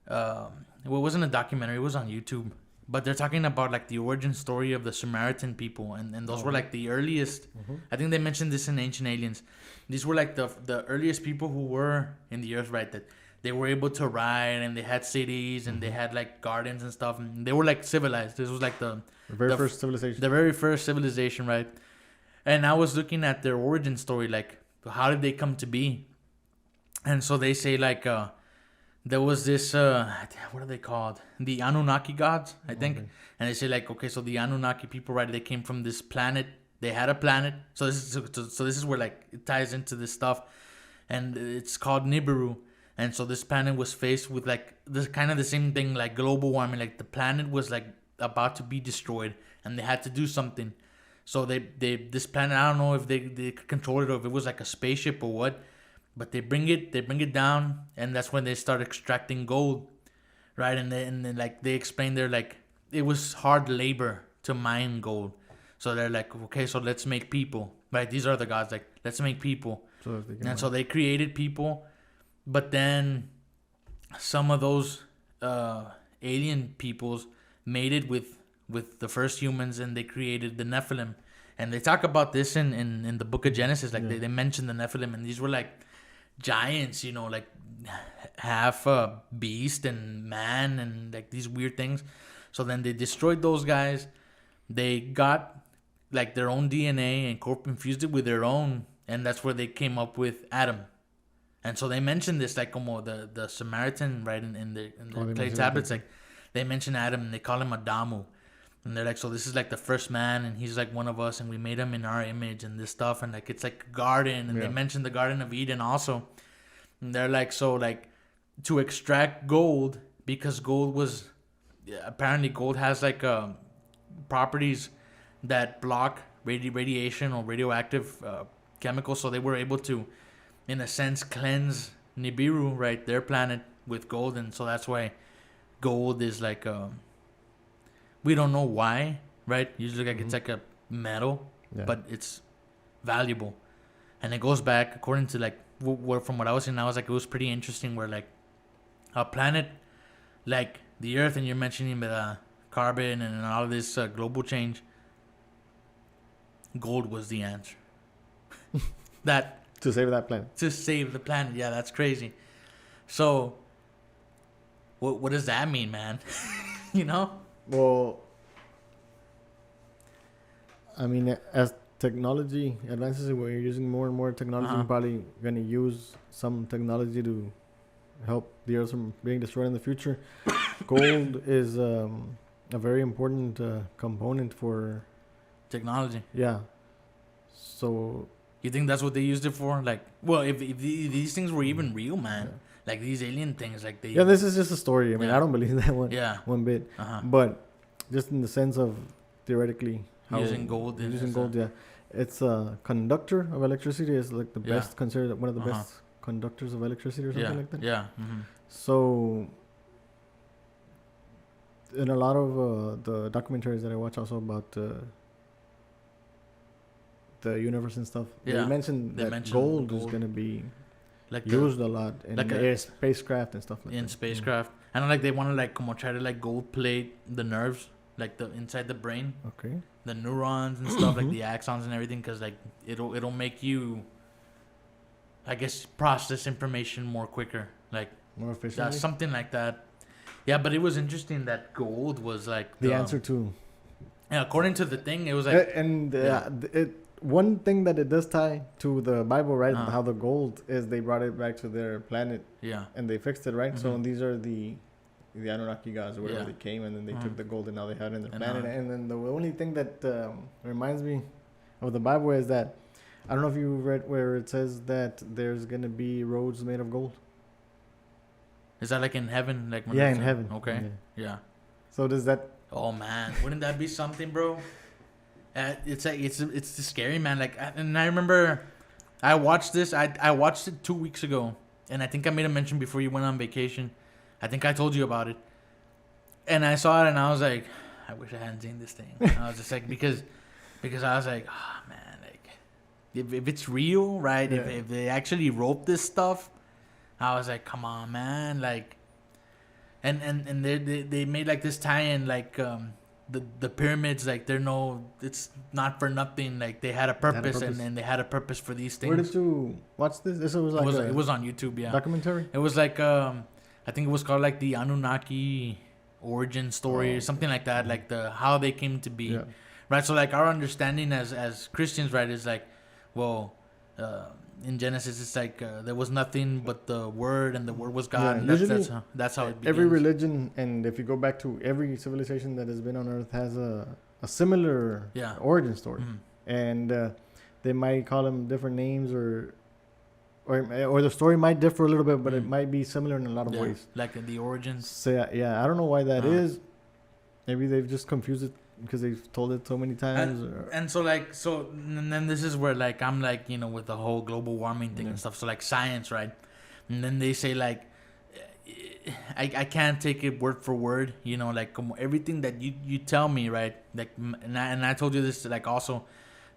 well, it wasn't a documentary, it was on YouTube, but they're talking about like the origin story of the Samaritan people, and those were like the earliest. I think they mentioned this in Ancient Aliens. These were like the earliest people who were in the earth, right? That they were able to ride, and they had cities, and they had like gardens and stuff, and they were like civilized. This was like the very first civilization. The very first civilization, right? And I was looking at their origin story, like how did they come to be? And so they say like there was this what are they called? The Anunnaki gods, I think. Okay. And they say like, okay, so the Anunnaki people, right? They came from this planet. They had a planet. So this is where like it ties into this stuff, and it's called Nibiru. And so this planet was faced with like this kind of the same thing, like global warming. Like the planet was like about to be destroyed, and they had to do something. So they this planet, I don't know if they could control it or if it was like a spaceship or what. But they bring it down, and that's when they start extracting gold, right? And then like they explain, they're like, it was hard labor to mine gold. So they're like, okay, so let's make people, right? These are the gods, like, let's make people. So they created people, but then some of those alien peoples made it with the first humans, and they created the Nephilim. And they talk about this in the book of Genesis, like they mention the Nephilim, and these were like giants, you know, like half beast and man, and like these weird things. So then they destroyed those guys. They got like their own DNA and infused it with their own, and that's where they came up with Adam. And so they mentioned this, like como the Samaritan, right, in the clay tablets, like they mention Adam, and they call him Adamu. And they're like, so this is like the first man, and he's like one of us, and we made him in our image and this stuff. And like, it's like a garden. And they mentioned the Garden of Eden also. And they're like, so like to extract gold, because gold was, apparently gold has like properties that block radiation or radioactive chemicals. So they were able to, in a sense, cleanse Nibiru, right, their planet, with gold. And so that's why gold is like we don't know why, right? Usually like it's like a metal, but it's valuable. And it goes back, according to like from what I was seeing, I was like, it was pretty interesting where like a planet like the Earth, and you're mentioning the carbon and all of this global change, gold was the answer. That to save that planet. To save the planet, yeah, that's crazy. So what does that mean, man? You know? Well, I mean, as technology advances, we're using more and more technology. We're probably going to use some technology to help the Earth from being destroyed in the future. Gold is a very important component for technology. Yeah. So you think that's what they used it for? Like, well, if these things were even real, man. Yeah. Like these alien things, like they. Yeah, this is just a story. I mean, I don't believe that one. Yeah. One bit. But just in the sense of theoretically, how using gold. Yeah, it's a conductor of electricity. Is like the best, considered one of the best conductors of electricity or something like that. Yeah. So, in a lot of the documentaries that I watch, also about the universe and stuff. Yeah. They mentioned They that mentioned gold is gold. gonna be like used a lot in like the a- air spacecraft and stuff like in that. spacecraft. I know, like they want to like como try to like gold plate the nerves, like the inside the brain, Okay. the neurons and stuff, like the axons and everything, because like it'll make you, I guess, process information more quicker, like More efficient. something like that. Yeah, but it was interesting that gold was like The answer to. Yeah, according to the thing, it was like One thing that it does tie to the Bible, right? Uh-huh. How the gold is, they brought it back to their planet yeah, and they fixed it, right? So Mhm. these are the Anunnaki gods or whatever Yeah. they came, and then they Mhm. took the gold and now they had it in their And planet. now- And then the only thing that reminds me of the Bible is that I don't know if you read where it says that there's gonna be roads made of gold. is that like in heaven? Like when Yeah, it's in heaven. Okay, Yeah. yeah. So does that? Oh man, wouldn't that be something, bro? It's like it's scary, man. Like, and I remember, I watched this. I watched it 2 weeks ago, and I think I made a mention before you went on vacation. I think I told you about it, and I saw it, and I was like, I wish I hadn't seen this thing. I was just like because I was like, oh man, like if it's real, right? Yeah. If they actually wrote this stuff, I was like, come on, man, like. And they made like this tie-in, like the pyramids, like it's not for nothing, like they had a purpose, purpose. and they had a purpose for these things. Where did you watch this? This was like it was on YouTube, yeah. documentary. It was like I think it was called like the Anunnaki origin story or something like that, like the how they came to be, Yeah. right? So like our understanding as Christians, right, is like, well, in Genesis it's like there was nothing but the Word, and the Word was God. Yeah, And usually that's how it begins. Every religion, and if you go back to every civilization that has been on Earth, has a similar Yeah. origin story, Mhm. and they might call them different names, or the story might differ a little bit, but it Mhm. might be similar in a lot of Yeah, ways. like in the origins. So yeah, I don't know why that is. Uh-huh. Maybe they've just confused it because they've told it so many times. And so and then this is where like I'm like, with the whole global warming thing and Yeah. stuff, so like science, right? And then they say like I can't take it word for word, like everything that you tell me, right? Like and I told you this like also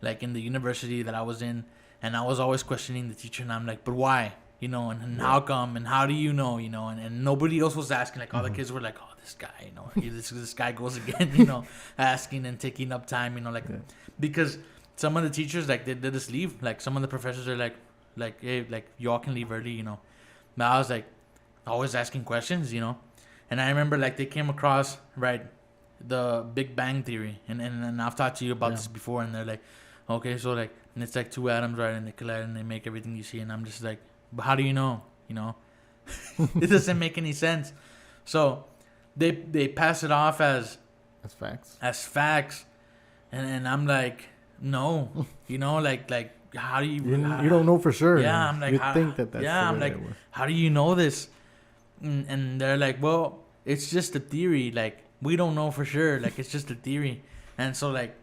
like in the university that I was in, and I was always questioning the teacher, and I'm like, but why? And how come, and how do you know, and nobody else was asking. Like all the kids were like, oh, this guy, this guy goes again, asking and taking up time, like Yeah. because some of the teachers like they just leave. Like some of the professors are like hey, like y'all can leave early, But I was like always asking questions, and I remember like they came across right the Big Bang Theory, and I've talked to you about Yeah. this before, and they're like, okay, so like and it's like two atoms, right, and they collide and they make everything you see, and I'm just like, but how do you know? It doesn't make any sense. So they pass it off as facts. and I'm like, no, like how do you You don't know for sure. Yeah, I'm like, you how- think that's yeah, the I'm way like, it works. how do you know this? And they're like, well, it's just a theory. Like, we don't know for sure. Like, it's just a theory. And so, like,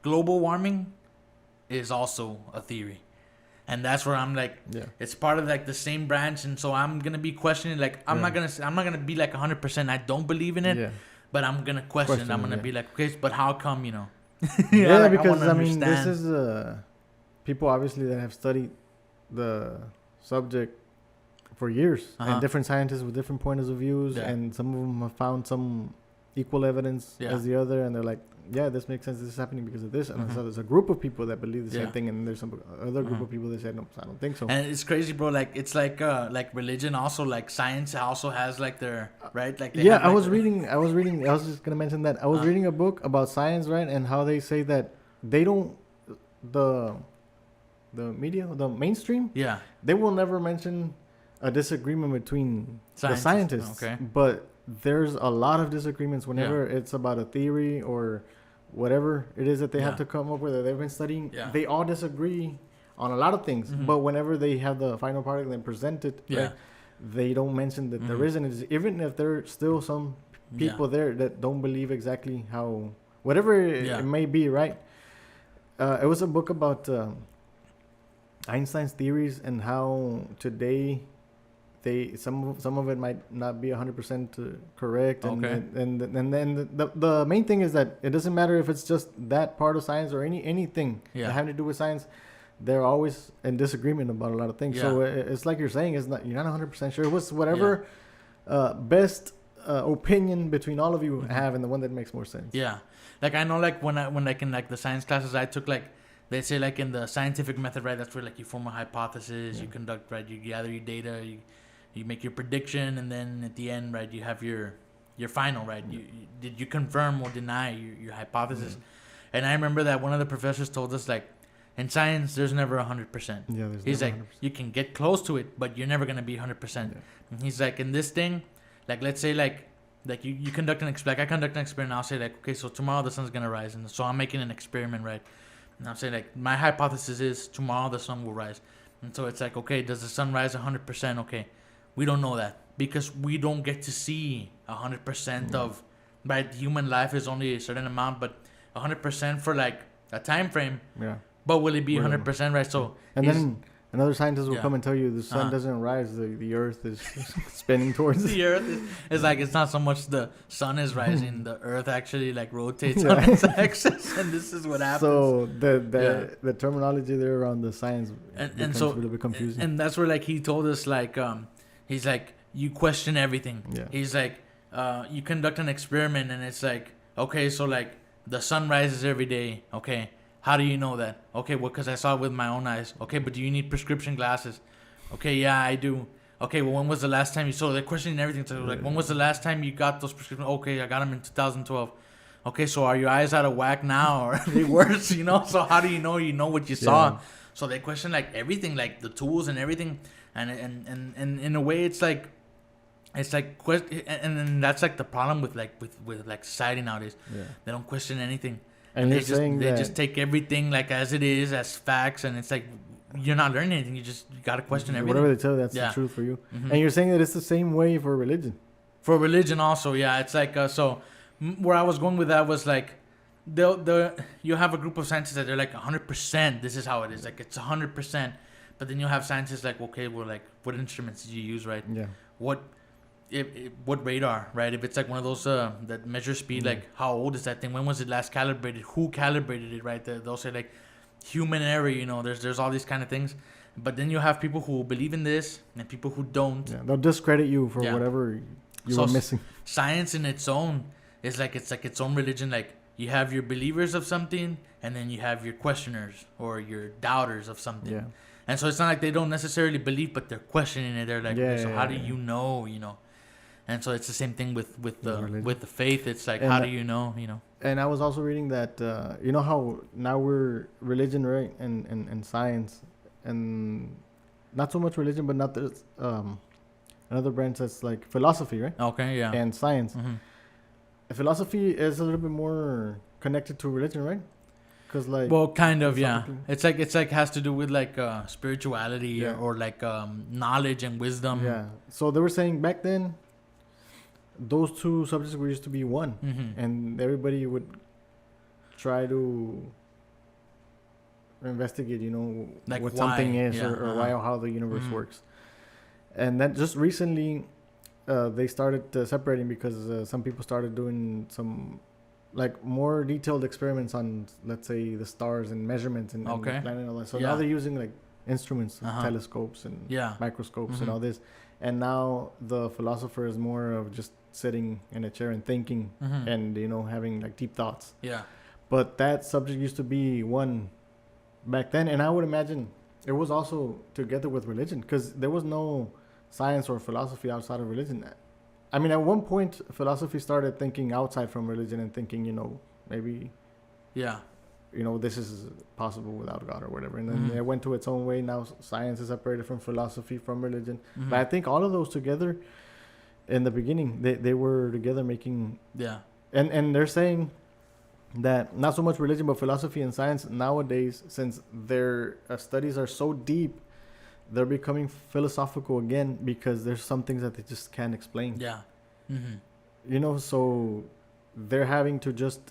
global warming is also a theory. And that's where I'm like, Yeah. it's part of like the same branch. And so I'm gonna be questioning. Like, I'm not gonna be like 100%. I don't believe in it, Yeah. but I'm gonna question it. I'm gonna yeah. be like, okay, but how come? Yeah, like, because wanna I mean, this understand. is people obviously that have studied the subject for years, Uh-huh. and different scientists with different points of views, Yeah. and some of them have found some equal evidence Yeah. as the other, and they're like, yeah, this makes sense. This is happening because of this, and Mhm. so there's a group of people that believe the same Yeah. thing, and there's some other group Mhm. of people that say, no, I don't think so. And it's crazy, bro. Like it's like religion also, like science also has like their right. Like they Yeah, have, I like, was reading. I was just gonna mention that. I was reading a book about science, right, and how they say that they don't the media, the mainstream, Yeah, they will never mention a disagreement between the scientists. Okay. But there's a lot of disagreements whenever it's about a theory or whatever it is that they have Yeah. to come up with that they've been studying. Yeah. They all disagree on a lot of things. Mhm. But whenever they have the final product and present it, Yeah. right, they don't mention that there Mhm. isn't. Even if there's still some Yeah. people there that don't believe exactly how whatever Yeah. it may be, right? It was a book about Einstein's theories and how today some of it might not be 100% correct, and Okay. and then the main thing is that it doesn't matter if it's just that part of science or anything Yeah. that having to do with science. They're always in disagreement about a lot of things. So it's like you're saying, it's not, you're not 100% sure. It was whatever best opinion between all of you have, and the one that makes more sense. Yeah, like I know, like when like in like the science classes I took, like they say like in the scientific method, right? That's where like you form a hypothesis, you conduct, right? You gather your data, you make your prediction, and then at the end, right, you have your final, right? Did you confirm or deny your hypothesis? And I remember that one of the professors told us, like, in science, there's never 100%. Yeah, there's He's never like, 100%. you can get close to it, but you're never gonna be 100%. Yeah. And he's like, in this thing, like let's say like you conduct like I conduct an experiment. I'll say like, okay, so tomorrow the sun's gonna rise, and so I'm making an experiment, right? And I'll say like, my hypothesis is tomorrow the sun will rise, and so it's like, okay, does the sun rise 100%? Okay, we don't know that because we don't get to see 100% of, right? Human life is only a certain amount, but 100% for like a time frame. Yeah. But will it be We don't know. 100%, right? So And he's- then another scientist will Yeah. come and tell you the sun Uh-huh. doesn't rise, the Earth is spinning towards it. the earth is like, it's not so much the sun is rising, the earth actually like rotates Yeah. on its axis, and this is what happens. So the terminology there around the science and becomes so a little bit confusing. and that's where like he told us like he's like, you question everything. Yeah. He's like, you conduct an experiment, and it's like, okay, so like the sun rises every day. Okay, how do you know that? Okay, well, because I saw it with my own eyes. Okay, but do you need prescription glasses? Okay, yeah, I do. Okay, well, when was the last time you saw? They're questioning everything. So like, when was the last time you got those prescriptions? Okay, I got them in 2012. Okay, so are your eyes out of whack now, or are they worse? You know, so how do you know? You know what you saw. Yeah. So they question like everything, like the tools and everything, and in a way, it's like and then that's like the problem with like society nowadays. Yeah. They don't question anything. And they you're saying they that just take everything like as it is, as facts, and it's like you're not learning anything. You gotta question everything. whatever they tell you, that's Yeah. the truth for you. Mhm. And you're saying that it's the same way for religion. For religion also, yeah, it's like where I was going with that was like you have a group of scientists that they're like 100%. This is how it is. Like it's 100%. But then you have scientists like, okay, well, like what instruments did you use, right? Yeah. What what radar, right? If it's like one of those that measure speed, like how old is that thing? When was it last calibrated? Who calibrated it, right? They'll say like human error, you know. There's all these kind of things. But then you have people who believe in this and people who don't. Yeah. They'll discredit you for Yeah. whatever you So were missing. Science in its own is like it's its own religion. Like you have your believers of something, and then you have your questioners or your doubters of something. Yeah. And so it's not like they don't necessarily believe, but they're questioning it. They're like, Yeah, okay, so how do yeah. you know, you know? And so it's the same thing with religion. the faith. It's like, And how that- do you know, you know? And I was also reading that you know how now we're religion, right, and science, and not so much religion, but not there's another branch that's like philosophy, right, Okay, yeah. and science. hmm Philosophy is a little bit more connected to religion, right? Because like Well, kind of, yeah. philosophically- It's like has to do with like spirituality Yeah. or like knowledge and wisdom. yeah. So they were saying back then, those two subjects were used to be one, Mm-hmm. and everybody would try to investigate, you know, Like what why, something is yeah, or why uh-huh. or how the universe Mhm. works. And that just recently, they started separating because some people started doing some like more detailed experiments on, let's say, the stars and measurements and Okay. the planet and all that. So Yeah. now they're using like instruments, Uh-huh. telescopes and Yeah. microscopes and Mhm. all this. And now the philosopher is more of just sitting in a chair and thinking Mm-hmm. and, you know, having like deep thoughts. Yeah. But that subject used to be one back then, and I would imagine it was also together with religion because there was no science or philosophy outside of religion. I mean, at one point, philosophy started thinking outside from religion and thinking, you know, maybe, Yeah. you know, this is possible without God or whatever. And then Mhm. it went to its own way. Now science is separated from philosophy, from religion. Mhm. But I think all of those together, in the beginning, they were together making, Yeah. and they're saying that not so much religion but philosophy and science nowadays, since their studies are so deep, they're becoming philosophical again because there's some things that they just can't explain. Yeah. Mm-hmm. You know, so they're having to just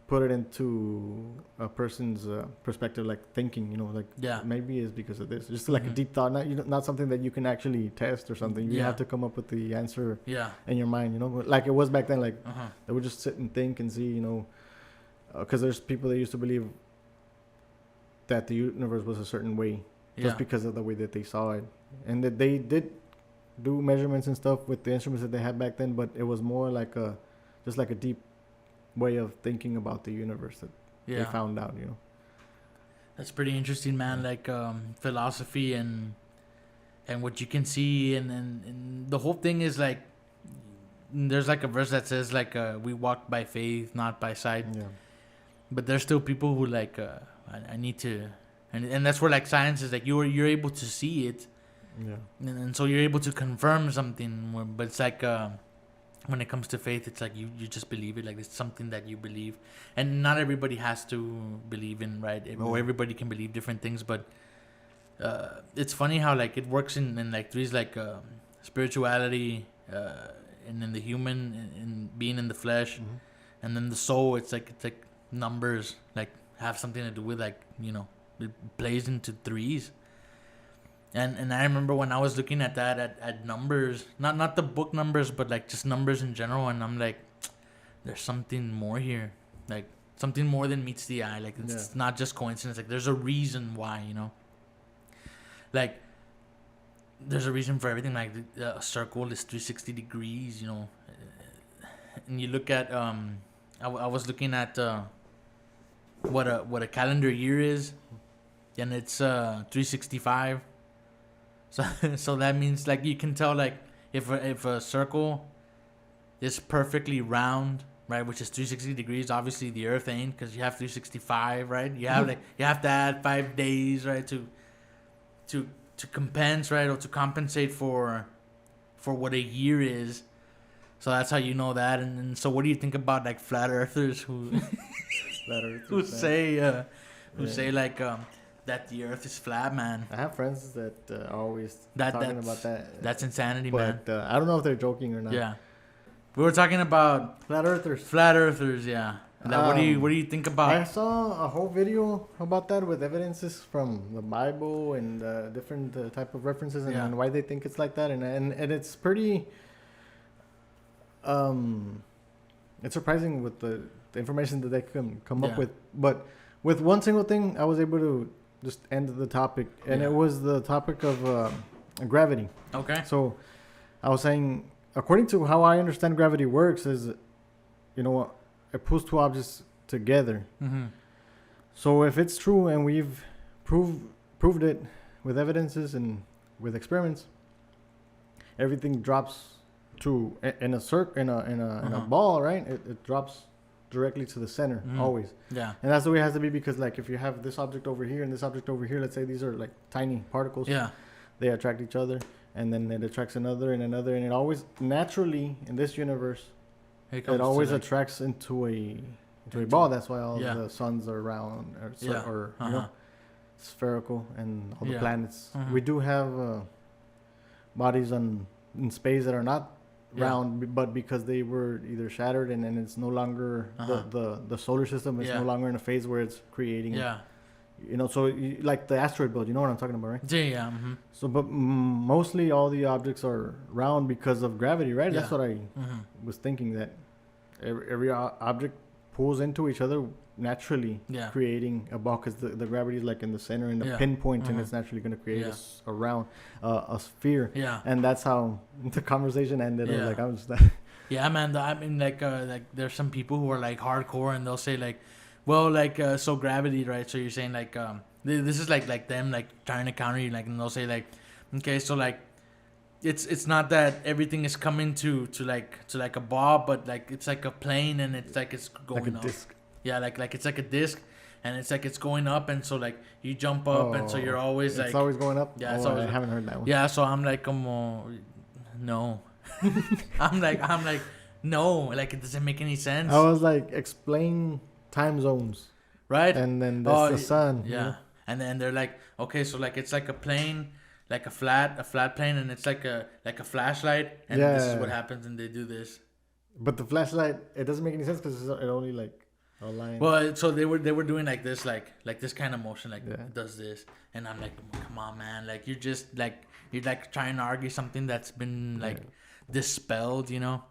put it into a person's perspective, like thinking, like maybe it's because of this. Just like a deep thought, not something that you can actually test or something. You have to come up with the answer in your mind, like it was back then. Like they would just sit and think and see, because there's people that used to believe that the universe was a certain way just because of the way that they saw it, and that they did do measurements and stuff with the instruments that they had back then, but it was more like just like a deep way of thinking about the universe that they found out. That's pretty interesting, man. Like philosophy and what you can see, and the whole thing is like, there's like a verse that says like we walk by faith, not by sight. But there's still people who like I need to, and that's where like science is like you're able to see it, and so you're able to confirm something. But it's like when it comes to faith, it's like you just believe it. Like it's something that you believe, and not everybody has to believe in, right? Or everybody can believe different things. But it's funny how like it works in like threes, like spirituality, and then the human, and being in the flesh, and then the soul. It's like numbers, like have something to do with like it plays into threes. And I remember when I was looking at that at numbers, not the book numbers, but like just numbers in general, and I'm like, there's something more here, like something more than meets the eye. Like it's not just coincidence. Like there's a reason why, like there's a reason for everything. Like a circle is 360 degrees, and you look at I was looking at what a calendar year is, and it's 365. So that means like you can tell like if a circle is perfectly round, right, which is 360 degrees. Obviously the Earth ain't, because you have 365, right? You have you have to add 5 days, right, to compensate, right, or to compensate for what a year is. So that's how you know that. And so what do you think about like flat earthers who say like that the Earth is flat, man? I have friends that are always talking about that. That's insanity, but, man. I don't know if they're joking or not. Yeah, we were talking about flat earthers. Flat earthers, yeah. What do you think about? I saw a whole video about that with evidences from the Bible and different type of references and why they think it's like that, and it's pretty. It's surprising with the information that they can come up with, but with one single thing, I was able to just end the topic, and it was the topic of gravity. Okay. So I was saying, according to how I understand gravity works, is it pulls two objects together. So if it's true, and we've proved it with evidences and with experiments, everything drops to in a ball, right? It drops directly to the center, always. Yeah. And that's the way it has to be, because like if you have this object over here and this object over here, let's say these are like tiny particles. Yeah. They attract each other, and then it attracts another, and it always naturally in this universe it always attracts into a ball. That's why all the suns are round or spherical, and all the planets. We do have bodies in space that are not round, but because they were either shattered and it's no longer the solar system is no longer in a phase where it's creating so like the asteroid belt, you know what I'm talking about, right? Yeah. So but mostly all the objects are round because of gravity, right? That's what I was thinking, that every object pulls into each other naturally, creating a ball, because the gravity is like in the center and the pinpoint, and it's naturally going to create a round a sphere. And that's how the conversation ended. I was just yeah, man. I mean, like there's some people who are like hardcore, and they'll say like, well, like so gravity, right? So you're saying like this is like them like trying to counter you, like, and they'll say like, okay, so like it's not that everything is coming to like a ball, but like it's like a plane, and it's like it's going like a up. disc. Yeah, like it's like a disc, and it's like it's going up, and so like you jump up, and so you're always like, it's always going up. Yeah, it's I haven't heard that one. Yeah, so I'm like, no. I'm like, no, like it doesn't make any sense. I was like, explain time zones, right? And then that's the sun. Yeah, and then they're like, okay, so like it's like a plane, like a flat plane, and it's like a flashlight, and this is what happens, and they do this. But the flashlight, it doesn't make any sense, because it only like Online. Well, so they were doing like this, like this kind of motion, like Yeah. does this, and I'm like, come on, man, like you're just like trying to argue something that's been like dispelled, you know.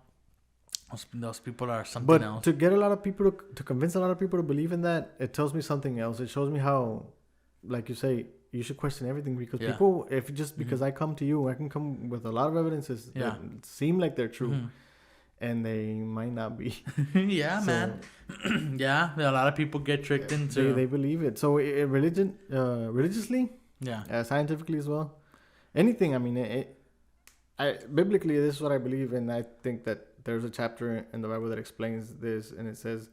Those people are something But else. to get a lot of people to convince a lot of people to believe in that, it tells me something else. It shows me how, like you say, you should question everything because Yeah. people, if just because I come to you, I can come with a lot of evidences that seem like they're true, and they might not be. Yeah, So, man. Yeah, a lot of people get tricked into. They believe it. So religiously, scientifically as well, anything. I mean, biblically, this is what I believe, and I think that there's a chapter in the Bible that explains this, and it says,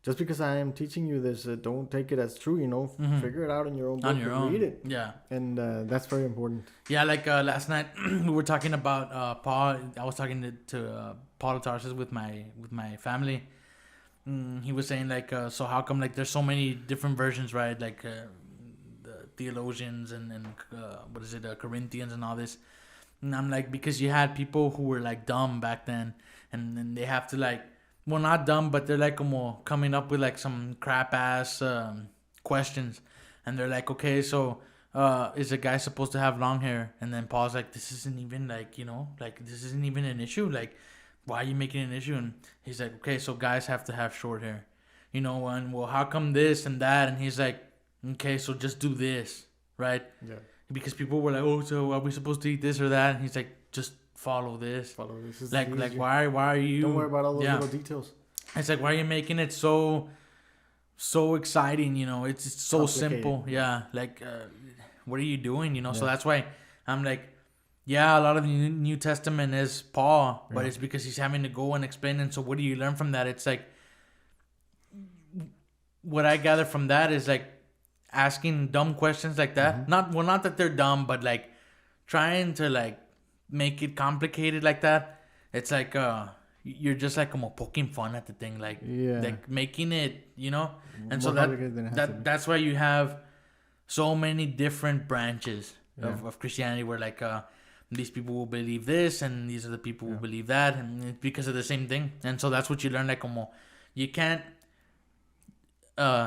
just because I am teaching you this, don't take it as true, you know. Figure it out in your own book and read it. Yeah. And that's very important. Yeah, like last night we were talking about Paul. I was talking to Paul of Tarsus with my family. He was saying like, so how come like there's so many different versions, right? Like the theologians and what is it, Corinthians and all this. And I'm like, because you had people who were like dumb back then, and then they have to like, well, not dumb, but they're like coming up with like some crap ass questions, and they're like, okay, so is a guy supposed to have long hair? And then Paul's like, this isn't even like, you know, like this isn't even an issue. Like, why are you making an issue? And he's like, okay, so guys have to have short hair, you know, and well, how come this and that? And he's like, okay, so just do this, right? Yeah. Because people were like, oh, so are we supposed to eat this or that? And he's like, just follow this. Follow this. Is like why are you? Don't worry about all those little details. It's like, why are you making it so exciting? You know, it's so simple. Yeah, like what are you doing? You know, so that's why I'm like, yeah, a lot of the New Testament is Paul, but it's because he's having to go and explain. And so what do you learn from that? It's like, what I gather from that is like asking dumb questions like that. Not that they're dumb, but like trying to like make it complicated like that. It's like you're just like poking fun at the thing, like making it, you know. And so that's why you have so many different branches of Christianity, where like these people will believe this and these are the people who believe that, and it's because of the same thing. And so that's what you learn, like you can't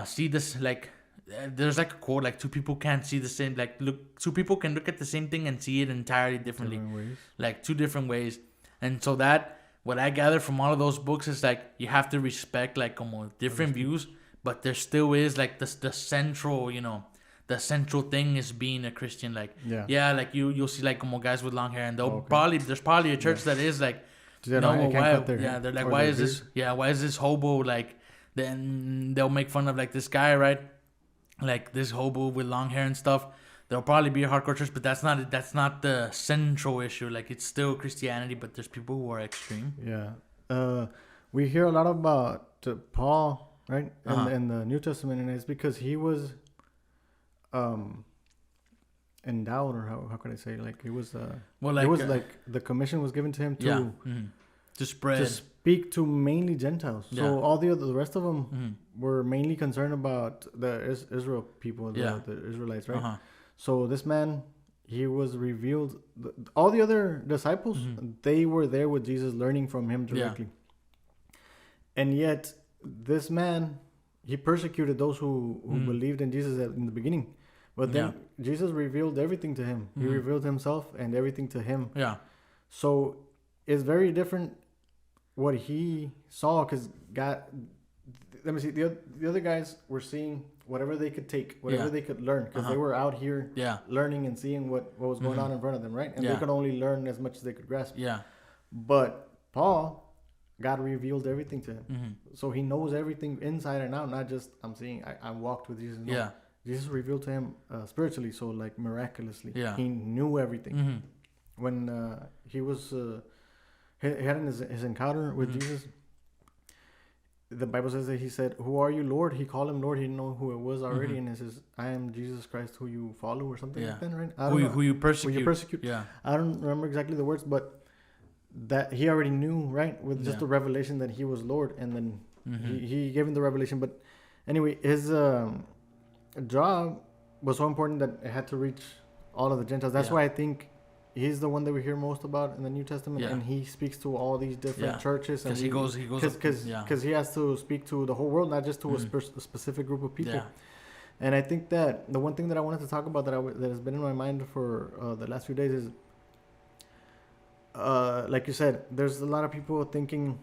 see this, like there's like a quote, like two people can't see the same, like two people can look at the same thing and see it entirely differently, like two different ways. And so that what I gather from all of those books is like you have to respect like different views, but there still is like the central, you know, the central thing is being a Christian. Like like you'll see like guys with long hair, and they'll there's probably a church that is like, they're like, why is this hobo, like, then they'll make fun of like this guy, right? Like this hobo with long hair and stuff. There'll probably be a hardcore church, but that's not the central issue. Like, it's still Christianity, but there's people who are extreme. Yeah. We hear a lot about Paul, right? In the New Testament, and it's because he was endowed, or how could I say, like he was it was like the commission was given to him to spread, to speak to mainly Gentiles. So all the rest of them were mainly concerned about the Israel people, the Israelites, right? So this man, he was revealed. All the other disciples, they were there with Jesus, learning from him directly. And yet, this man, he persecuted those who believed in Jesus in the beginning. But then Jesus revealed everything to him. He revealed himself and everything to him. Yeah. So it's very different what he saw, because God, let me see, the other guys were seeing whatever they could take, whatever they could learn, because they were out here learning and seeing what was going on in front of them, right? And they could only learn as much as they could grasp. Yeah. But Paul, God revealed everything to him. So he knows everything inside and out, not just I walked with Jesus. No. Jesus revealed to him spiritually, so like miraculously. Yeah. He knew everything. When he was he had his encounter with Jesus, the Bible says that he said, "Who are you, Lord?" He called him Lord. He didn't know who it was already, and he says, "I am Jesus Christ, who you follow," or something like that, right? Who you persecute. Who you persecute. Yeah. I don't remember exactly the words, but that he already knew, right? With just the revelation that he was Lord, and then he gave him the revelation. But anyway, his job was so important that it had to reach all of the Gentiles. That's why I think he's the one that we hear most about in the New Testament, Yeah. and he speaks to all these different Yeah. churches. Because he goes, yeah. Because he has to speak to the whole world, not just to a specific group of people. Yeah. And I think that the one thing that I wanted to talk about that has been in my mind for the last few days is, like you said, there's a lot of people thinking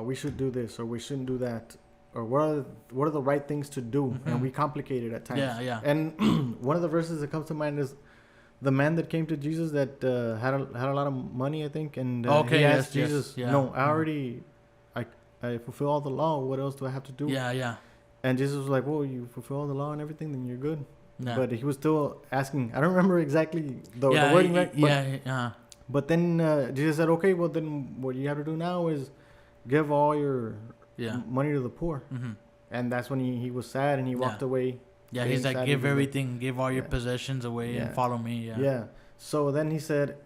we should do this or we shouldn't do that, or what are the right things to do, and we complicate it at times. Yeah, yeah. And one of the verses that comes to mind is the man that came to Jesus that had a lot of money, I think, and Okay, he asked yes, Jesus, yeah. "No, I fulfill all the law. What else do I have to do?" Yeah, yeah. And Jesus was like, "Well, you fulfill all the law and everything, then you're good." Yeah. But he was still asking. I don't remember exactly the yeah, wording, right? But, yeah. but then Jesus said, "Okay, well then what you have to do now is give all your Yeah. money to the poor." Mm-hmm. And that's when he was sad and he walked away. Yeah, being he's like, sad give because, everything, give all your yeah. possessions away Yeah. and follow me. Yeah. Yeah. So then he said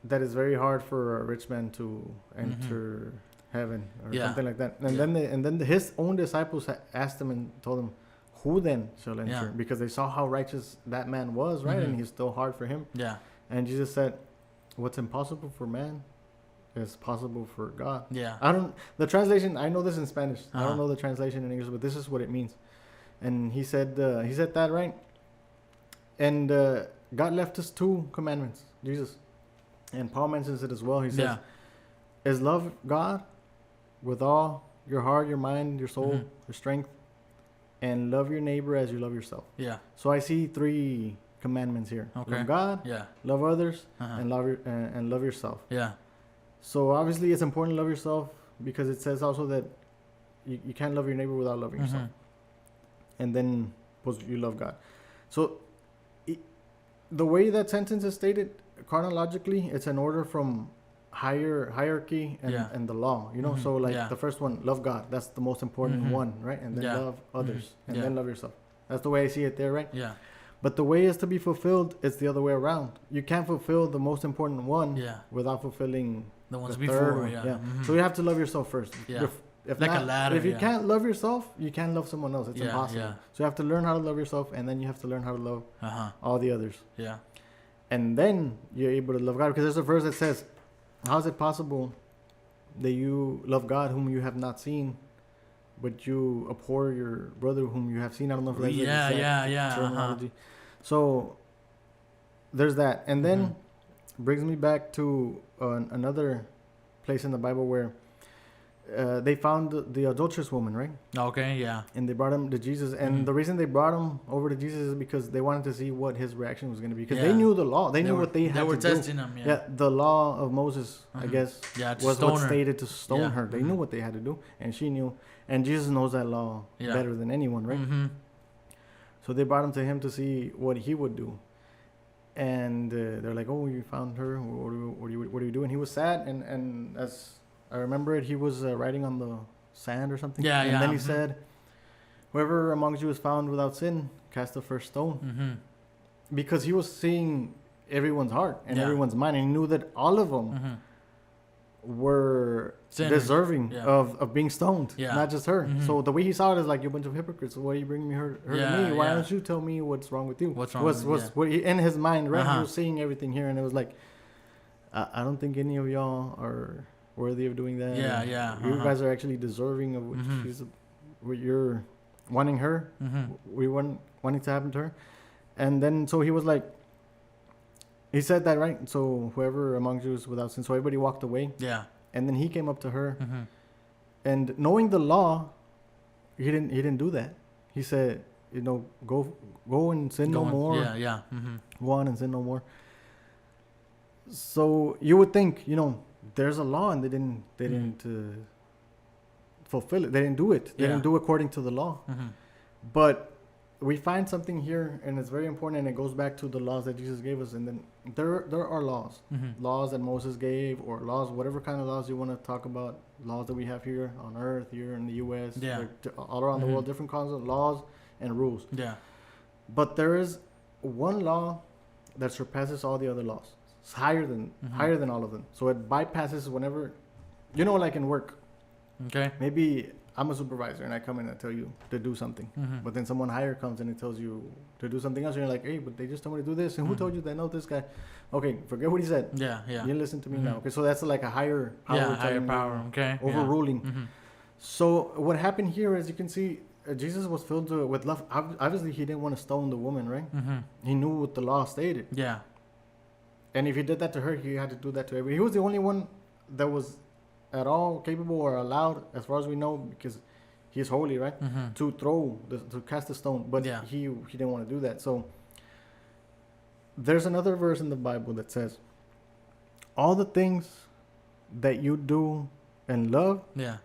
that it's very hard for a rich man to enter heaven or Yeah. something like that. And Yeah. then his own disciples asked him and told him, "Who then shall enter?" Yeah. Because they saw how righteous that man was, right? And Mhm. he's still hard for him. Yeah. And Jesus said, "What's impossible for man is possible for God." Yeah. The translation, I know this in Spanish. I Uh-huh. don't know the translation in English, but this is what it means. And he said that, right? And God left us 2 commandments, Jesus. And Paul mentions it as well. He says, is love God with all your heart, your mind, your soul, your strength, and love your neighbor as you love yourself. Yeah. So I see 3 commandments here. Okay. Love God, Yeah. love others, Uh-huh. and love yourself. Yeah. So obviously it's important to love yourself because it says also that you can't love your neighbor without loving yourself. And then you love God. So the way that sentence is stated chronologically, it's an order from hierarchy and the law, you know. So like the first one, love God, that's the most important one, right? And then love others, and then love yourself. That's the way I see it there, right? Yeah. But the way is to be fulfilled, it's the other way around. You can't fulfill the most important one without fulfilling the ones the before. third one. Yeah. So you have to love yourself first. Yeah. If Like a not, ladder, if you can't love yourself, you can't love someone else. It's impossible. Yeah. So you have to learn how to love yourself, and then you have to learn how to love all the others. Yeah. And then you're able to love God. Because there's a verse that says, how is it possible that you love God whom you have not seen, but you abhor your brother whom you have seen? I don't know if that's Yeah. terminology. So there's that. And then brings me back to another place in the Bible where they found the adulterous woman, right? Okay, yeah. And they brought him to Jesus. And the reason they brought him over to Jesus is because they wanted to see what his reaction was going to be. Because they knew the law. They knew what they had to do. They were testing him, Yeah, the law of Moses, I guess, was what stated to stone her. They knew what they had to do. And she knew. And Jesus knows that law better than anyone, right? So they brought him to him to see what he would do. And they're like, "Oh, you found her. What do you do?" And he was sad. And as I remember it, he was writing on the sand or something. Yeah, and then he said, "Whoever amongst you is found without sin, cast the first stone." Because he was seeing everyone's heart and everyone's mind, and he knew that all of them were deserving of being stoned, not just her. So the way he saw it is like, "You bunch of hypocrites. Why are you bringing her to me? Why don't you tell me what's wrong with you?" What's wrong? Was what he, in his mind, right? He was seeing everything here, and it was like, I don't think any of y'all are worthy of doing that. You guys are actually deserving of what you're wanting her. We wanting to happen to her. And then so he was like, he said that, right? So whoever among you is without sin. So everybody walked away. Yeah. And then he came up to her, and knowing the law, he didn't do that. He said, go and sin no more. Go on and sin no more. So you would think, there's a law, and they didn't fulfill it. They didn't do it. They didn't do according to the law. But we find something here, and it's very important, and it goes back to the laws that Jesus gave us. And then there are laws, laws that Moses gave, or laws, whatever kind of laws you want to talk about, laws that we have here on earth, here in the U.S., all around the world, different kinds of laws and rules. Yeah. But there is one law that surpasses all the other laws. It's higher than all of them. So it bypasses whenever, like in work. Okay. Maybe I'm a supervisor and I come in and tell you to do something, Mm-hmm. but then someone higher comes and it tells you to do something else, and you're like, hey, but they just told me to do this, and who Mhm. told you that? No, this guy. Okay, forget what he said. Yeah, yeah. You listen to me Mhm. now. Okay, so that's like a higher power. Yeah, higher telling you- power. Okay. Overruling. Yeah. Mm-hmm. So what happened here, as you can see, Jesus was filled with love. Obviously, he didn't want to stone the woman, right? Mm-hmm. He knew what the law stated. Yeah. And if he did that to her, he had to do that to everyone. He was the only one that was at all capable or allowed, as far as we know, because he's holy, right? Mm-hmm. To cast a stone. But Yeah. he didn't want to do that. So there's another verse in the Bible that says, all the things that you do in love Yeah.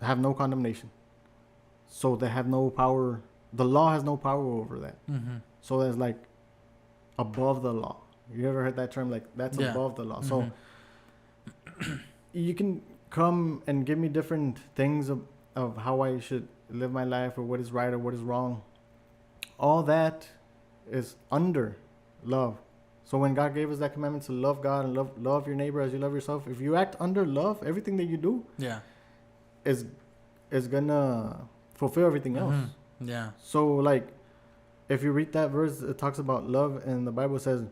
have no condemnation. So they have no power. The law has no power over that. Mm-hmm. So that's like above the law. You ever heard that term? Like that's Yeah. above the law. Mhm. So you can come and give me different things of how I should live my life or what is right or what is wrong. All that is under love. So when God gave us that commandment to love God and love your neighbor as you love yourself, if you act under love, everything that you do Yeah. is gonna fulfill everything else. Mhm. Yeah. So like, if you read that verse, it talks about love, and the Bible says,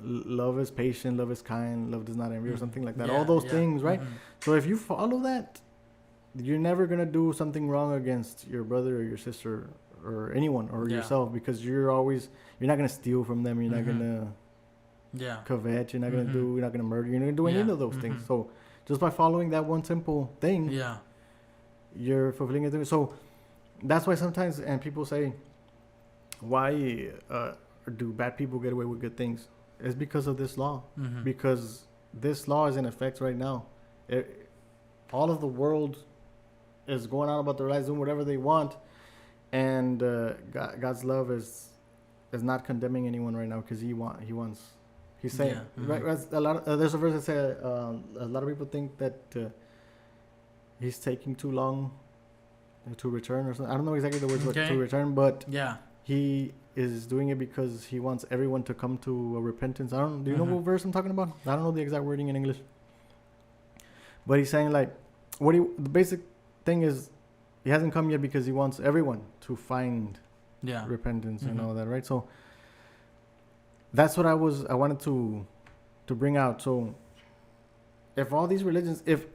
"Love is patient, love is kind, love does not envy," or Mhm. something like that. Yeah, All those yeah. things, right? Mhm. So if you follow that, you're never gonna do something wrong against your brother or your sister or anyone or Yeah. yourself, because you're not gonna steal from them. You're Mhm. not gonna Yeah. covet. You're not Mhm. you're not gonna murder. You're not gonna do any Yeah. of those things. Mhm. So just by following that one simple thing, Yeah. you're fulfilling it. So that's why sometimes, and people say, why do bad people get away with good things? It's because of this law. Mhm. Because this law is in effect right now. All of the world is going on about their lives, doing whatever they want, and God's love is not condemning anyone right now, because he's saying, Yeah. right, there's a verse that says a lot of people think that he's taking too long to return or something. I don't know exactly the words Okay. to return, but Yeah. he is doing it because he wants everyone to come to a repentance. Do you know Mhm. what verse I'm talking about? I don't know the exact wording in English. But he's saying like, the basic thing is, he hasn't come yet because he wants everyone to find Yeah. repentance and Mhm. all that, right? So that's what I wanted to bring out. So if all these religions, if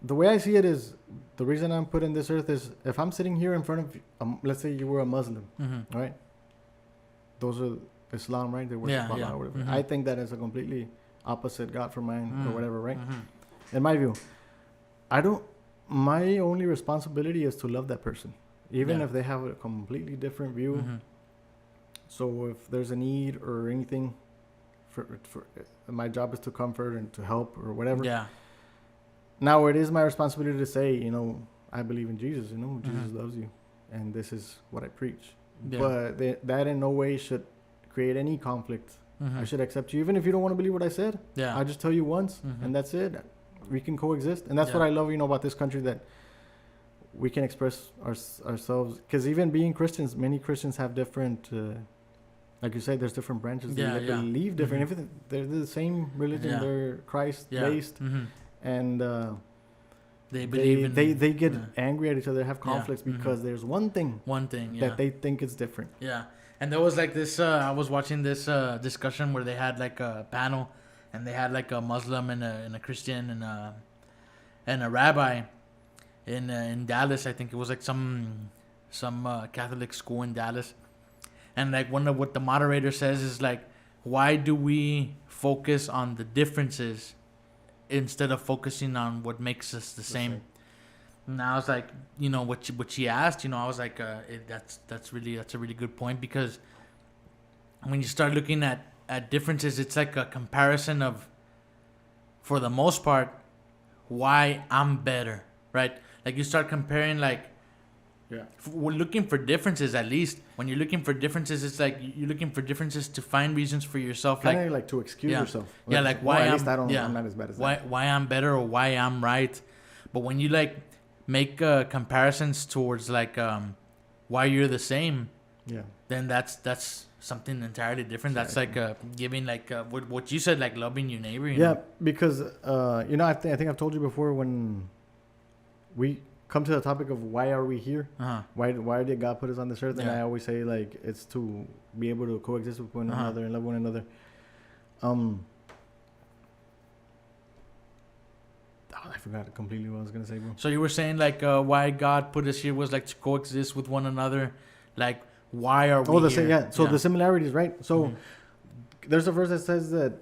the way I see it is, the reason I'm put in this earth is, if I'm sitting here in front of, let's say you were a Muslim, Mm-hmm. right? Those are Islam, right? They worship Yeah, Allah yeah. or whatever. Mhm. I think that is a completely opposite God from mine or whatever, right? Mm-hmm. In my view, my only responsibility is to love that person, even Yeah. if they have a completely different view. Mm-hmm. So if there's a need or anything, for my job is to comfort and to help or whatever. Yeah. Now it is my responsibility to say, I believe in Jesus. Jesus Mhm. loves you, and this is what I preach. Yeah. But that in no way should create any conflict. Mhm. I should accept you, even if you don't want to believe what I said. Yeah. I just tell you once, Mhm. and that's it. We can coexist, and that's what Yeah. I love, about this country, that we can express ourselves. Because even being Christians, many Christians have different, like you said, there's different branches. Yeah, They yeah. believe different. Mhm. Everything. They're the same religion. Yeah. They're Christ Yeah. based, Mm-hmm. and They believe in. they get yeah. angry at each other, have Yeah. conflicts Mhm. because there's one thing One thing. Yeah. that they think is different. Yeah, and there was like this. I was watching this discussion where they had like a panel, and they had like a Muslim and a Christian and a rabbi in Dallas. I think it was like some Catholic school in Dallas, and like what the moderator says is like, why do we focus on the differences instead of focusing on what makes us the same? And I was like, what she asked, I was like, that's a really good point, because when you start looking at differences, it's like a comparison of, for the most part, why I'm better, right? Like you start comparing, like, Yeah. we're looking for differences. At least when you're looking for differences, it's like you're looking for differences to find reasons for yourself, Kind like of like to excuse yeah. yourself. Yeah, like why at least I'm- yeah. I'm not as bad as why I'm better or why I'm right. But when you like make comparisons towards like why you're the same, that. Yeah. then that's something entirely different. That's like giving like what you said, like loving your neighbor. You Yeah, know? because I think I've told you before, when come to the topic of why are we here? Uh-huh. Why did God put us on this earth? And Yeah. I always say like it's to be able to coexist with one Uh-huh. another and love one another. I forgot completely what I was gonna say, bro. So you were saying like why God put us here was like to coexist with one another, like why are we here? Yeah. So the similarities, right? So Mhm. there's a verse that says that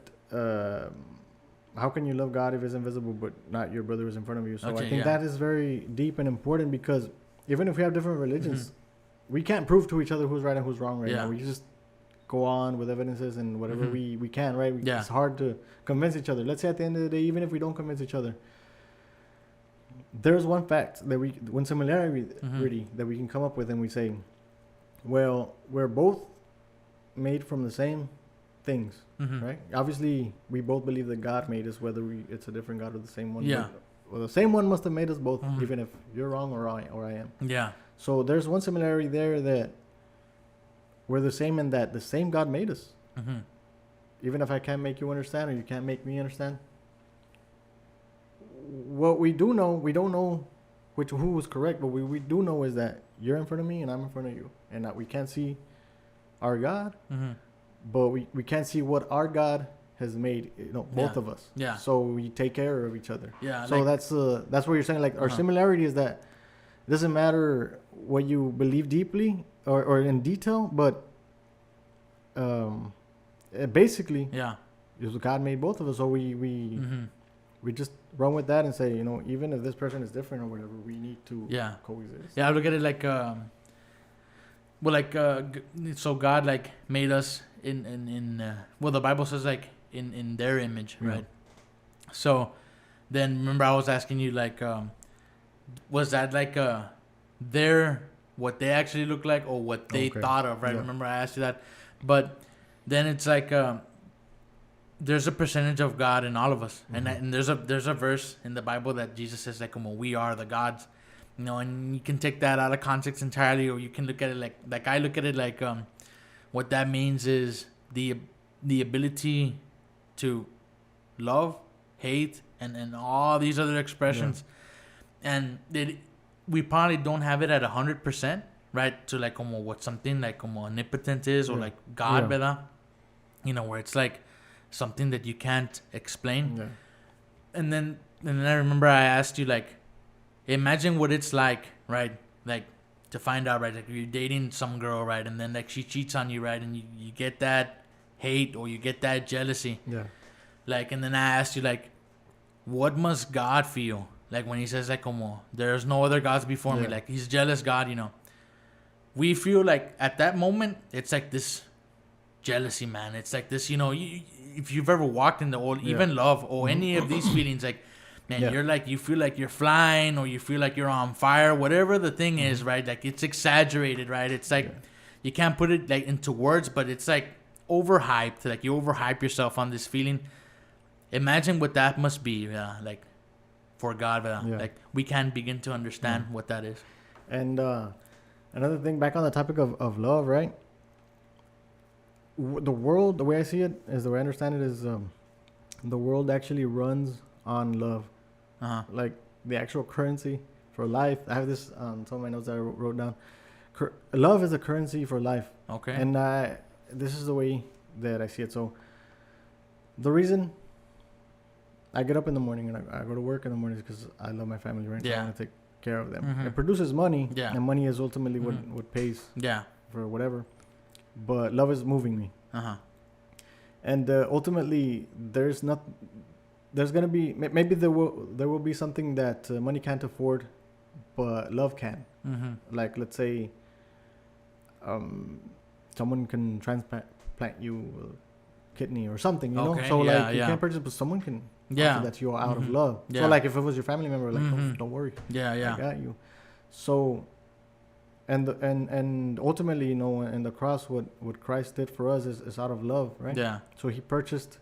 how can you love God if He's invisible, but not your brother is in front of you? So Okay, I think yeah. that is very deep and important because even if we have different religions, we can't prove to each other who's right and who's wrong right Mm-hmm. Yeah. now. We just go on with evidences and whatever Mhm. we can, right? Yeah. It's hard to convince each other. Let's say at the end of the day, even if we don't convince each other, there's one fact that one similarity Mhm. really that we can come up with, and we say, well, we're both made from the same things, Mhm. right? Obviously, we both believe that God made us, whether it's a different God or the same one. Yeah. Well, the same one must have made us both, Mhm. even if you're wrong or I am. Yeah. So there's one similarity there that we're the same in that the same God made us. Mhm. Even if I can't make you understand or you can't make me understand. What we do know, we don't know who was correct, but we do know is that you're in front of me and I'm in front of you. And that we can't see our God, Mhm. but we can't see what our God has made, both Yeah. of us. Yeah. So we take care of each other. Yeah. So like, that's what you're saying. Like our Uh-huh. similarity is that it doesn't matter what you believe deeply or in detail, but basically, yeah. God made both of us. So we Mhm. we just run with that and say, even if this person is different or whatever, we need to Yeah. coexist. Yeah, I look at it like, so God like made us in well, the Bible says like in their image, Yeah. right? So then remember I was asking you like, was that like their what they actually look like or what they Okay. thought of, right? Yeah. Remember I asked you that, but then it's like there's a percentage of God in all of us, Mhm. and there's a verse in the Bible that Jesus says like, we are the gods, and you can take that out of context entirely, or you can look at it like I look at it like what that means is the ability to love, hate, and all these other expressions, and we probably don't have it at 100%, right? To like what something like omnipotent is, or Yeah. like God, Yeah. ¿verdad? Where it's like something that you can't explain. Yeah. And then I remember I asked you like, imagine what it's like, right? Like to find out, right? Like you're dating some girl, right? And then like she cheats on you, right? And you get that hate or you get that jealousy. Yeah. Like, and then I asked you like, what must God feel? Like when he says like, there's no other gods before me. Yeah. Like he's jealous God, We feel like at that moment, it's like this jealousy, man. It's like this, if you've ever walked in the old, even love or any of these feelings, like, man, Yeah. you're like, you feel like you're flying or you feel like you're on fire, whatever the thing is, right? Like it's exaggerated, right? It's like, you can't put it like into words, but it's like overhyped. Like you overhype yourself on this feeling. Imagine what that must be, like for God, Yeah. like we can't begin to understand what that is. And another thing, back on the topic of love, right? The world, the way I see it, is the way I understand it is the world actually runs on love. Uh-huh. Like the actual currency for life. I have this on some of my notes that I wrote down. Love is a currency for life. Okay. And this is the way that I see it. So the reason I get up in the morning and I go to work in the morning is because I love my family, right? So Yeah. I want to take care of them. Mhm. It produces money, Yeah. and money is ultimately Mhm. what pays Yeah. for whatever. But love is moving me, Uh-huh. and ultimately there's gonna be maybe there will be something that money can't afford, but love can. Mm-hmm. Like let's say, someone can transplant you a kidney or something, Okay, So yeah, like you yeah. can't purchase, but someone can Yeah. offer that to you out Mhm. of love. Yeah. So like if it was your family member, like Mhm. don't worry, Yeah. I Yeah. got you. So, and ultimately, in the cross, what Christ did for us is out of love, right? Yeah. So he purchased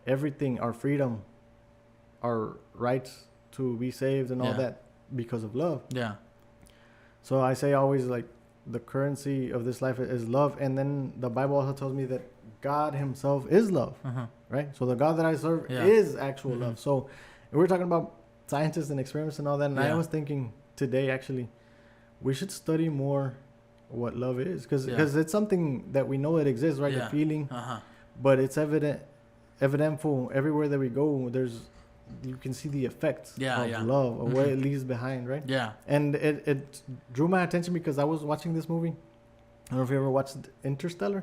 everything, our freedom, our rights to be saved, and all Yeah. that because of love. Yeah. So I say always like the currency of this life is love, and then the Bible also tells me that God Himself is love, Uh-huh. right? So the God that I serve Yeah. is actual Mhm. love. So we're talking about scientists and experiments and all that, and I Yeah. was thinking, today, actually, we should study more what love is, because it's something that we know it exists, right? Yeah. The feeling, Uh-huh. but it's evidentful everywhere that we go. You can see the effects of love, or what it leaves behind, right? Yeah. And it drew my attention because I was watching this movie. I don't know if you ever watched Interstellar.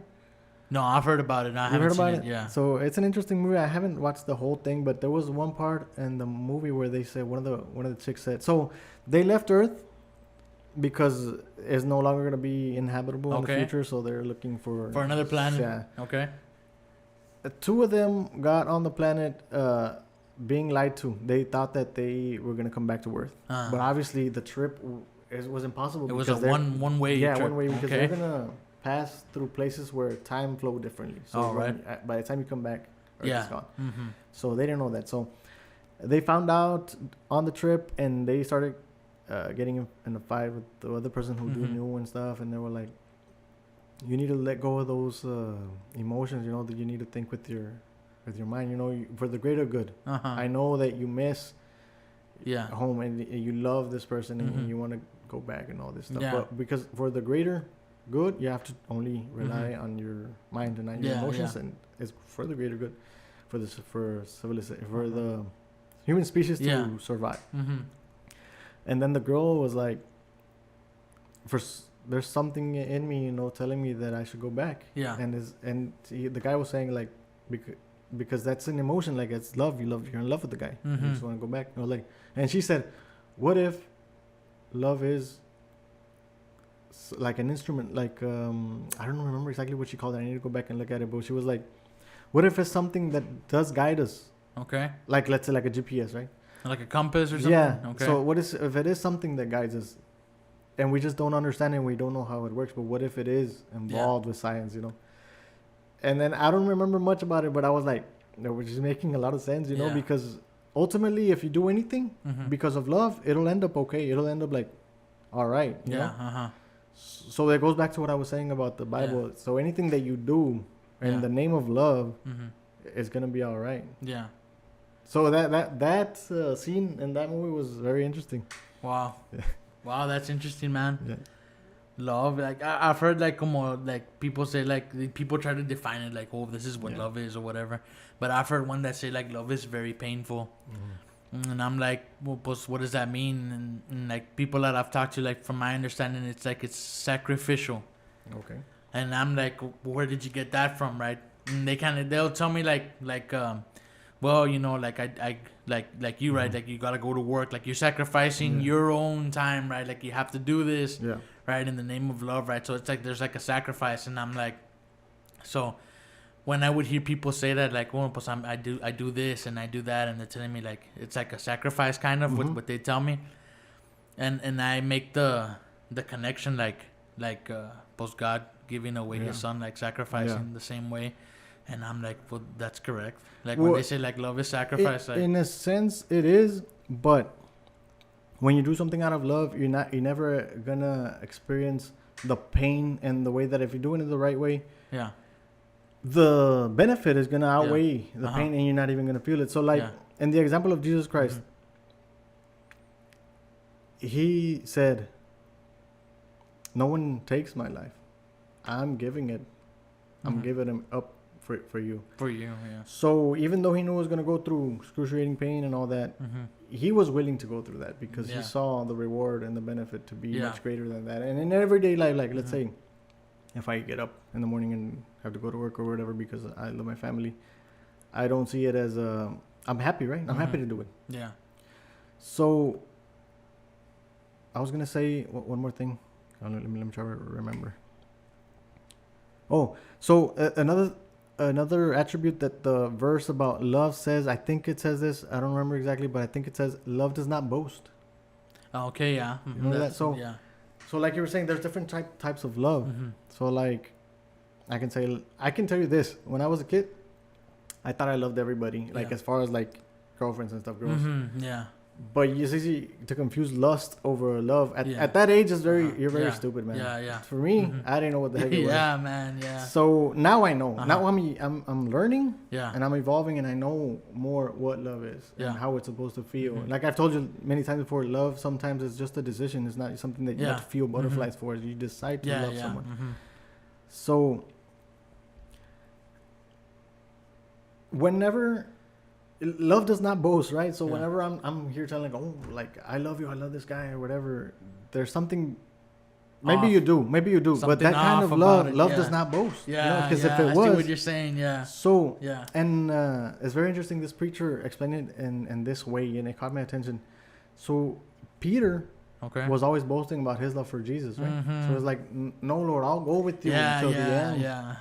No, I've heard about it. I haven't seen it. Yeah. So it's an interesting movie. I haven't watched the whole thing, but there was one part in the movie where they said one of the chicks said, so they left Earth because it's no longer going to be inhabitable in the future, so they're looking for another planet. Yeah. Okay. Two of them got on the planet being lied to. They thought that they were going to come back to Earth, but obviously the trip was impossible. It was a one way. Yeah, trip. one way, because they're gonna pass through places where time flowed differently. So by the time you come back, Earth is gone. Mm-hmm. So they didn't know that. So they found out on the trip, and they started getting in a fight with the other person who knew and stuff. And they were like, "You need to let go of those emotions. You know that you need to think with your mind. You know, for the greater good. I know that you miss home, and you love this person, and you want to go back and all this stuff. But because for the greater good, you have to only rely on your mind and not your emotions, and it's for the greater good, for civilization, for the human species to survive. And then the girl was like, there's something in me, you know, telling me that I should go back. The guy was saying, like, because that's an emotion, like it's love. You're in love with the guy. You just want to go back. You know, like, and she said, what if love is like an instrument, like I don't remember exactly what she called it. I need to go back and look at it, but she was like, what if it's something that does guide us? Okay. Like, let's say like a GPS, right? Like a compass or something? Yeah. Okay. So if it is something that guides us, and we just don't understand it, and we don't know how it works, but what if it is involved with science, you know? And then I don't remember much about it, but I was like, no, which is making a lot of sense, you know, because ultimately, if you do anything because of love, it'll end up okay. It'll end up like, all right. You know? So it goes back to what I was saying about the Bible. So anything that you do in the name of love is gonna be all right. Yeah. So that scene in that movie was very interesting. Wow. Wow, that's interesting, man. Yeah. Love, like I've heard like people say, like people try to define it like, oh, this is what love is or whatever, but I've heard one that say like love is very painful. And I'm like, well, what does that mean? And like people that I've talked to, like from my understanding, it's like it's sacrificial. Okay. And I'm like, where did you get that from, right? And they'll tell me like well, you know, like I like you, right? Like you gotta go to work, like you're sacrificing your own time, right? Like you have to do this, right, in the name of love, right? So it's like there's like a sacrifice, and I'm like, so when I would hear people say that, like, well, pues I do this and I do that, and they're telling me like it's like a sacrifice kind of with what they tell me, and I make the connection like pues God giving away His Son, like sacrificing the same way. And I'm like, well, that's correct. Like when they say like love is sacrifice, like, in a sense it is, but when you do something out of love, you're never gonna experience the pain and the way that if you're doing it the right way, the benefit is gonna outweigh the pain, and you're not even gonna feel it. So like in the example of Jesus Christ, He said, "No one takes my life; I'm giving it. I'm giving Him up." For you. So even though He knew He was going to go through excruciating pain and all that, He was willing to go through that because He saw the reward and the benefit to be much greater than that. And in everyday life, like let's say if I get up in the morning and have to go to work or whatever because I love my family, I don't see it as I'm happy, right? I'm happy to do it. Yeah. So I was going to say one more thing. Let me try to remember. Oh, so another attribute that the verse about love says, I think it says this, I don't remember exactly, but I think it says love does not boast. Okay, yeah. You know that? So like you were saying, there's different types of love. So like I can tell you this, when I was a kid, I thought I loved everybody, like as far as like girlfriends and stuff goes. But it's easy to confuse lust over love. Yeah. At that age, it's very you're very Yeah. stupid, man. Yeah, yeah. For me, Mhm. I didn't know what the heck it was. Yeah, man. Yeah. So now I know. Uh-huh. Now I'm learning Yeah. and I'm evolving and I know more what love is Yeah. and how it's supposed to feel. Mhm. Like I've told you many times before, love sometimes is just a decision. It's not something that you have Yeah. to feel butterflies Mhm. for. You decide to Yeah, love yeah. someone. Mhm. So whenever love does not boast, right? So Yeah. whenever I'm here telling like, oh, like I love you, I love this guy or whatever, there's something. Maybe Off. you do, maybe you do, but Something that kind off of love, about it, love yeah. does not boast. Yeah. Because Yeah. if it I see was, what you're saying. Yeah. so Yeah. and it's very interesting. This preacher explained it in this way, and it caught my attention. So Peter Okay. was always boasting about his love for Jesus, right? Mhm. So it's like, no, Lord, I'll go with you Yeah. until the Yeah. end. Yeah.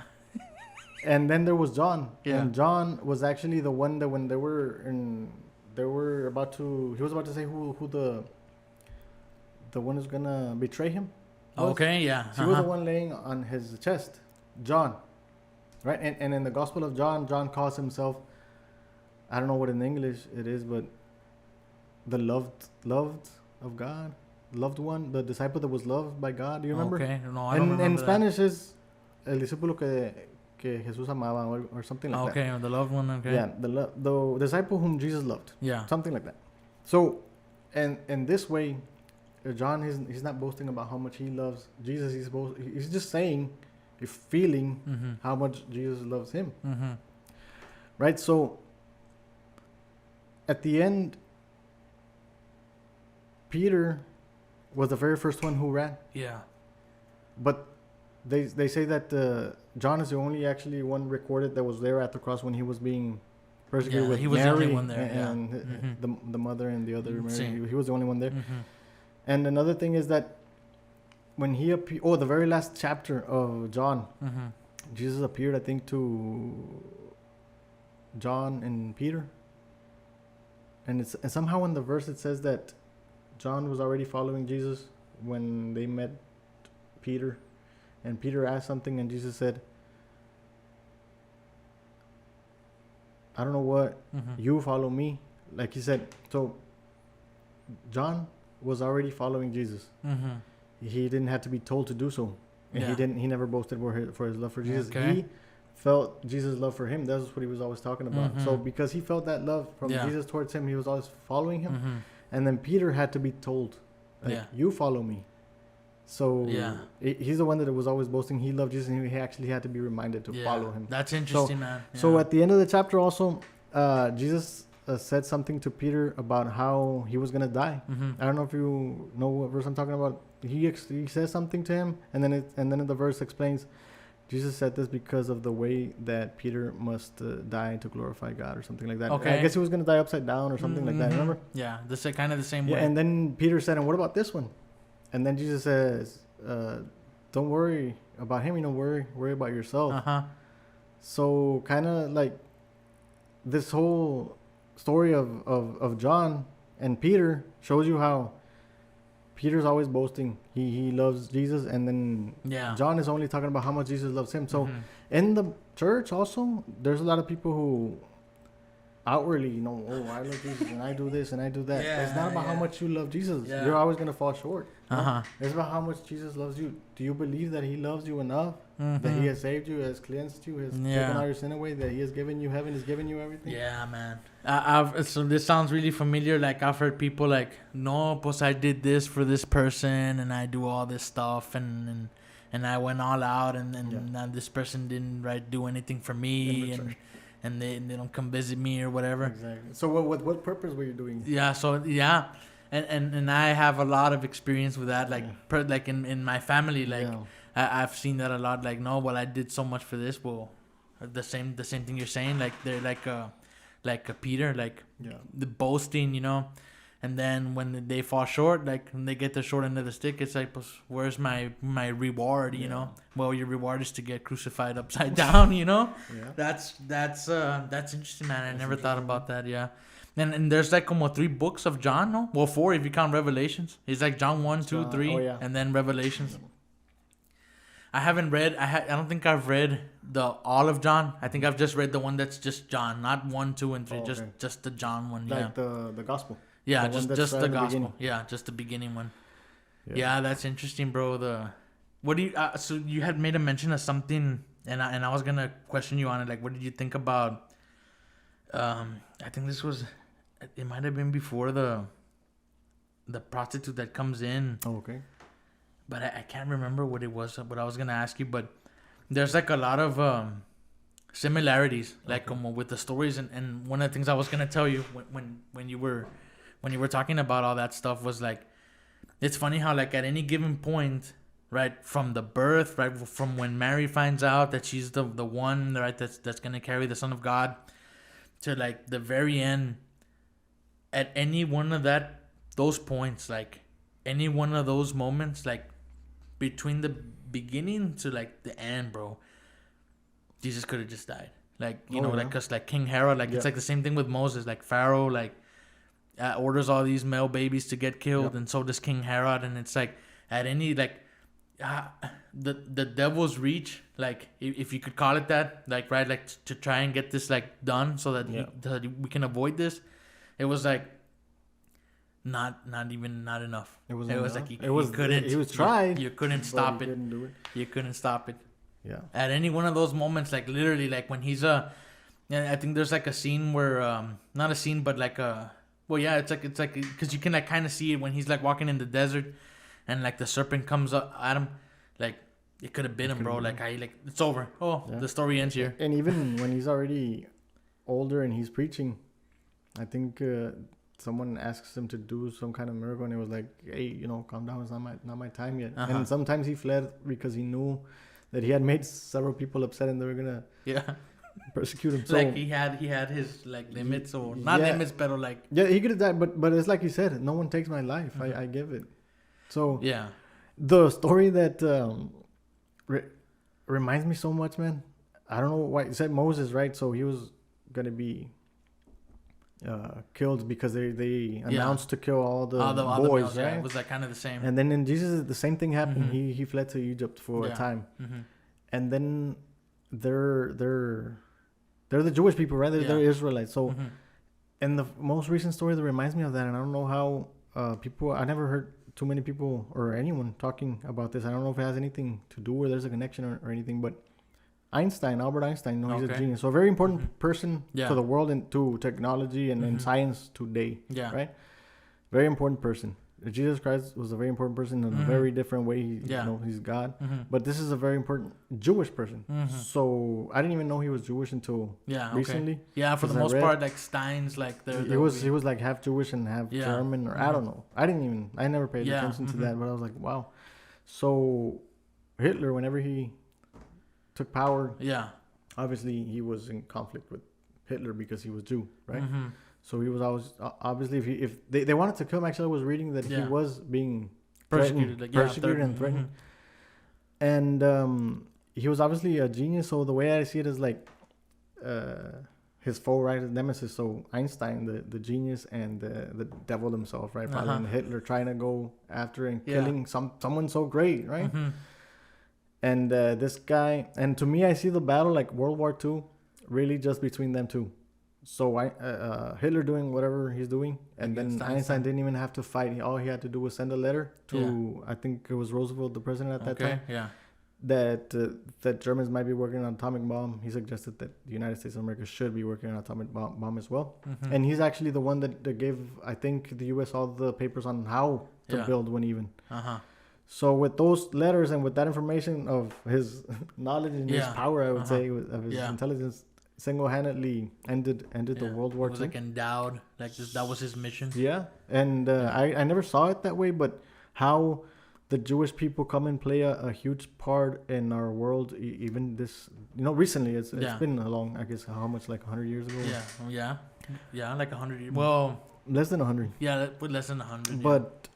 And then there was John, Yeah. and John was actually the one that when they were about to, he was about to say who the one who's gonna betray him. was. Okay. Yeah. He was the Uh-huh. one laying on his chest, John, right? And in the Gospel of John, John calls himself, I don't know what in English it is, but the loved of God, loved one, the disciple that was loved by God. Do you remember? Okay. No, I don't remember In that. Spanish is el discípulo que Jesús amaba or something like Okay. The loved one. that. Okay. Yeah, the disciple whom Jesus loved, Yeah. something like that. So, and in this way, John he's not boasting about how much he loves Jesus. He's just saying, feeling Mhm. how much Jesus loves him, Mhm. right? So, at the end, Peter was the very first one who ran, Yeah. but they say that John is the only actually one recorded that was there at the cross when he was being persecuted Yeah, with he was the only Mary one there, yeah. and Mhm. the mother and the other Mary. Same. He was the only one there. Mhm. And another thing is that when he appeared, the very last chapter of John, Mhm. Jesus appeared, I think, to John and Peter. And somehow in the verse it says that John was already following Jesus when they met Peter. And Peter asked something and Jesus said, I don't know what, Mhm. you follow me. Like he said, so John was already following Jesus. Mhm. He didn't have to be told to do so. And Yeah. he never boasted for his love for Jesus. Okay. He felt Jesus' love for him. That's what he was always talking about. So Mhm. because he felt that love from Yeah. Jesus towards him, he was always following him. Mhm. And then Peter had to be told, like, Yeah. you follow me. So Yeah. he's the one that was always boasting. He loved Jesus, and he actually had to be reminded to Yeah. follow him. That's interesting, man. So Yeah. at the end of the chapter, also, Jesus said something to Peter about how he was gonna die. Mhm. I don't know if you know what verse I'm talking about. He says something to him, and then the verse explains, Jesus said this because of the way that Peter must die to glorify God or something like that. Okay. I guess he was gonna die upside down or something like that. Mhm. Remember? Yeah, this is kind of the same Yeah. way. And then Peter said, "And what about this one?" And then Jesus says, "Don't worry about him. Worry about yourself." Uh-huh. So kind of like this whole story of John and Peter shows you how Peter's always boasting. He loves Jesus, and then Yeah. John is only talking about how much Jesus loves him. So Mhm. in the church also, there's a lot of people who outwardly, oh, I love Jesus and I do this and I do that. It's not about how Yeah. much you love Jesus. Yeah. You're always gonna fall short. you know? Uh-huh. It's about how much Jesus loves you. Do you believe that He loves you enough? That Mhm. He has saved you, has cleansed you, has taken Yeah. all your sin away, that He has given you heaven, has given you everything? Yeah, man. So this sounds really familiar. Like I've heard people like, no, pues I did this for this person, and I do all this stuff, and I went all out, and Yeah. now this person didn't do anything for In me, return. and they don't come visit me or whatever. Exactly. So what purpose were you doing? Yeah. So yeah, and I have a lot of experience with that. Like Yeah. like in my family, like Yeah. I've seen that a lot. Like, no, well, I did so much for this. Well, the same thing you're saying. Like they're like a Peter, like Yeah. the boasting, and then when they fall short, like when they get the short end of the stick, it's like, pues, where's my reward? You know, well, your reward is to get crucified upside down. Yeah. That's interesting, man. I never thought about that. Yeah. And there's like como 3 books of John, no? Well, 4 if you count Revelations. It's like John 1, 2, John- 3, oh, yeah. and then Revelations. I haven't read. I don't think I've read all of John. I think I've just read the one that's just John, not 1, 2, and 3. Oh, okay. Just the John one. Like the gospel. Yeah, The one that's just right the in the gospel. beginning. Yeah, just the beginning one. Yeah, that's interesting, bro. What do you? So you had made a mention of something, and I was gonna question you on it. Like, what did you think about? I think this was. It might have been before the prostitute that comes in, Oh, okay. but I can't remember what it was. What I was gonna ask you, but there's like a lot of similarities, like with the stories, and one of the things I was gonna tell you when you were talking about all that stuff was like, it's funny how like at any given point, right, from the birth, right, from when Mary finds out that she's the one, right, that's gonna carry the Son of God, to like the very end, at any one of those points, like any one of those moments, like between the beginning to like the end, bro, Jesus could have just died. Like, you know, like, cause like King Herod, like, it's like the same thing with Moses. Like Pharaoh, like, orders all these male babies to get killed, and so does King Herod. And it's like at any like, the devil's reach, like if you could call it that, like, right, like to try and get this like done so that, that we can avoid this. It was like not enough. It was like he couldn't. He was tried. You couldn't stop it. Couldn't do it. You couldn't stop it. Yeah. At any one of those moments, like literally, like when he's I think there's like a scene where not a scene, but like it's like because you can like kind of see it when he's like walking in the desert, and like the serpent comes up at him, like it could have been him, bro. Like it's over. The story ends here. And even when he's already older and he's preaching, I think someone asks him to do some kind of miracle, and it was like, hey, you know, calm down. It's not my time yet. And sometimes he fled because he knew that he had made several people upset, and they were gonna persecute him. So like he had his like limits, or not limits, but like he could have died. But it's like you said, no one takes my life. I give it. So yeah, the story that reminds me so much, man. I don't know why. You said Moses, right? So he was gonna be killed because they announced to kill all the boys, males, right? Yeah, it was like kind of the same. And then in Jesus, the same thing happened. He fled to Egypt for a time, and then they're the Jewish people, right? They're Israelites. So, and the most recent story that reminds me of that, and I don't know how people. I never heard too many people or anyone talking about this. I don't know if it has anything to do or there's a connection or anything, but Albert Einstein, you know, he's a genius. So a very important person to the world and to technology and science today. Yeah. Right? Very important person. Jesus Christ was a very important person in a very different way. You know, he's God. But this is a very important Jewish person. So I didn't even know he was Jewish until recently. Yeah, for the most part, like Stein's like he was like half Jewish and half German, or I don't know. I never paid attention to that, but I was like, wow. So Hitler, whenever he took power, obviously he was in conflict with Hitler because he was Jew, right? So he was always obviously if they wanted to kill him. Actually, I was reading that he was being persecuted and threatened, and he was obviously a genius. So the way I see it is like his foe, right, his nemesis. So Einstein, the genius, and the devil himself, right, probably and Hitler trying to go after and killing someone so great, right? And this guy, and to me, I see the battle like World War II, really just between them two. So Hitler doing whatever he's doing, and then Einstein didn't even have to fight. All he had to do was send a letter to, I think it was Roosevelt, the president at that time. Yeah. That Germans might be working on an atomic bomb. He suggested that the United States of America should be working on an atomic bomb as well. And he's actually the one that gave, I think, the U.S. all the papers on how to build one even. So with those letters and with that information of his knowledge and his power, I would say, of his intelligence, single-handedly ended the World War II. It was like endowed, like that was his mission. Yeah, and I never saw it that way, but how the Jewish people come and play a huge part in our world, even this, recently. It's been a long, I guess, how much, like 100 years ago? Yeah, like 100 years. Well, less than 100. Yeah, less than 100. But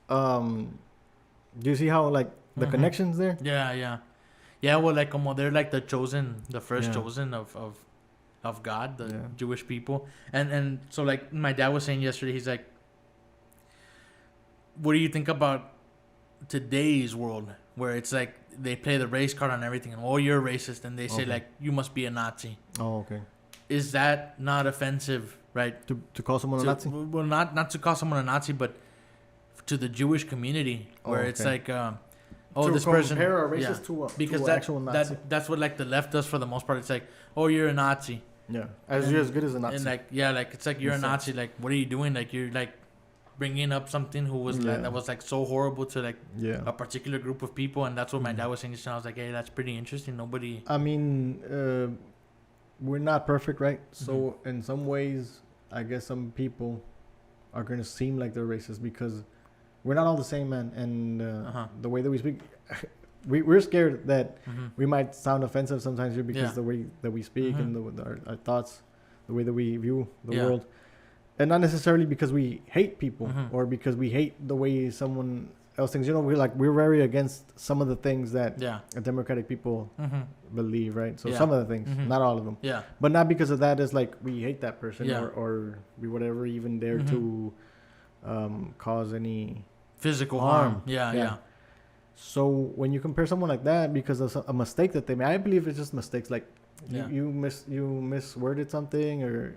do you see how like the connections there? Yeah. Well, like they're like the first chosen of God, the Jewish people, and so like my dad was saying yesterday, he's like, what do you think about today's world where it's like they play the race card on everything, and you're racist, and they say like you must be a Nazi. Oh, okay. Is that not offensive right? To call someone a Nazi. Well, not to call someone a Nazi, but to the Jewish community, where it's okay. like, To this person, compare a racist to a because to an actual Nazi. that's what like the left does for the most part. It's like, oh, you're a Nazi, Yeah, you're as good as a Nazi. and like it's like you're a Nazi. Like, what are you doing? Like, you're like bringing up something who was like, that was like so horrible to like a particular group of people, and that's what my dad was saying. So I was like, hey, that's pretty interesting. Nobody. I mean, we're not perfect, right? So in some ways, I guess some people are gonna seem like they're racist because we're not all the same, man. And the way that we speak, we're scared that we might sound offensive sometimes here because the way that we speak and our thoughts, the way that we view the world. And not necessarily because we hate people or because we hate the way someone else thinks. You know, we're very against some of the things that Democratic people believe, right? So some of the things, not all of them. Yeah. But not because of that is like we hate that person or we whatever even dare to cause any physical harm. Yeah. So when you compare someone like that because of a mistake that they made, I believe it's just mistakes. Like you misworded something, or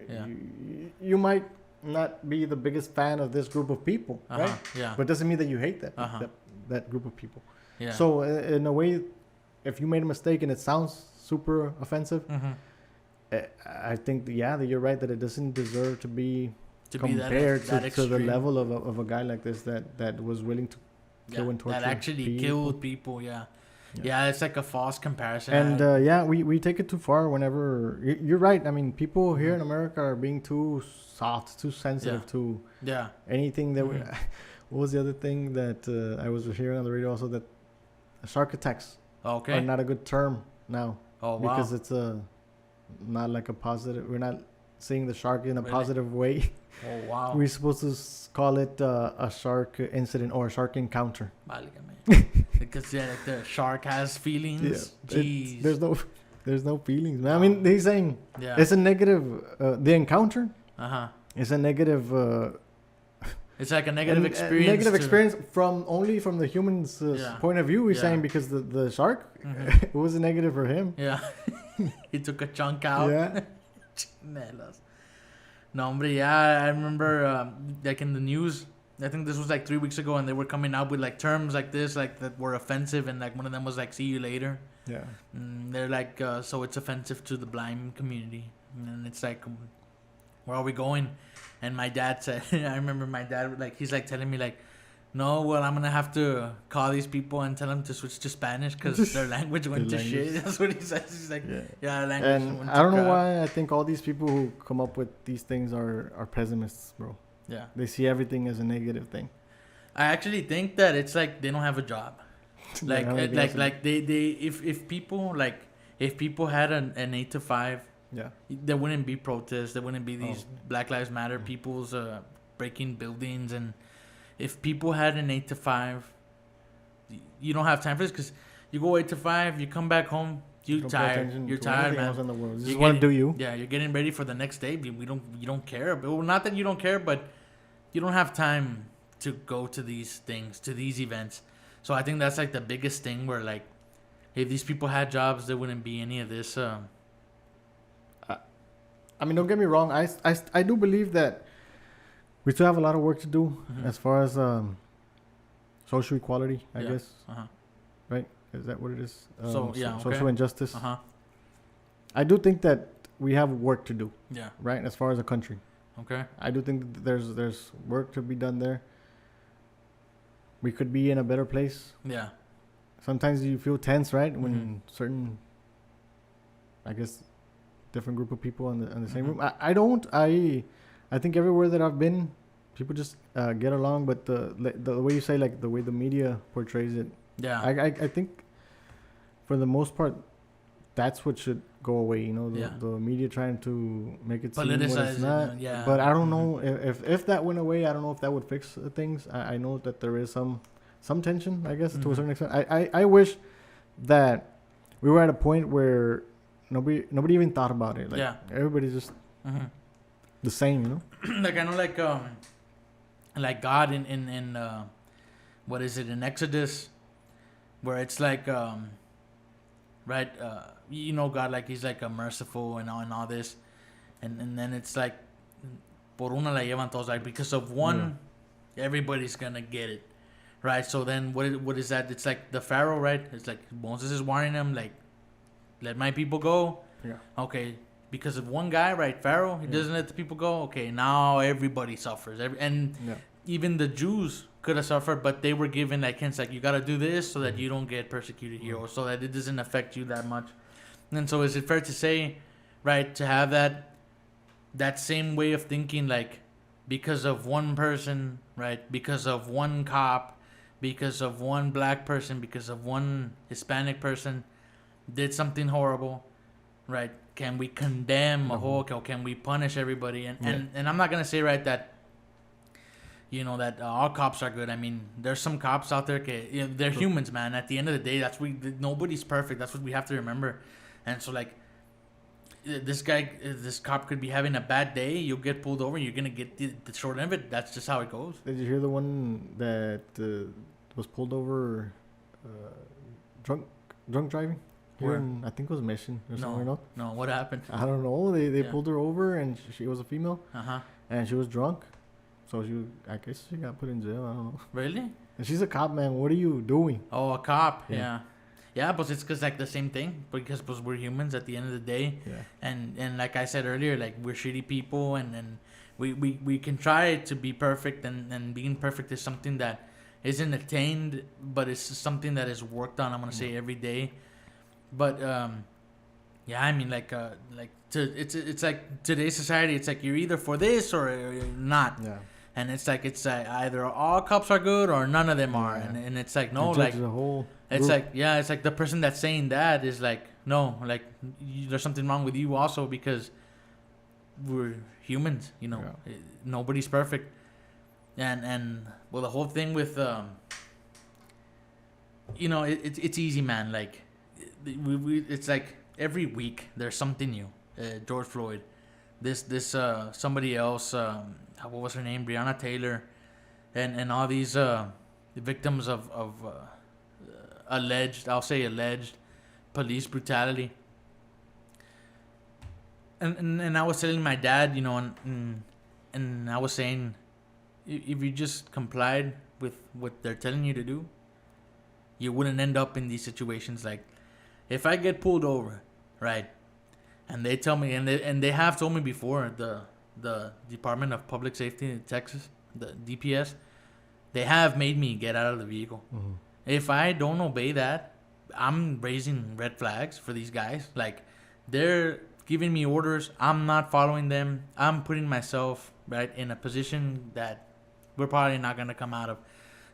you might not be the biggest fan of this group of people, right? Yeah. But it doesn't mean that you hate that group of people. Yeah. So in a way, if you made a mistake and it sounds super offensive, I think that you're right that it doesn't deserve to be compared to the level of a guy like this that was willing to kill and torture that actually killed people. Yeah, it's like a false comparison. And we take it too far whenever you're right. I mean, people here in America are being too soft, too sensitive to anything that what was the other thing that I was hearing on the radio also, that shark attacks are not a good term now. Because it's not like a positive. We're not seeing the shark in a positive way. Oh wow. We're supposed to call it a shark incident or a shark encounter. Because like the shark has feelings. Jeez. There's no feelings, man. I mean, he's saying it's a negative. The encounter. It's a negative. It's like a negative experience. Negative experience from the human's point of view. He's saying because the shark, it was a negative for him. Yeah. He took a chunk out. Yeah. No, hombre, I remember like in the news, I think this was like 3 weeks ago, and they were coming out with like terms like this, like that were offensive, and like one of them was like "see you later." Yeah. And they're like, so it's offensive to the blind community, and it's like, where are we going? And my dad said, I remember my dad like he's like telling me like, no, well, I'm gonna have to call these people and tell them to switch to Spanish because their language went to shit. That's what he says. He's like, language. And I don't know why I think all these people who come up with these things are pessimists, bro. Yeah. They see everything as a negative thing. I actually think that it's like they don't have a job. Like if people had an 8 to 5, there wouldn't be protests. There wouldn't be these Black Lives Matter people's breaking buildings. And if people had an 8 to 5, you don't have time for this because you go 8 to 5, you come back home, you're tired, man. In the world. You just want to do you. Yeah, you're getting ready for the next day. You don't care. Well, not that you don't care, but you don't have time to go to these things, to these events. So I think that's like the biggest thing where like, if these people had jobs, there wouldn't be any of this. I mean, don't get me wrong. I do believe that we still have a lot of work to do as far as social equality, I guess. Right? Is that what it is? Social injustice. I do think that we have work to do. Yeah. Right? As far as a country. Okay. I do think that there's work to be done there. We could be in a better place. Yeah. Sometimes you feel tense, right? When certain, I guess, different group of people in the same room. I don't. I think everywhere that I've been, people just get along. But the way you say, like the way the media portrays it. Yeah. I think, for the most part, that's what should go away. You know, the media trying to make it seem what it's not. Yeah. But I don't know if that went away. I don't know if that would fix things. I know that there is some tension, I guess, to a certain extent. I wish that we were at a point where nobody even thought about it. Like everybody's just the same, you know. Like I know, like God in what is it, in Exodus, where it's like right, you know, God, like he's like a merciful and all this, and then it's like por una la llevan todos. Like, because of one, everybody's gonna get it, right? So then what is that? It's like the Pharaoh, right? It's like Moses is warning them, like, let my people go. Yeah. Okay, because of one guy, right? Pharaoh, he doesn't let the people go. Okay, now everybody suffers. And even the Jews could have suffered, but they were given like hints, like, you gotta do this so that you don't get persecuted here, or so that it doesn't affect you that much. And so, is it fair to say, right, to have that same way of thinking, like, because of one person, right, because of one cop, because of one black person, because of one Hispanic person did something horrible, right? Can we condemn a whole? Can we punish everybody? And I'm not gonna say, right, that, you know, that all cops are good. I mean, there's some cops out there. You know, they're humans, man. At the end of the day, nobody's perfect. That's what we have to remember. And so, like, this cop could be having a bad day. You'll get pulled over. You're gonna get the short end of it. That's just how it goes. Did you hear the one that was pulled over drunk driving? Here in, I think it was Mission or somewhere. No, what happened? I don't know. They pulled her over, and she was a female. And she was drunk. So I guess she got put in jail. I don't know. Really? And she's a cop, man. What are you doing? Oh, a cop. Yeah, but it's because, like, the same thing. Because we're humans at the end of the day. Yeah. And like I said earlier, like, we're shitty people, and we can try to be perfect, and being perfect is something that isn't attained, but it's something that is worked on. I'm gonna say every day. But yeah, I mean, it's like today's society. It's like you're either for this or you're not. Yeah. And it's like either all cops are good or none of them are. And it's like, no, like the whole it's like, yeah, it's like the person that's saying that is like, no, like, there's something wrong with you also, because we're humans, you know. Nobody's perfect. And well, the whole thing with you know, it's easy, man. Like, it's like every week there's something new. George Floyd, this somebody else, what was her name, Breonna Taylor, and all these victims of alleged police brutality. And I was telling my dad, you know, and I was saying, if you just complied with what they're telling you to do, you wouldn't end up in these situations. Like, if I get pulled over, right, and they tell me, and they have told me before, the Department of Public Safety in Texas, the DPS, they have made me get out of the vehicle. Mm-hmm. If I don't obey that, I'm raising red flags for these guys. Like, they're giving me orders, I'm not following them. I'm putting myself, right, in a position that we're probably not gonna come out of.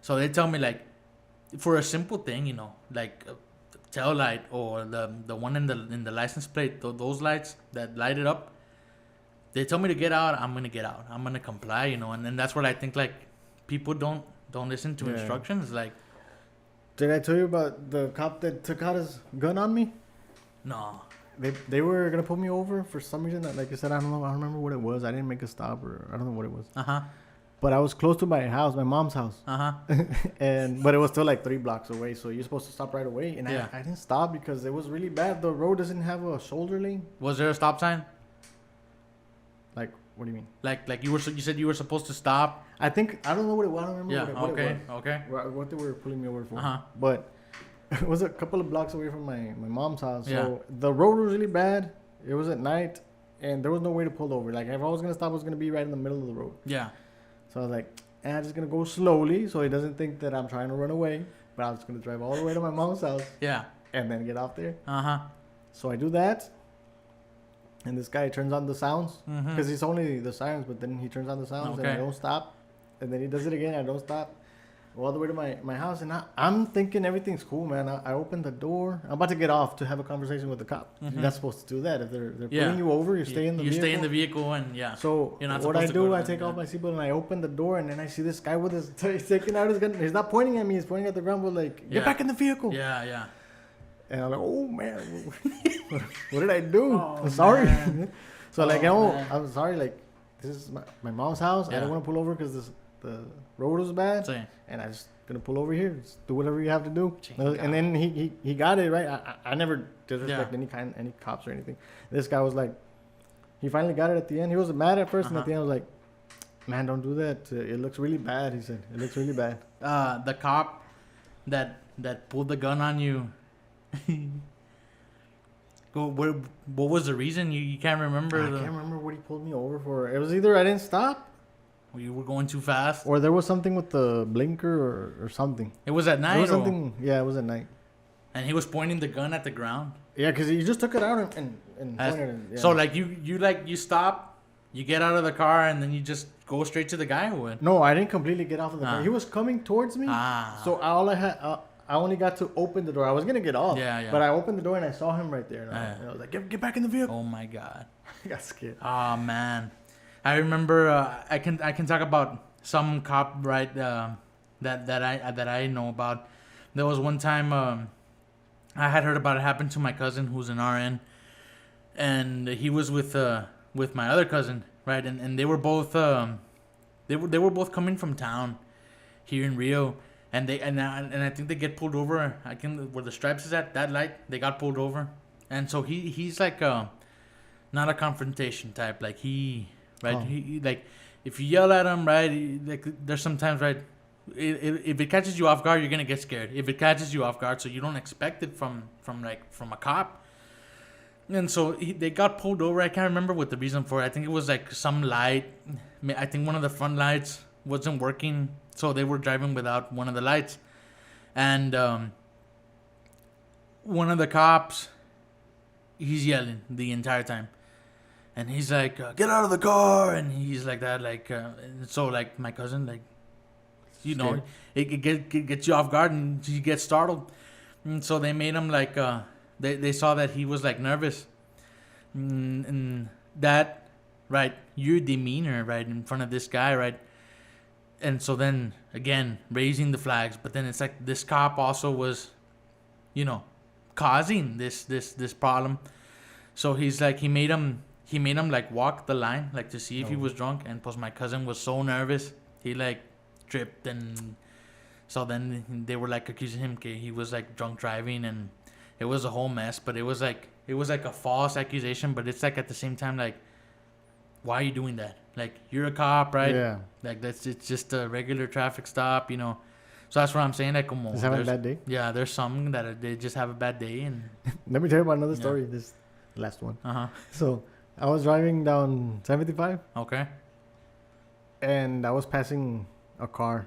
So they tell me, like, for a simple thing, you know, like tail light or the one in the license plate, those lights that light it up, they tell me to get out, I'm gonna get out. I'm gonna comply, you know. And that's what I think, like, people don't listen to instructions. Like, did I tell you about the cop that took out his gun on me? No. They were gonna pull me over for some reason. That, like I said, I don't remember what it was. I didn't make a stop, or I don't know what it was. But I was close to my house, my mom's house. But it was still like 3 blocks away, so you're supposed to stop right away. And I didn't stop because it was really bad. The road doesn't have a shoulder lane. Was there a stop sign? Like, what do you mean? Like you said you were supposed to stop. I don't know what it was. I don't remember what it was. Okay. What they were pulling me over for. But it was a couple of blocks away from my mom's house. So the road was really bad. It was at night, and there was no way to pull over. Like, if I was gonna stop, I was gonna be right in the middle of the road. Yeah. So I was like, I'm just gonna go slowly so he doesn't think that I'm trying to run away. But I'm just gonna drive all the way to my mom's house. Yeah. And then get off there. So I do that. And this guy turns on the sounds. Because it's only the sirens, but then he turns on the sounds and I don't stop. And then he does it again, I don't stop. All the way to my house. And I'm thinking everything's cool, man. I open the door. I'm about to get off to have a conversation with the cop. You're not supposed to do that. If they're pulling you over, you stay in the vehicle. You stay in the vehicle and So what I do, I take off my seatbelt and I open the door, and then I see this guy with he's taking out his gun. He's not pointing at me. He's pointing at the ground, but like, get back in the vehicle. Yeah. And I'm like, oh man, what did I do? I'm sorry. So like, I'm sorry. Like, this is my mom's house. I don't want to pull over because the road was bad. Same. And I just gonna pull over here. Just do whatever you have to do. And then he got it right. I never disrespect any cops or anything. This guy was like, he finally got it at the end. He was mad at 1st, and at Uh-huh. the end, I was like, "Man, don't do that. It looks really bad." He said, "It looks really bad." The cop that pulled the gun on you. What was the reason? You can't remember? I can't remember what he pulled me over for. It was either I didn't stop, You were going too fast. or there was something with the blinker or something. It was at night. There was or- something. Yeah, it was at night. and he was pointing the gun at the ground. Yeah, because he just took it out and That's- pointed it. Yeah. So like you stop, you get out of the car, and then you just go straight to the guy who went. No, I didn't completely get off of the Ah. car. He was coming towards me. Ah. So all I had, I only got to open the door. I was gonna get off. Yeah, yeah. But I opened the door and I saw him right there. And Yeah. I was like, get back in the vehicle. Oh my god. I got scared. Oh man, I remember. I can talk about some cop right that I know about. There was one time I had heard about it happen to my cousin who's an RN, and he was with my other cousin, right, and they were both they were both coming from town here in Rio. And I think they get pulled over. Where the stripes is at that light, they got pulled over, and so he's like not a confrontation type. Like right, Oh. he like if you yell at him, right, like there's sometimes right, if it catches you off guard, you're gonna get scared. If it catches you off guard, so you don't expect it from a cop. And so they got pulled over. I can't remember what the reason for it. I think it was like some light. I think one of the front lights wasn't working. So they were driving without one of the lights. And one of the cops, he's yelling the entire time. And he's like, get out of the car. And he's like that. And so like my cousin, like, you know, it gets you off guard and you get startled. And so they made him like, they saw that he was like nervous. And that, right, your demeanor, right, in front of this guy, right, and so then again raising the flags, but then it's like this cop also was, you know, causing this problem. So he's like he made him like walk the line, like to see if he was drunk, and plus my cousin was so nervous he like tripped, and so then they were like accusing him he was like drunk driving, and it was a whole mess. But it was like a false accusation, but it's like at the same time like, why are you doing that? Like, you're a cop, right? Yeah. Like, it's just a regular traffic stop, you know. So that's what I'm saying. Like, Just having a bad day. Yeah, there's some that they just have a bad day. And Let me tell you about another Yeah. story. This last one. uh-huh. So I was driving down 75 Okay. and I was passing a car.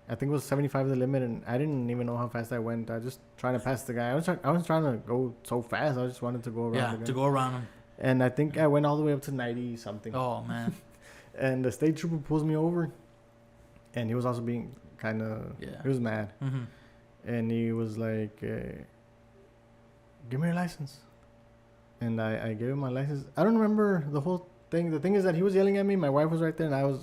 I think it was 75 the limit, and I didn't even know how fast I went. I was just trying to pass the guy. I was trying to go so fast. I just wanted to go around Yeah, the guy. to go around them. And I think I went all the way up to 90 something. Oh, man. And the state trooper pulls me over, and he was also being kind of, Yeah. he was mad. Mm-hmm. And he was like, give me your license. And I gave him my license. I don't remember the whole thing. The thing is that he was yelling at me. My wife was right there, and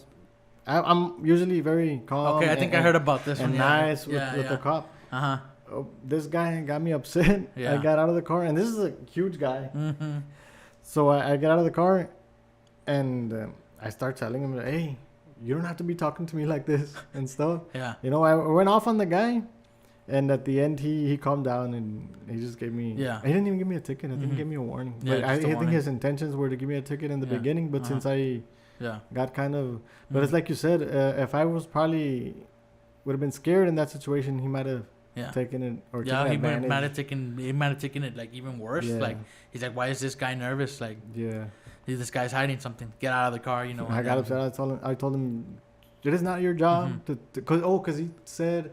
I'm usually very calm. Okay, I think I heard about this and one. Yeah. nice with the cop. Uh-huh. Oh, this guy got me upset. Yeah. I got out of the car, and this is a huge guy. Mm-hmm. So I get out of the car, and I start telling him, hey, you don't have to be talking to me like this and stuff. Yeah. You know, I went off on the guy, and at the end, he calmed down, and he just gave me... Yeah. He didn't even give me a ticket. I think Mhm. he gave me a warning. Yeah, But I just a think warning. his intentions were to give me a ticket in the Yeah. beginning, but Uh-huh. since I Yeah. got kind of... But Mhm. it's like you said, if I was probably... would have been scared in that situation, he might have Yeah. taken it or Yeah, taken he advantage. might have taken it like even worse. Yeah. Like, he's like, why is this guy nervous? Like, Yeah. this guy's hiding something. Get out of the car, you know. I and got then- upset. I told him, it is not your job Mhm. because he said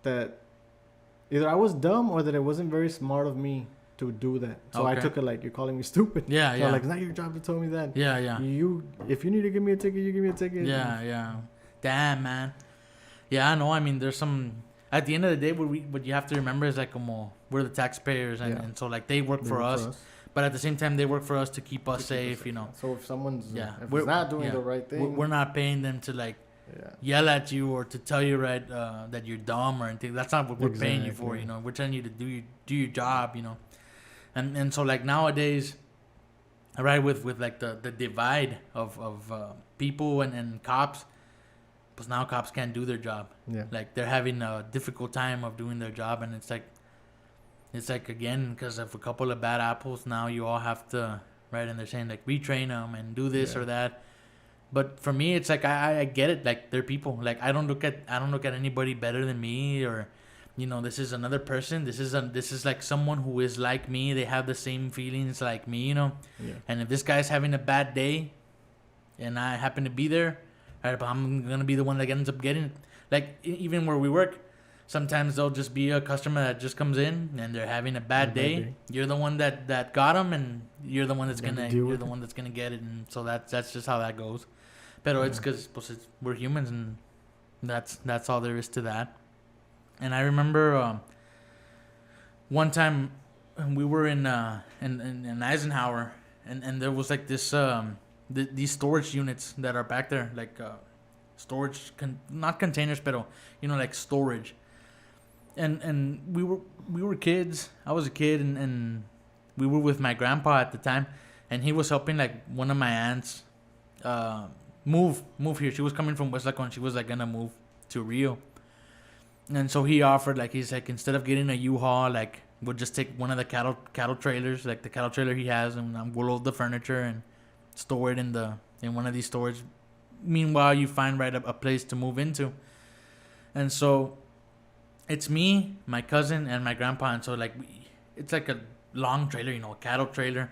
that either I was dumb or that it wasn't very smart of me to do that. So I Okay. took it like you're calling me stupid. Yeah, So yeah. like, it's not your job to tell me that. Yeah, yeah. If you need to give me a ticket, you give me a ticket. Yeah, yeah. Damn, man. Yeah, I know. I mean, there's some. At the end of the day, what you have to remember is like, we're the taxpayers, and, Yeah. and so like they work They for work us, but at the same time, they work for us to keep us safe. You know, So if someone's if we're it's not doing yeah. the right thing, We're not paying them to like yeah. yell at you or to tell you right that you're dumb or anything. That's not what we're paying you for. Exactly. You know, we're telling you to do your job. You know, and so like nowadays, right, with like the divide of people and cops, because now cops can't do their job. Yeah. Like they're having a difficult time of doing their job, and it's like again, because of a couple of bad apples, now you all have to right? And they're saying like retrain them and do this Yeah. or that. But for me, it's like I get it. Like they're people. Like I don't look at anybody better than me, or this is another person. This is like someone who is like me. They have the same feelings like me, Yeah. And if this guy's having a bad day, and I happen to be there, right, but I'm gonna be the one that ends up getting it. Like even where we work, sometimes there'll just be a customer that just comes in and they're having a bad day. You're the one that got them, and you're the one that's gonna get it, and so that's just how that goes. Pero it's because we're humans, and that's all there is to that. And I remember one time we were in Eisenhower, and there was like this these storage units that are back there, like storage not containers, pero like storage. And we were kids. I was a kid, and we were with my grandpa at the time, and he was helping like one of my aunts move here. She was coming from West Lacon. She was like gonna move to Rio, and so he offered, like, he's like, instead of getting a U-Haul, like, we'll just take one of the cattle trailers, like the cattle trailer he has, and we'll load the furniture and store it in one of these storage. Meanwhile, you find a place to move into, and so it's me, my cousin, and my grandpa, and so like it's like a long trailer, a cattle trailer,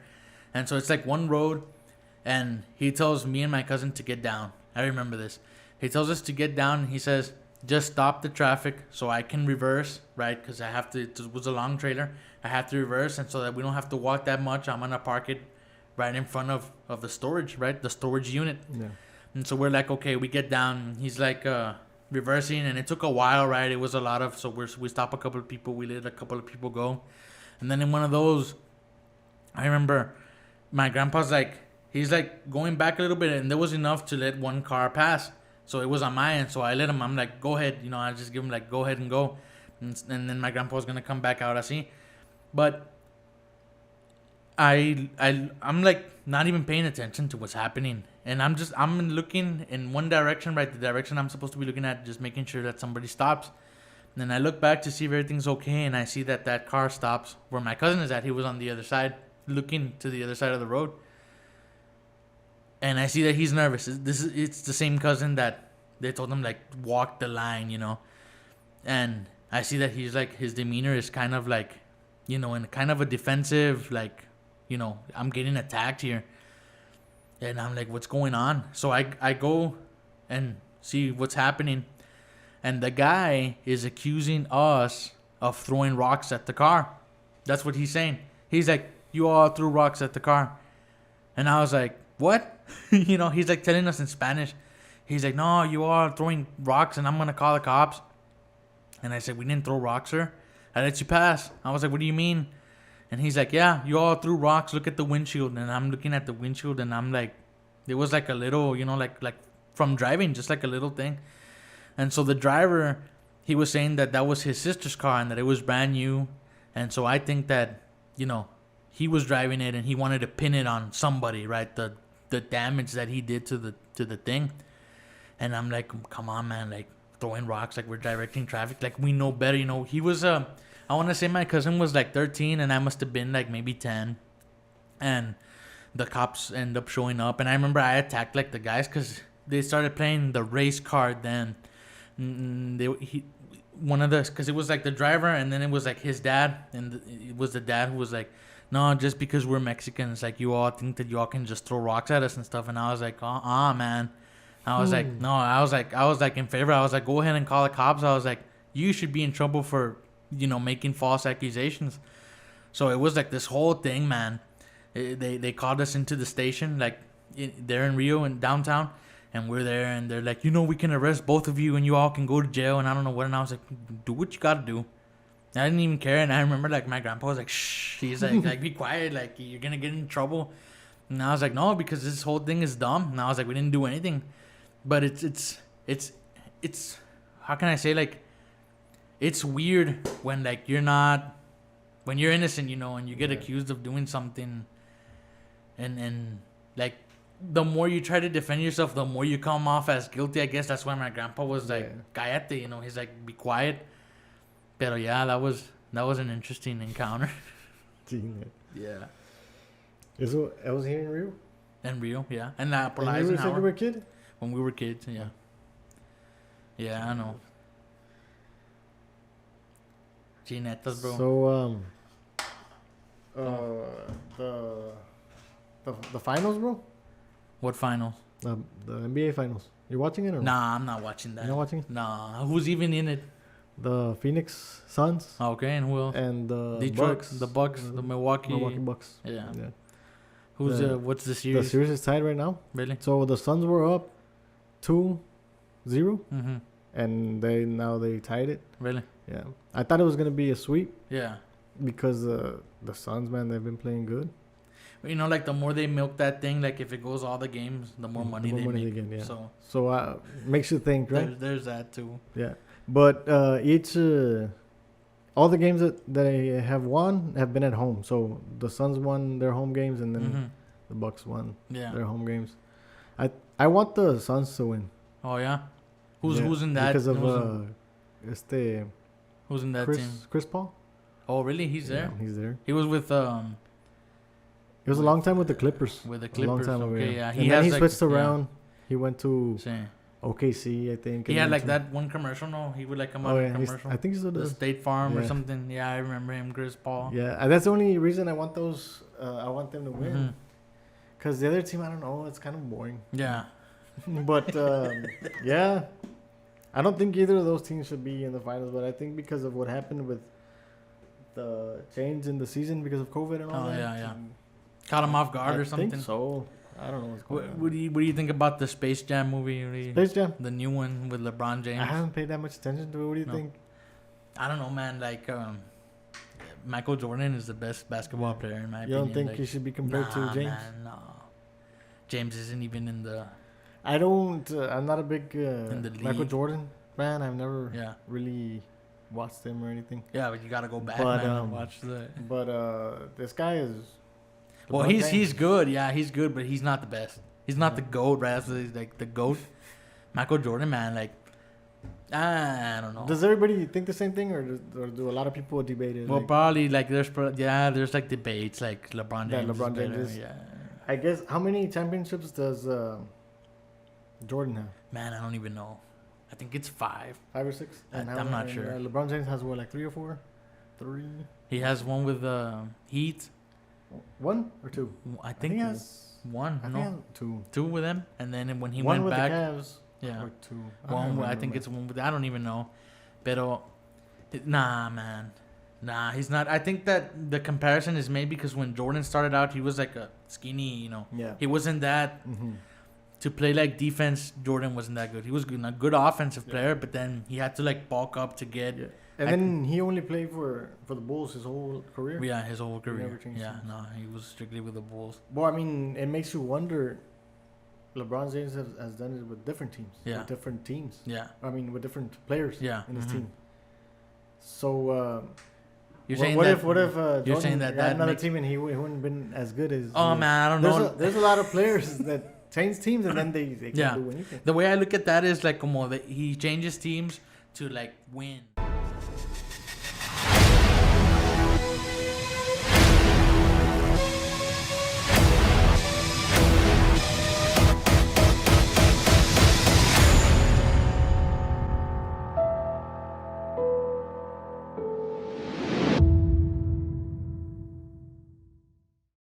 and so it's like one road. And he tells me and my cousin to get down. I remember this. He tells us to get down. And he says, just stop the traffic so I can reverse, right? Because I have to. It was a long trailer. I have to reverse, and so that we don't have to walk that much, I'm gonna park it right in front of the storage, right? The storage unit. Yeah. And so we're like, okay, we get down. He's like reversing, and it took a while, right? It was a lot of. So we stop a couple of people. We let a couple of people go, and then in one of those, I remember my grandpa's like. He's like going back a little bit, and there was enough to let one car pass. So it was on my end. So I let him. I'm like, go ahead. I just give him like, go ahead and go. And then my grandpa was gonna come back out. I see, but I'm like not even paying attention to what's happening, and I'm looking in one direction, right, the direction I'm supposed to be looking at, just making sure that somebody stops. And then I look back to see if everything's okay, and I see that car stops where my cousin is at. He was on the other side, looking to the other side of the road. And I see that he's nervous. It's the same cousin that they told him, like, walk the line, And I see that he's like, his demeanor is kind of like, in kind of a defensive, like, I'm getting attacked here. And I'm like, what's going on? So I go and see what's happening. And the guy is accusing us of throwing rocks at the car. That's what he's saying. He's like, you all threw rocks at the car. And I was like, what? He's like telling us in Spanish. He's like, no, you all are throwing rocks and I'm going to call the cops. And I said, we didn't throw rocks, sir. I let you pass. I was like, what do you mean? And he's like, yeah, you all threw rocks. Look at the windshield. And I'm looking at the windshield, and I'm like, it was like a little, like from driving, just like a little thing. And so the driver, he was saying that was his sister's car and that it was brand new. And so I think that, he was driving it and he wanted to pin it on somebody, right? The damage that he did to the thing. And I'm like, come on, man, like throwing rocks, like we're directing traffic, like we know better. He was I want to say my cousin was like 13 and I must have been like maybe 10. And the cops end up showing up, and I remember I attacked like the guys because they started playing the race card then. Because it was like the driver, and then it was like his dad, and it was the dad who was like, no, just because we're Mexicans, like, you all think that y'all can just throw rocks at us and stuff. And I was like, man. I was like, no, I was like in favor. I was like, go ahead and call the cops. I was like, you should be in trouble for, making false accusations. So it was like this whole thing, man. They called us into the station, like, there in Rio, in downtown. And we're there, and they're like, we can arrest both of you, and you all can go to jail, and I don't know what. And I was like, do what you gotta do. I didn't even care. And I remember, like, my grandpa was like, shh. He's like, be quiet. Like, you're going to get in trouble. And I was like, no, because this whole thing is dumb. And I was like, we didn't do anything. But it's how can I say, like, it's weird when, like, when you're innocent, and you get accused of doing something. And like, the more you try to defend yourself, the more you come off as guilty. I guess that's why my grandpa was like, cállate, he's like, be quiet. Pero yeah, that was an interesting encounter. Yeah. I was here in Rio. And Rio, yeah. And por And la you said you Eisenhower. were a kid? When we were kids, yeah. Yeah, I know. Ginetas, bro. So, the finals, bro? What finals? The NBA finals. You're watching it or no? Nah, I'm not watching that. You're not watching it? Nah, who's even in it? The Phoenix Suns Okay, and who else? and the Detroit, Bucks. the Bucks, the Milwaukee. Bucks. Yeah. Yeah. Who's The- what's the The series? series is tied right now. Really? So the Suns were up 2-0, Mm-hmm. and they tied it. Really? Yeah, I thought it was gonna be a sweep Yeah. because the Suns, man, they've been playing good. You know, like the more they milk that thing, like if it goes all the games, the more money they make. get. Yeah. So So makes you think, right? there's that too. Yeah. But each all the games that they have won have been at home. So the Suns won their home games, and then Mm-hmm. the Bucks won Yeah. their home games. I want the Suns to win. Oh yeah. Who's Yeah, who's in that? because of who's in that team? Chris Paul. Oh really? He's there. Yeah, he's there. He was with It was a long time with the Clippers. with the A long Clippers. time ago. Okay, yeah. And then he switched yeah. around. He went to Sí. OKC, I think. He and had then like to- that one commercial. No, he would like come out Oh in yeah, a commercial. I think he still The does. State Farm or Yeah. something. Yeah, I remember him, Chris Paul. Yeah, and that's the only reason I want those. I want them to win. Mhm. Cause the other team, I don't know, it's kind of boring. Yeah. But yeah, I don't think either of those teams should be in the finals. But I think because of what happened with the change in the season because of COVID and all Oh, that. yeah, yeah. Caught him off guard I or something. think so. I don't know what's going on. What do you think about the Space Jam movie? Space Jam. The new one with LeBron James. I haven't paid that much attention to it. What do you No. think? I don't know, man. Like, Michael Jordan is the best basketball player in my You opinion. don't think like, he should be compared to James? Man, no. James isn't even in the. I don't. I'm not a big the Michael league. Jordan fan. I've never Yeah. really watched him or anything. Yeah, but you gotta go back, But, man, and um, watch the. But this guy is. Well, LeBron he's James. good. Yeah, he's good, but he's not the best. He's not the GOAT, right? After he's like the GOAT. Michael Jordan, man, like, I don't know. Does everybody think the same thing, or do a lot of people debate it? Well, Like, probably like there's like debates like LeBron Yeah, James. LeBron is better, James is- yeah. I guess how many championships does Jordan have? Man, I don't even know. I think it's 5. 5 or 6? I'm how not many- sure. LeBron James has what, like 3 or 4? 3? He has one with Heat. 1 or 2? I think he he has. one. I think No, he has 2. 2 with him, and then when he One went with back, the Cavs. yeah, Or 2. one. I think it's one with. I don't even know, pero nah, man, nah, he's not. I think that the comparison is made because when Jordan started out, he was like a skinny, Yeah. He wasn't that Mm-hmm. to play like defense. Jordan wasn't that good. He was a good offensive player, but then he had to like bulk up to get. Yeah. And then he only played for the Bulls his whole career. Yeah, his whole career. never changed Yeah, teams. no, he was strictly with the Bulls. Well, I mean, it makes you wonder. LeBron James has done it with different teams. Yeah. With different teams. Yeah, I mean, with different players. Yeah, In his mhm. team. So. you're What saying if that. Jordan you're saying that got that another makes- team and he wouldn't been as good as? Oh man, I don't know. There's a lot of players that change teams and then they can't Yeah. do anything. The way I look at that is like como that he changes teams to like win.